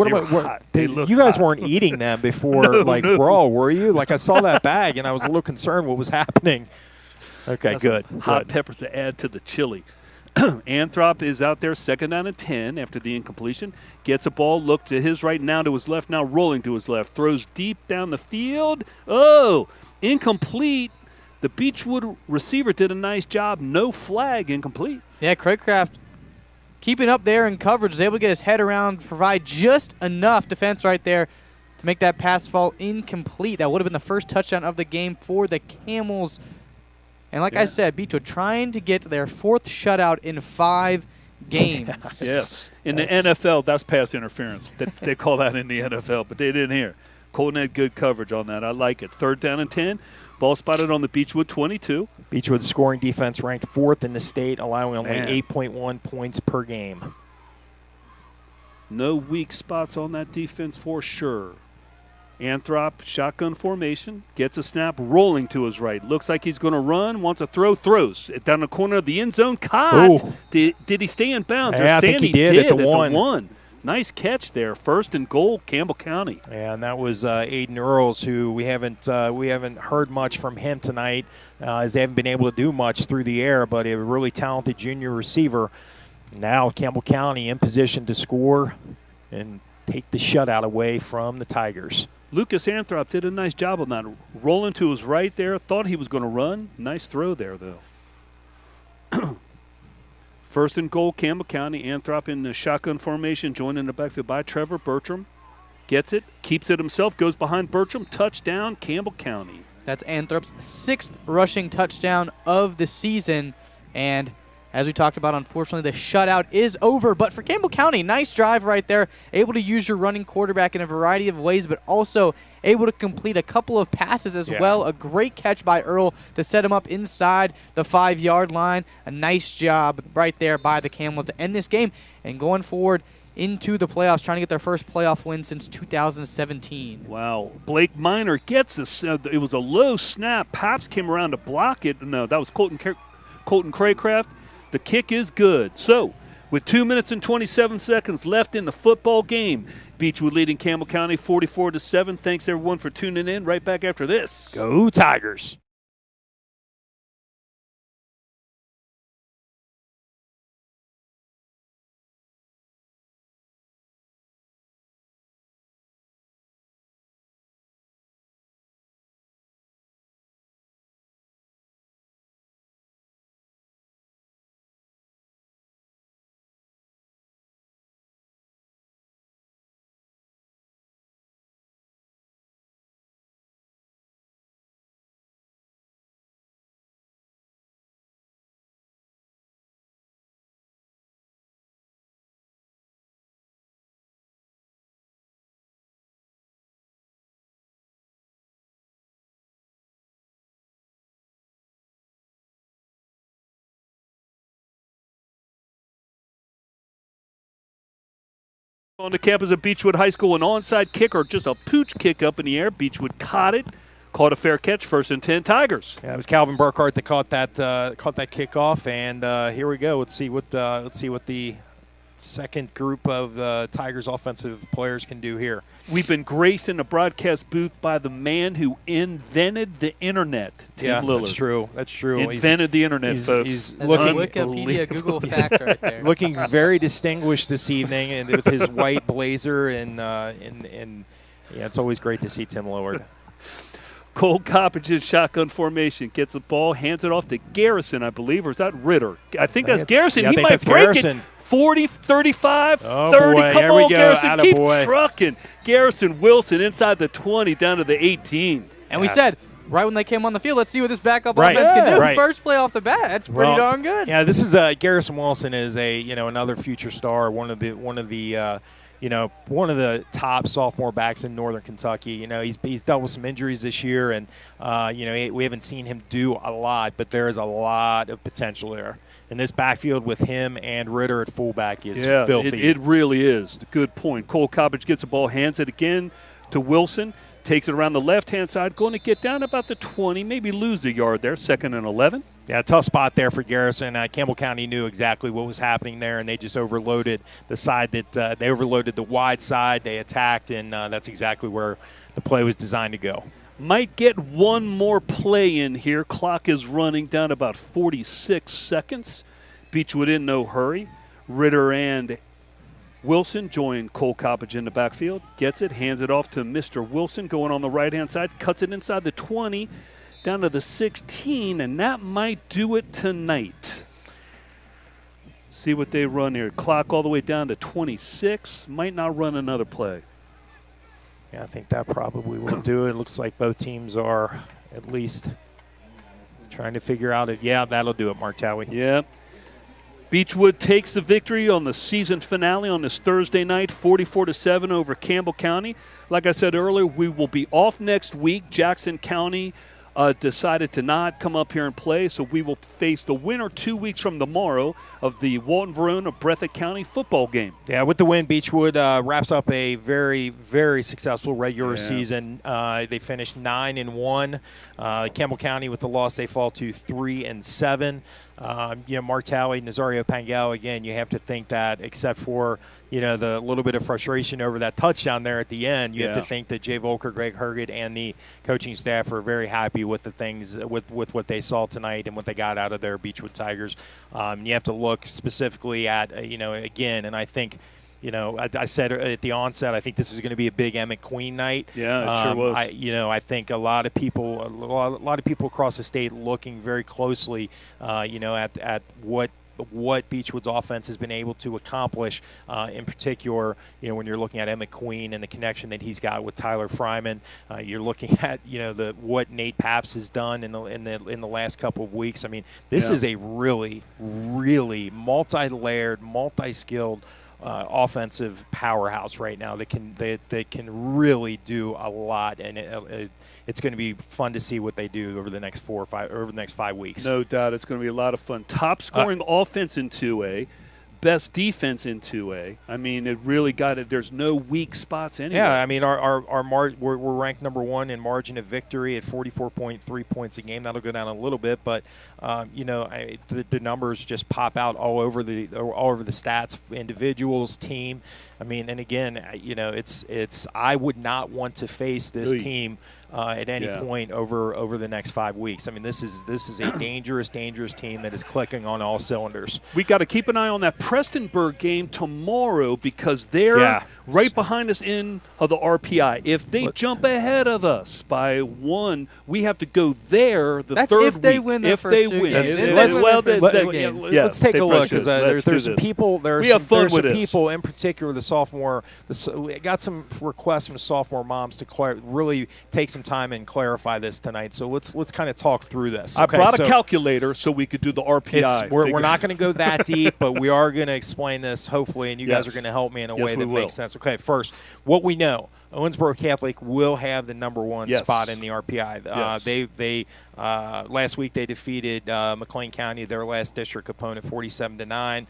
know. You guys weren't eating them before, were you? Like, I saw that bag, and I was a little concerned what was happening. Okay, good. Hot peppers to add to the chili. Anthrop is out there, second down and 10 after the incompletion. Gets a ball, look to his right, now to his left, now rolling to his left. Throws deep down the field. Oh, incomplete. The Beechwood receiver did a nice job. No flag, incomplete. Yeah, Craycraft keeping up there in coverage, was able to get his head around, provide just enough defense right there to make that pass fall incomplete. That would have been the first touchdown of the game for the Camels. And like I said, Beechwood trying to get their 4th shutout in 5 games. Yes. In the NFL, that's pass interference. They call that in the NFL, but they didn't here. Colton had good coverage on that. I like it. 3rd down and 10. Ball spotted on the Beechwood 22. Beechwood's scoring defense ranked 4th in the state, allowing only Man. 8.1 points per game. No weak spots on that defense for sure. Anthrop, shotgun formation, gets a snap, rolling to his right. Looks like he's going to run, wants to throw, throws. It down the corner of the end zone, caught. Ooh. Did he stay in bounds? Yeah, I think he did at the one. Nice catch there. 1st and goal, Campbell County. Yeah, and that was Aiden Earls, who we haven't heard much from him tonight, as they haven't been able to do much through the air, but a really talented junior receiver. Now Campbell County in position to score and take the shutout away from the Tigers. Lucas Anthrop did a nice job on that. Rolling to his right there. Thought he was going to run. Nice throw there, though. 1st and goal, Campbell County. Anthrop in the shotgun formation, joined in the backfield by Trevor Bertram. Gets it, keeps it himself, goes behind Bertram. Touchdown, Campbell County. That's Anthrop's 6th rushing touchdown of the season. And as we talked about, unfortunately, the shutout is over. But for Campbell County, nice drive right there. Able to use your running quarterback in a variety of ways, but also able to complete a couple of passes as well. A great catch by Earl to set him up inside the 5-yard line. A nice job right there by the Camels to end this game and going forward into the playoffs, trying to get their first playoff win since 2017. Wow. Blake Miner gets this. It was a low snap. Paps came around to block it. No, that was Colton Craycraft. The kick is good. So, with 2 minutes and 27 seconds left in the football game, Beechwood leading Campbell County 44-7. Thanks, everyone, for tuning in. Right back after this. Go Tigers. On the campus of Beechwood High School, an onside kick or just a pooch kick up in the air. Beechwood caught it, caught a fair catch. 1st and 10 Tigers. Yeah, it was Calvin Burkhart that caught that kickoff, and here we go. Let's see what the second group of Tigers offensive players can do here. We've been graced in a broadcast booth by the man who invented the internet, Tim Lillard. That's true. Invented the internet, folks. He's That's looking a Wikipedia Google fact right there. looking very distinguished this evening, and with his white blazer, and yeah, it's always great to see Tim Lillard. Cole Coppage in shotgun formation, gets the ball, hands it off to Garrison, I believe, or is that Ritter? I think that's Garrison. Yeah, he might break it. 40, 35, 30. Boy. Come Here we on, go. Garrison. Keep Attaboy. trucking. Garrison Wilson inside the 20 down to the 18. And we said, right when they came on the field, let's see what this backup Right. offense can do. Right. First play off the bat. That's pretty darn good. Yeah, this is Garrison Wilson is another future star, one of the top sophomore backs in Northern Kentucky. He's dealt with some injuries this year, and we haven't seen him do a lot, but there is a lot of potential there. And this backfield with him and Ritter at fullback is filthy. It really is. Good point. Cole Coppage gets the ball, hands it again to Wilson, takes it around the left-hand side, going to get down about the 20, maybe lose the yard there, 2nd and 11. Yeah, tough spot there for Garrison. Campbell County knew exactly what was happening there, and they just overloaded the side that they overloaded the wide side. They attacked, and that's exactly where the play was designed to go. Might get one more play in here. Clock is running down about 46 seconds. Beechwood in no hurry. Ritter and Wilson join Cole Coppage in the backfield. Gets it, hands it off to Mr. Wilson, going on the right-hand side. Cuts it inside the 20, down to the 16, and that might do it tonight. See what they run here. Clock all the way down to 26. Might not run another play. Yeah, I think that probably will do it. It looks like both teams are at least trying to figure out it. Yeah, that'll do it, Mark Towie. Yeah. Beechwood takes the victory on the season finale on this Thursday night, 44-7 over Campbell County. Like I said earlier, we will be off next week. Jackson County decided to not come up here and play, so we will face the winner 2 weeks from tomorrow of the Walton Verona Breathitt County football game. Yeah, with the win, Beechwood wraps up a very, very successful regular season. They finished 9-1. Campbell County with the loss, they fall to 3-7. Mark Talley, Nazario Pangal, again, you have to think that except for, the little bit of frustration over that touchdown there at the end, you have to think that Jay Volker, Greg Herget, and the coaching staff are very happy with the things, with what they saw tonight and what they got out of their Beechwood Tigers. You have to look specifically at, again, and I think, I said at the onset, I think this is going to be a big Emmett Queen night. Yeah, it sure was. I think a lot of people across the state looking very closely, at what Beechwood's offense has been able to accomplish. In particular, when you're looking at Emmett Queen and the connection that he's got with Tyler Fryman, you're looking at what Nate Paps has done in the last couple of weeks. I mean, this is a really, really multi-layered, multi-skilled offensive powerhouse right now that can really do a lot, and it's going to be fun to see what they do over the next 5 weeks. No doubt, it's going to be a lot of fun. Top scoring offense in 2A, best defense in 2A. I mean, it really got it. There's no weak spots anywhere. Yeah, I mean, we're ranked number 1 in margin of victory at 44.3 points a game. That'll go down a little bit, but the numbers just pop out all over the stats, individuals, team. I mean, and again, it's I would not want to face this team at any point over the next 5 weeks. I mean, this is a dangerous team that is clicking on all cylinders. We got to keep an eye on that Prestonburg game tomorrow because they're right behind us in the RPI. If they jump ahead of us by 1, we have to go there the third week. If they win their first 2 games. Let's take a look because there's some people. There's some people in particular. We got some requests from sophomore moms to really take some time and clarify this tonight. So let's kind of talk through this. I brought a calculator so we could do the RPI. We're not going to go that deep, but we are going to explain this hopefully, and you guys are going to help me in a way that makes sense. Okay, first, what we know. Owensboro Catholic will have the number 1 spot in the RPI. They last week they defeated McLean County, their last district opponent, 47-9.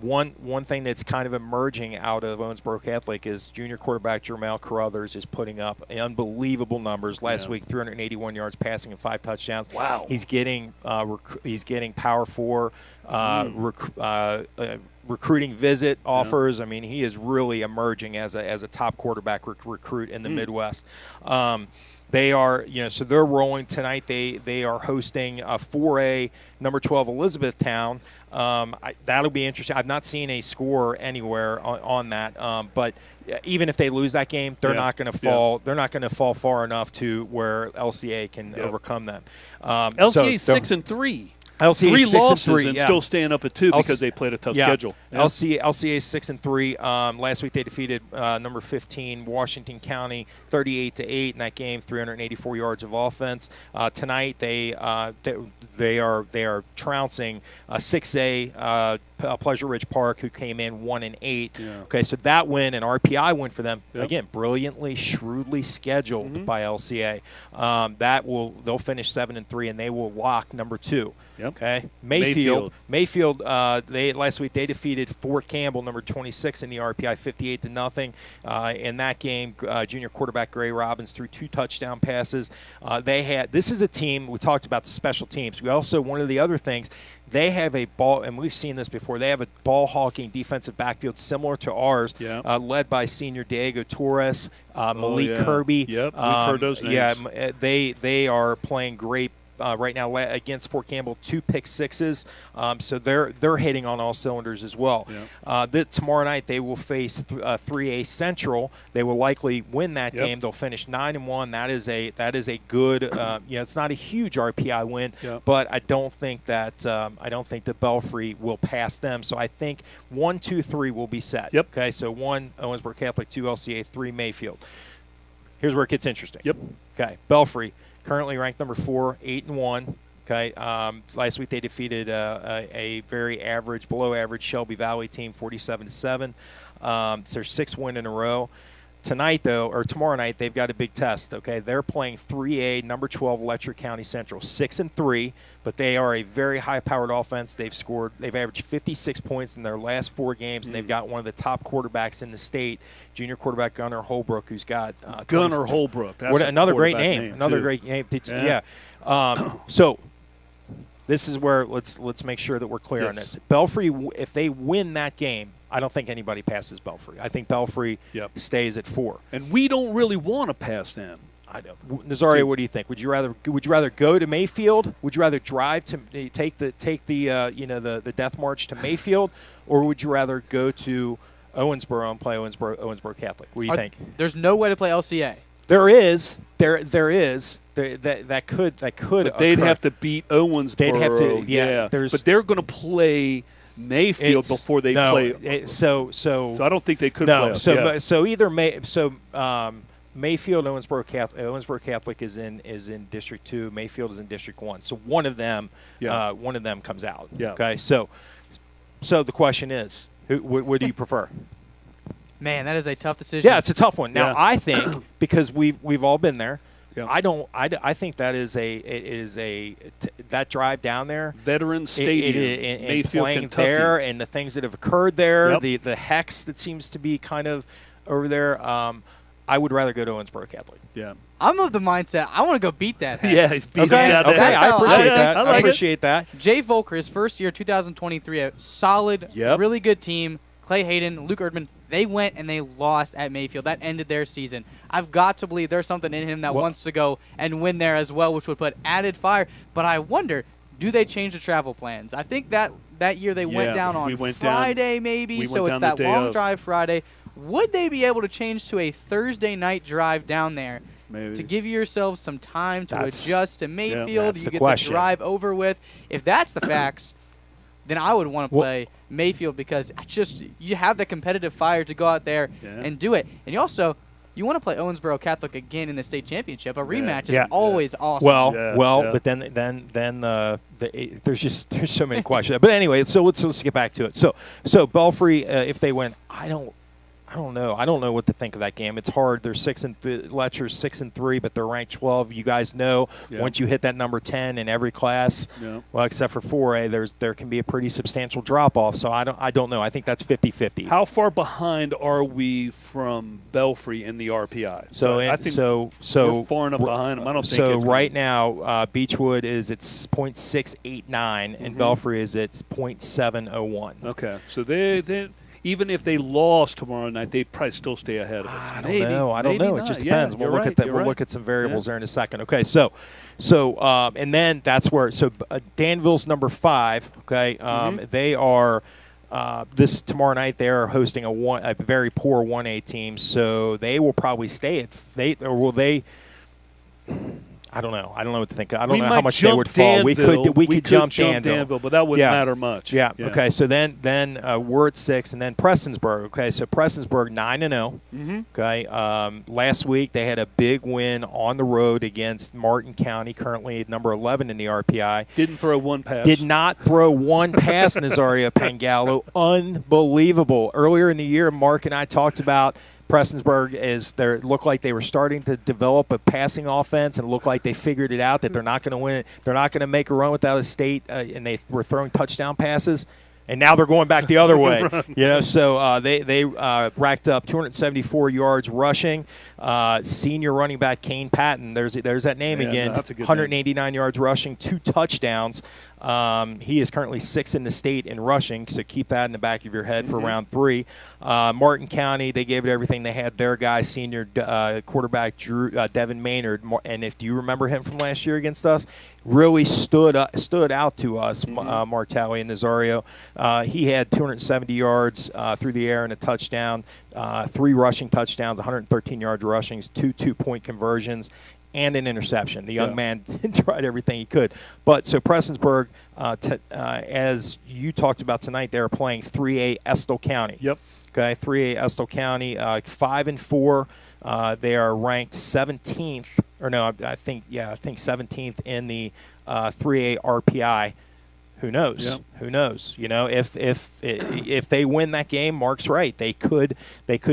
One thing that's kind of emerging out of Owensboro Catholic is junior quarterback Jermel Carruthers is putting up unbelievable numbers. Last week, 381 yards passing and 5 touchdowns. Wow! He's getting Power 4 recruiting visit offers. I mean, he is really emerging as a top quarterback recruit in the Midwest. They are, so they're rolling tonight. They are hosting a 4A number 12 Elizabethtown. That'll be interesting. I've not seen a score anywhere on that. But even if they lose that game, they're not going to fall. They're not going to fall far enough to where LCA can overcome them. LCA 6-3. LCA 3 6 losses and 3, and still staying up at 2 because they played a tough schedule. LCA 6-3. Last week they defeated number 15 Washington County 38-8 in that game, 384 yards of offense. Tonight they are trouncing 6A Pleasure Ridge Park, who came in 1-8. Okay, so that win, an RPI win for them. Again, brilliantly, shrewdly scheduled by LCA. They'll finish 7-3, and they will lock number 2. Okay, Mayfield. Last week they defeated Fort Campbell, number 26 in the RPI, 58-0. In that game, junior quarterback Gray Robbins threw 2 touchdown passes. This is a team. We talked about the special teams. We also, one of the other things, they have a ball, and we've seen this before. They have a ball-hawking defensive backfield similar to ours, led by senior Diego Torres, Malik Kirby. Yep, we've heard those names. Yeah, they are playing great. Right now against Fort Campbell, 2 pick sixes, so they're hitting on all cylinders as well. Tomorrow night they will face 3A Central. They will likely win that game. They'll finish 9-1. That is a good. It's not a huge RPI win, but I don't think that Belfry will pass them. So I think 1, 2, 3 will be set. Okay, so 1 Owensboro Catholic, 2 LCA, 3 Mayfield. Here's where it gets interesting. Okay, Belfry. Currently ranked number 4, 8-1. Okay, last week they defeated a very average, below average Shelby Valley team, 47-7. It's their 6th win in a row. Tonight, though, or tomorrow night, they've got a big test. Okay, they're playing 3A, number 12, Letcher County Central, 6-3, but they are a very high-powered offense. They've averaged 56 points in their last 4 games, and they've got one of the top quarterbacks in the state, junior quarterback Gunnar Holbrook, who's got Gunnar Holbrook. That's another great name. Another too. great name. Yeah. So this is where let's make sure that we're clear on this. Belfry, if they win that game, I don't think anybody passes Belfry. I think Belfry stays at 4. And we don't really want to pass them. I know. Nazario, what do you think? Would you rather go to Mayfield? Would you rather drive to take the death march to Mayfield, or would you rather go to Owensboro and play Owensboro Catholic? What do you think? There's no way to play LCA. There is. That could. But they'd have to beat Owensboro. They'd have to. Yeah. But they're going to play Mayfield before they play. So I don't think they could play us. So either Mayfield, Owensboro Catholic is in District 2. Mayfield is in District 1. So one of them comes out. Yeah. Okay. So the question is, what do you prefer? Man, that is a tough decision. Yeah, it's a tough one. Now I think because we've all been there. Yeah. I think that that drive down there, Veterans Stadium, and Mayfield, playing Kentucky. there, and the things that have occurred there, the hex that seems to be kind of over there. I would rather go to Owensboro Catholic. Yeah, I'm of the mindset I want to go beat that hex. Yeah, he's beat okay. I appreciate that. I appreciate that. Jay Volker, his first year, 2023, a solid, really good team. Clay Hayden, Luke Erdman, they went and they lost at Mayfield. That ended their season. I've got to believe there's something in him that wants to go and win there as well, which would put added fire. But I wonder, do they change the travel plans? I think that year they went down on Friday maybe, so it's that long drive Friday. Would they be able to change to a Thursday night drive down there to give yourselves some time to adjust to Mayfield? You get the drive over with. If that's the facts, then I would want to play Mayfield because you have the competitive fire to go out there and do it. And you want to play Owensboro Catholic again in the state championship. A rematch is always awesome. But then there's so many questions. But anyway, so let's get back to it. So Belfry, if they win, I don't know. I don't know what to think of that game. It's hard. They're Letcher's 6-3, but they're ranked 12. You guys know once you hit that number 10 in every class, well, except for 4A, there can be a pretty substantial drop off. So I don't know. I think that's 50-50. How far behind are we from Belfry in the RPI? I think we're far enough behind them. I don't think so. Right now, Beechwood is at 0.689, and Belfry is at 0.701. Okay, so they even if they lost tomorrow night, they'd probably still stay ahead of us. I don't know. It just depends. We'll look at that. We'll look at some variables there in a second. Okay, so and then that's where Danville's number 5. Okay, they are this tomorrow night. They are hosting a very poor 1A team, so they will probably stay at will they. I don't know. I don't know what to think. I don't know how much they would fall. We could jump Danville, but that wouldn't matter much. Yeah. Okay. So then we're at 6, and then Prestonsburg. Okay. So Prestonsburg 9-0. Okay. Last week they had a big win on the road against Martin County, currently at number 11 in the RPI. Didn't throw one pass. Did not throw one pass, Nazario Pangallo. Unbelievable. Earlier in the year, Mark and I talked about Prestonsburg looked like they were starting to develop a passing offense and looked like they figured it out that they're not going to win it. They're not going to make a run without a state, and they were throwing touchdown passes. And now they're going back the other way, So they racked up 274 yards rushing. Senior running back Kane Patton, there's that name again. That's a good 189 name. yards rushing, 2 touchdowns. He is currently 6th in the state in rushing, so keep that in the back of your head for round 3. Martin County, they gave it everything. They had their guy, senior quarterback Devin Maynard, and if you remember him from last year against us, really stood out to us, Martelli and Nazario. He had 270 yards through the air and a touchdown, 3 rushing touchdowns, 113 yards rushing, 2 two-point conversions, and an interception. The young man tried everything he could. But so Prestonsburg, as you talked about tonight, they were playing 3A Estill County. Yep. Okay, 3A Estill County, 5-4. They are ranked 17th, or no, I think 17th in the 3A RPI. Who knows? Yep. Who knows? You know, if they win that game, Mark's right. They could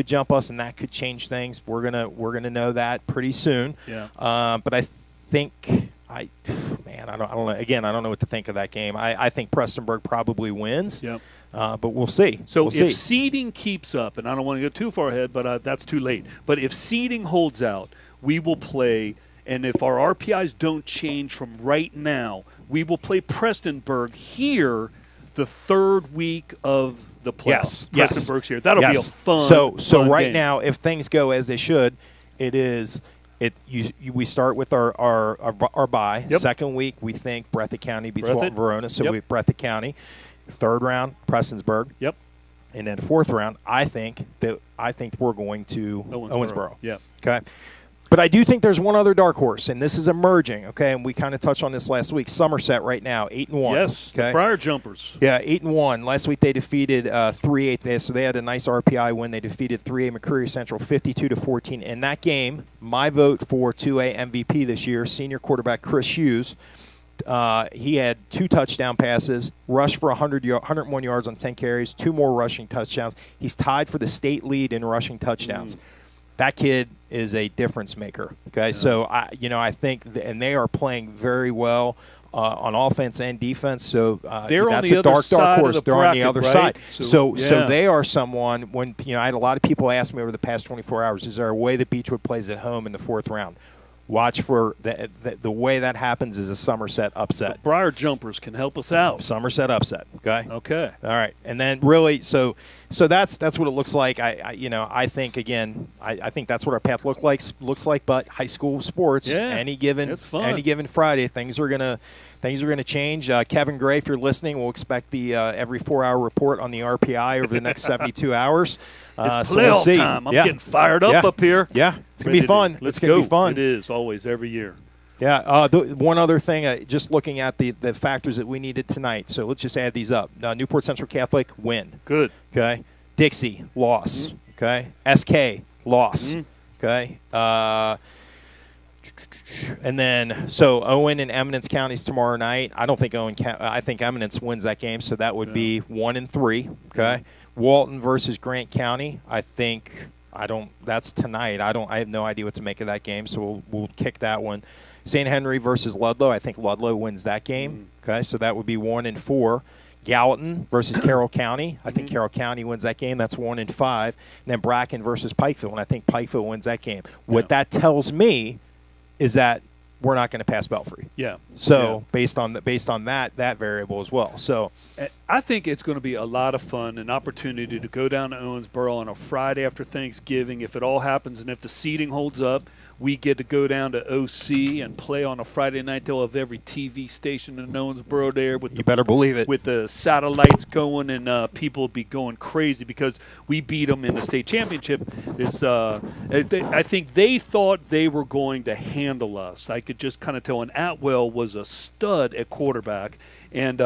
jump us, and that could change things. We're gonna know that pretty soon. Yeah. But I think I don't know. Again, I don't know what to think of that game. I think Prestonburg probably wins. Yep. But we'll see. So we'll if seeding keeps up, and I don't want to go too far ahead, but that's too late. But if seeding holds out, we will play. And if our RPIs don't change from right now, we will play Prestonburg here the third week of the playoffs. Yes. Prestonburg's here. That'll be a fun. So fun right game. now, if things go as they should, we start with our bye. Yep. Second week, we think Breathitt County beats Breathitt. Walton Verona, so Yep. we Breathitt County. Third round, Prestonsburg. Yep. And then fourth round, I think we're going to Owensboro. Yeah. Okay. But I do think there's one other dark horse, and this is emerging. Okay, and we kind of touched on this last week. Somerset right now, 8-1. Yes. Okay. The Briar Jumpers. Yeah, 8-1. Last week they defeated 3A, so they had a nice RPI win. They defeated 3A McCreary Central 52-14. In that game, my vote for 2A MVP this year, senior quarterback Chris Hughes. He had 2 touchdown passes, rushed for 101 yards on 10 carries, 2 more rushing touchdowns. He's tied for the state lead in rushing touchdowns. That kid is a difference maker. Okay, yeah. So I think, and they are playing very well on offense and defense. So they're that's on the a dark other side horse. of the They're bracket, on the other right? side. So yeah. they are someone. When I had a lot of people ask me over the past 24 hours, is there a way that Beechwood plays at home in the fourth round? Watch for the way that happens is a Somerset upset. The Briar Jumpers can help us out. Somerset upset. Okay. Okay. All right. And then really, so that's what it looks like. I think again, I think that's what our path looks like. But high school sports, any given Friday, things are gonna change. Kevin Gray, if you're listening, we'll expect the every 4-hour report on the RPI over the next 72 hours. It's so we'll playoff see. time. I'm getting fired up here. Yeah, it's gonna be fun. Let's it's gonna go. be fun. It is always every year. Yeah. One other thing, just looking at the factors that we needed tonight. So let's just add these up. Newport Central Catholic win. Good. Okay. Dixie loss. Okay. SK loss. Okay. And then so Owen and Eminence counties tomorrow night. I don't think I think Eminence wins that game, so that would be 1-3. Okay. Walton versus Grant County. That's tonight. I have no idea what to make of that game, so we'll kick that one. St. Henry versus Ludlow. I think Ludlow wins that game. Okay, so that would be 1-4. Gallatin versus Carroll County. I think Carroll County wins that game. That's 1-5. And then Bracken versus Pikeville, and I think Pikeville wins that game. What that tells me is that we're not going to pass Belfry. Yeah. So based on that variable as well. So I think it's going to be a lot of fun, an opportunity to go down to Owensboro on a Friday after Thanksgiving. If it all happens and if the seating holds up, we get to go down to OC and play on a Friday night. They'll have every TV station in Owensboro there. You better believe it. With the satellites going, and people will be going crazy because we beat them in the state championship. I think they thought they were going to handle us. I could just kind of tell. And Atwell was a stud at quarterback. And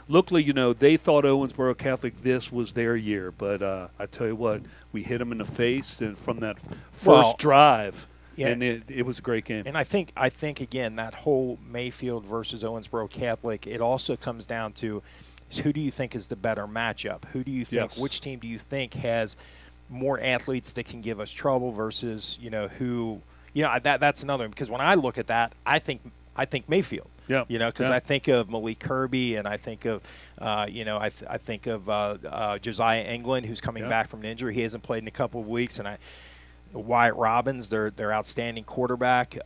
luckily, they thought Owensboro Catholic, this was their year. But I tell you what, we hit them in the face and from that first drive. Yeah. And it was a great game. And I think again, that whole Mayfield versus Owensboro Catholic, it also comes down to who do you think is the better matchup? Who do you think, which team do you think has more athletes that can give us trouble versus, that's another one. Because when I look at that, I think Mayfield. Yeah. Because I think of Malik Kirby and I think of, I think of Josiah England, who's coming back from an injury. He hasn't played in a couple of weeks, and Wyatt Robbins, their outstanding quarterback.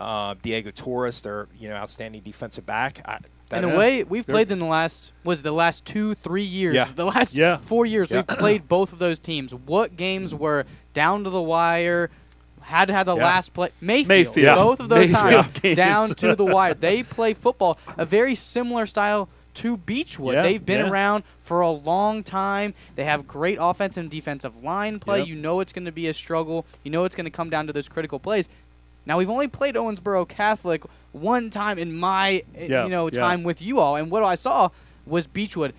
Diego Torres, their outstanding defensive back. In a way, we've played them the last 2-3 years. Yeah. The last 4 years, we've played both of those teams. What games were down to the wire? Had to have the last play. Mayfield. Both of those times down to the wire. They play football, a very similar style to Beechwood. They've been around for a long time. They have great offensive and defensive line play. You know it's going to be a struggle. You know it's going to come down to those critical plays. Now, we've only played Owensboro Catholic one time in my time with you all, and what I saw was Beechwood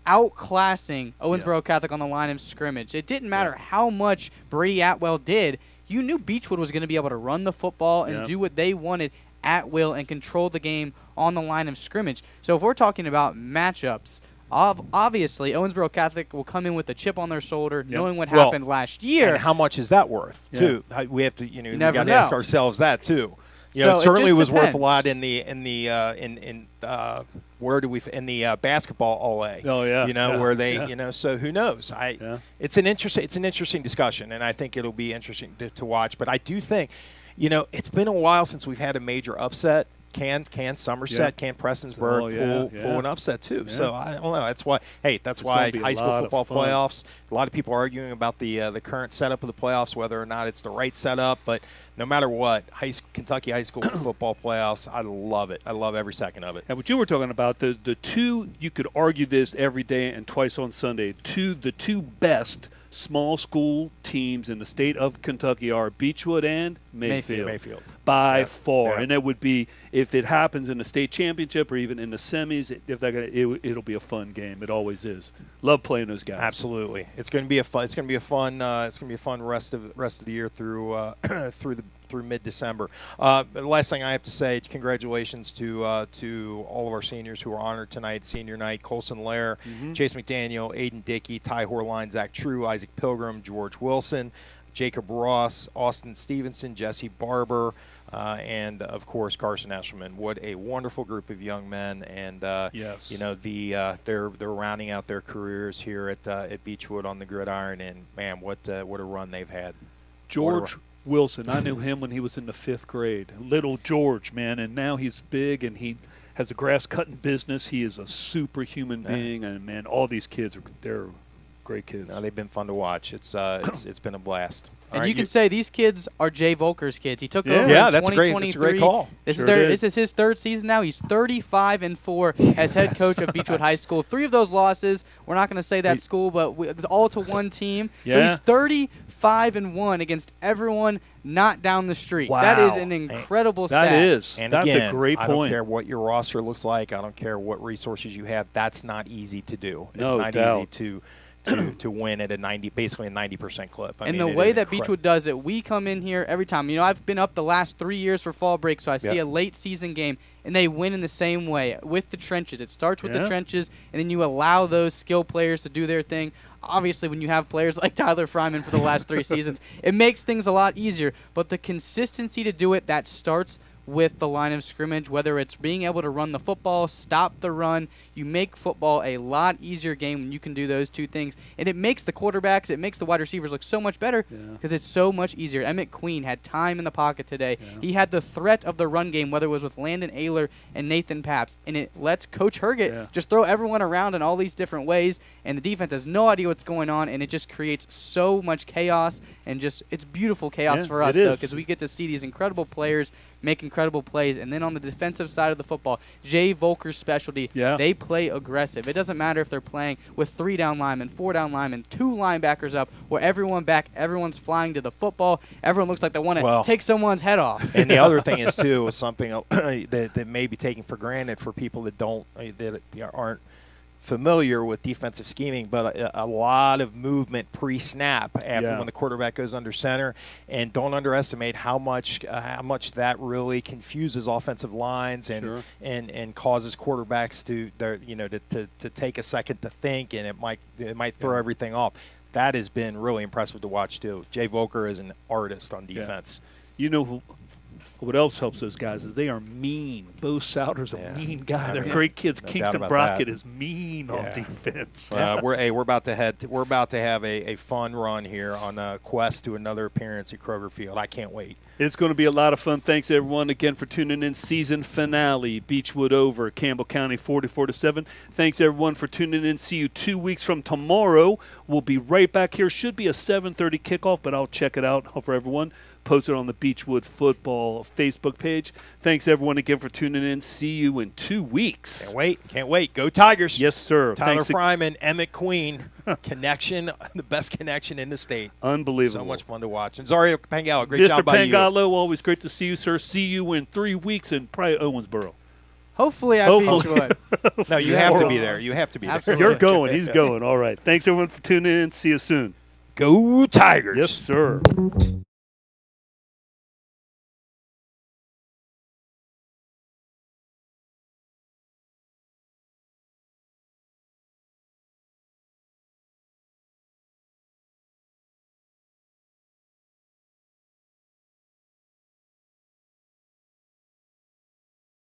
outclassing Owensboro Catholic on the line of scrimmage. It didn't matter how much Brady Atwell did. you knew Beechwood was going to be able to run the football and do what they wanted at will and control the game on the line of scrimmage. So if we're talking about matchups, obviously Owensboro Catholic will come in with a chip on their shoulder, knowing what happened last year. And how much is that worth, too? We have to, we got to ask ourselves that, too. So it certainly was worth a depends. lot in the basketball OA. Oh yeah. Where they so who knows? It's an interesting discussion, and I think it'll be interesting to watch. But I do think, it's been a while since we've had a major upset. Can Somerset, can Prestonsburg pull an upset too? Yeah. So I don't know. That's why. Hey, that's why high school football playoffs. A lot of people are arguing about the current setup of the playoffs, whether or not it's the right setup. But no matter what, Kentucky high school football playoffs, I love it. I love every second of it. And what you were talking about, the two, you could argue this every day and twice on Sunday. The two best small school teams in the state of Kentucky are Beechwood and Mayfield. By far. And that would be, if it happens in the state championship or even in the semis, it'll be a fun game. It always is. Love playing those guys. Absolutely. It's going to be a fun rest of the year through mid-December. The last thing I have to say, congratulations to all of our seniors who are honored tonight, senior night. Colson Lair, Chase McDaniel, Aiden Dickey, Ty Horline, Zach True, Isaac Pilgrim, George Wilson, Jacob Ross, Austin Stevenson, Jesse Barber, and of course Carson Eshelman. What a wonderful group of young men, and they're rounding out their careers here at Beechwood on the gridiron, and man, what a run they've had. George Wilson, I knew him when he was in the 5th grade. Little George, man, and now he's big and he has a grass cutting business. He is a superhuman being, and man, all these kids they're great kids. No, they've been fun to watch. It's been a blast. And you can say these kids are Jay Volker's kids. He took over in that's a 2023. great call. This is his 3rd season now. He's 35-4 as head coach of Beechwood High School. 3 of those losses, we're not going to say that school, but all to one team. So he's 35-1 against everyone not down the street. Wow. That is an incredible stat. That is. And that's again, a great point. I don't care what your roster looks like. I don't care what resources you have. That's not easy to do. It's not easy to win at basically a 90% clip. And the way that Beechwood does it, we come in here every time. I've been up the last 3 years for fall break, so I see a late season game, and they win in the same way with the trenches. It starts with the trenches, and then you allow those skill players to do their thing. Obviously, when you have players like Tyler Fryman for the last 3 seasons, it makes things a lot easier. But the consistency to do it, that starts with the line of scrimmage, whether it's being able to run the football, stop the run. You make football a lot easier game when you can do those two things. And it makes the quarterbacks, it makes the wide receivers look so much better because it's so much easier. Emmett Queen had time in the pocket today. He had the threat of the run game, whether it was with Landon Ayler and Nathan Paps. And it lets Coach Herget just throw everyone around in all these different ways. And the defense has no idea what's going on. And it just creates so much chaos. And it's beautiful chaos for us, though, because we get to see these incredible players make incredible plays. And then on the defensive side of the football, Jay Volker's specialty, they play aggressive. It doesn't matter if they're playing with 3 down linemen, 4 down linemen, 2 linebackers up, or everyone's flying to the football. Everyone looks like they want to take someone's head off. And the other thing is, too, something that may be taken for granted for people that aren't familiar with defensive scheming, but a lot of movement pre-snap after when the quarterback goes under center, and don't underestimate how much that really confuses offensive lines and causes quarterbacks to take a second to think, and it might throw everything off. That has been really impressive to watch too. Jay Volker is an artist on defense. What else helps those guys is they are mean. Bo Souders a mean guy. They're great kids. No Kingston Brockett is mean on defense. We're about to have a fun run here on a quest to another appearance at Kroger Field. I can't wait. It's going to be a lot of fun. Thanks everyone again for tuning in. Season finale, Beechwood over Campbell County 44-7. Thanks everyone for tuning in. See you 2 weeks from tomorrow. We'll be right back here. Should be a 7:30 kickoff, but I'll check it out for everyone. Posted on the Beechwood Football Facebook page. Thanks everyone again for tuning in. See you in 2 weeks. Can't wait. Go Tigers. Yes, sir. Tyler Fryman, Emmett Queen, connection, the best connection in the state. Unbelievable. So much fun to watch. And Zario Pangallo, great job by you. Mr. Pangallo, always great to see you, sir. See you in 3 weeks in probably Owensboro. Hopefully at Beechwood. No, you have to be there. You have to be there. You're going. He's going. All right. Thanks everyone for tuning in. See you soon. Go Tigers. Yes, sir.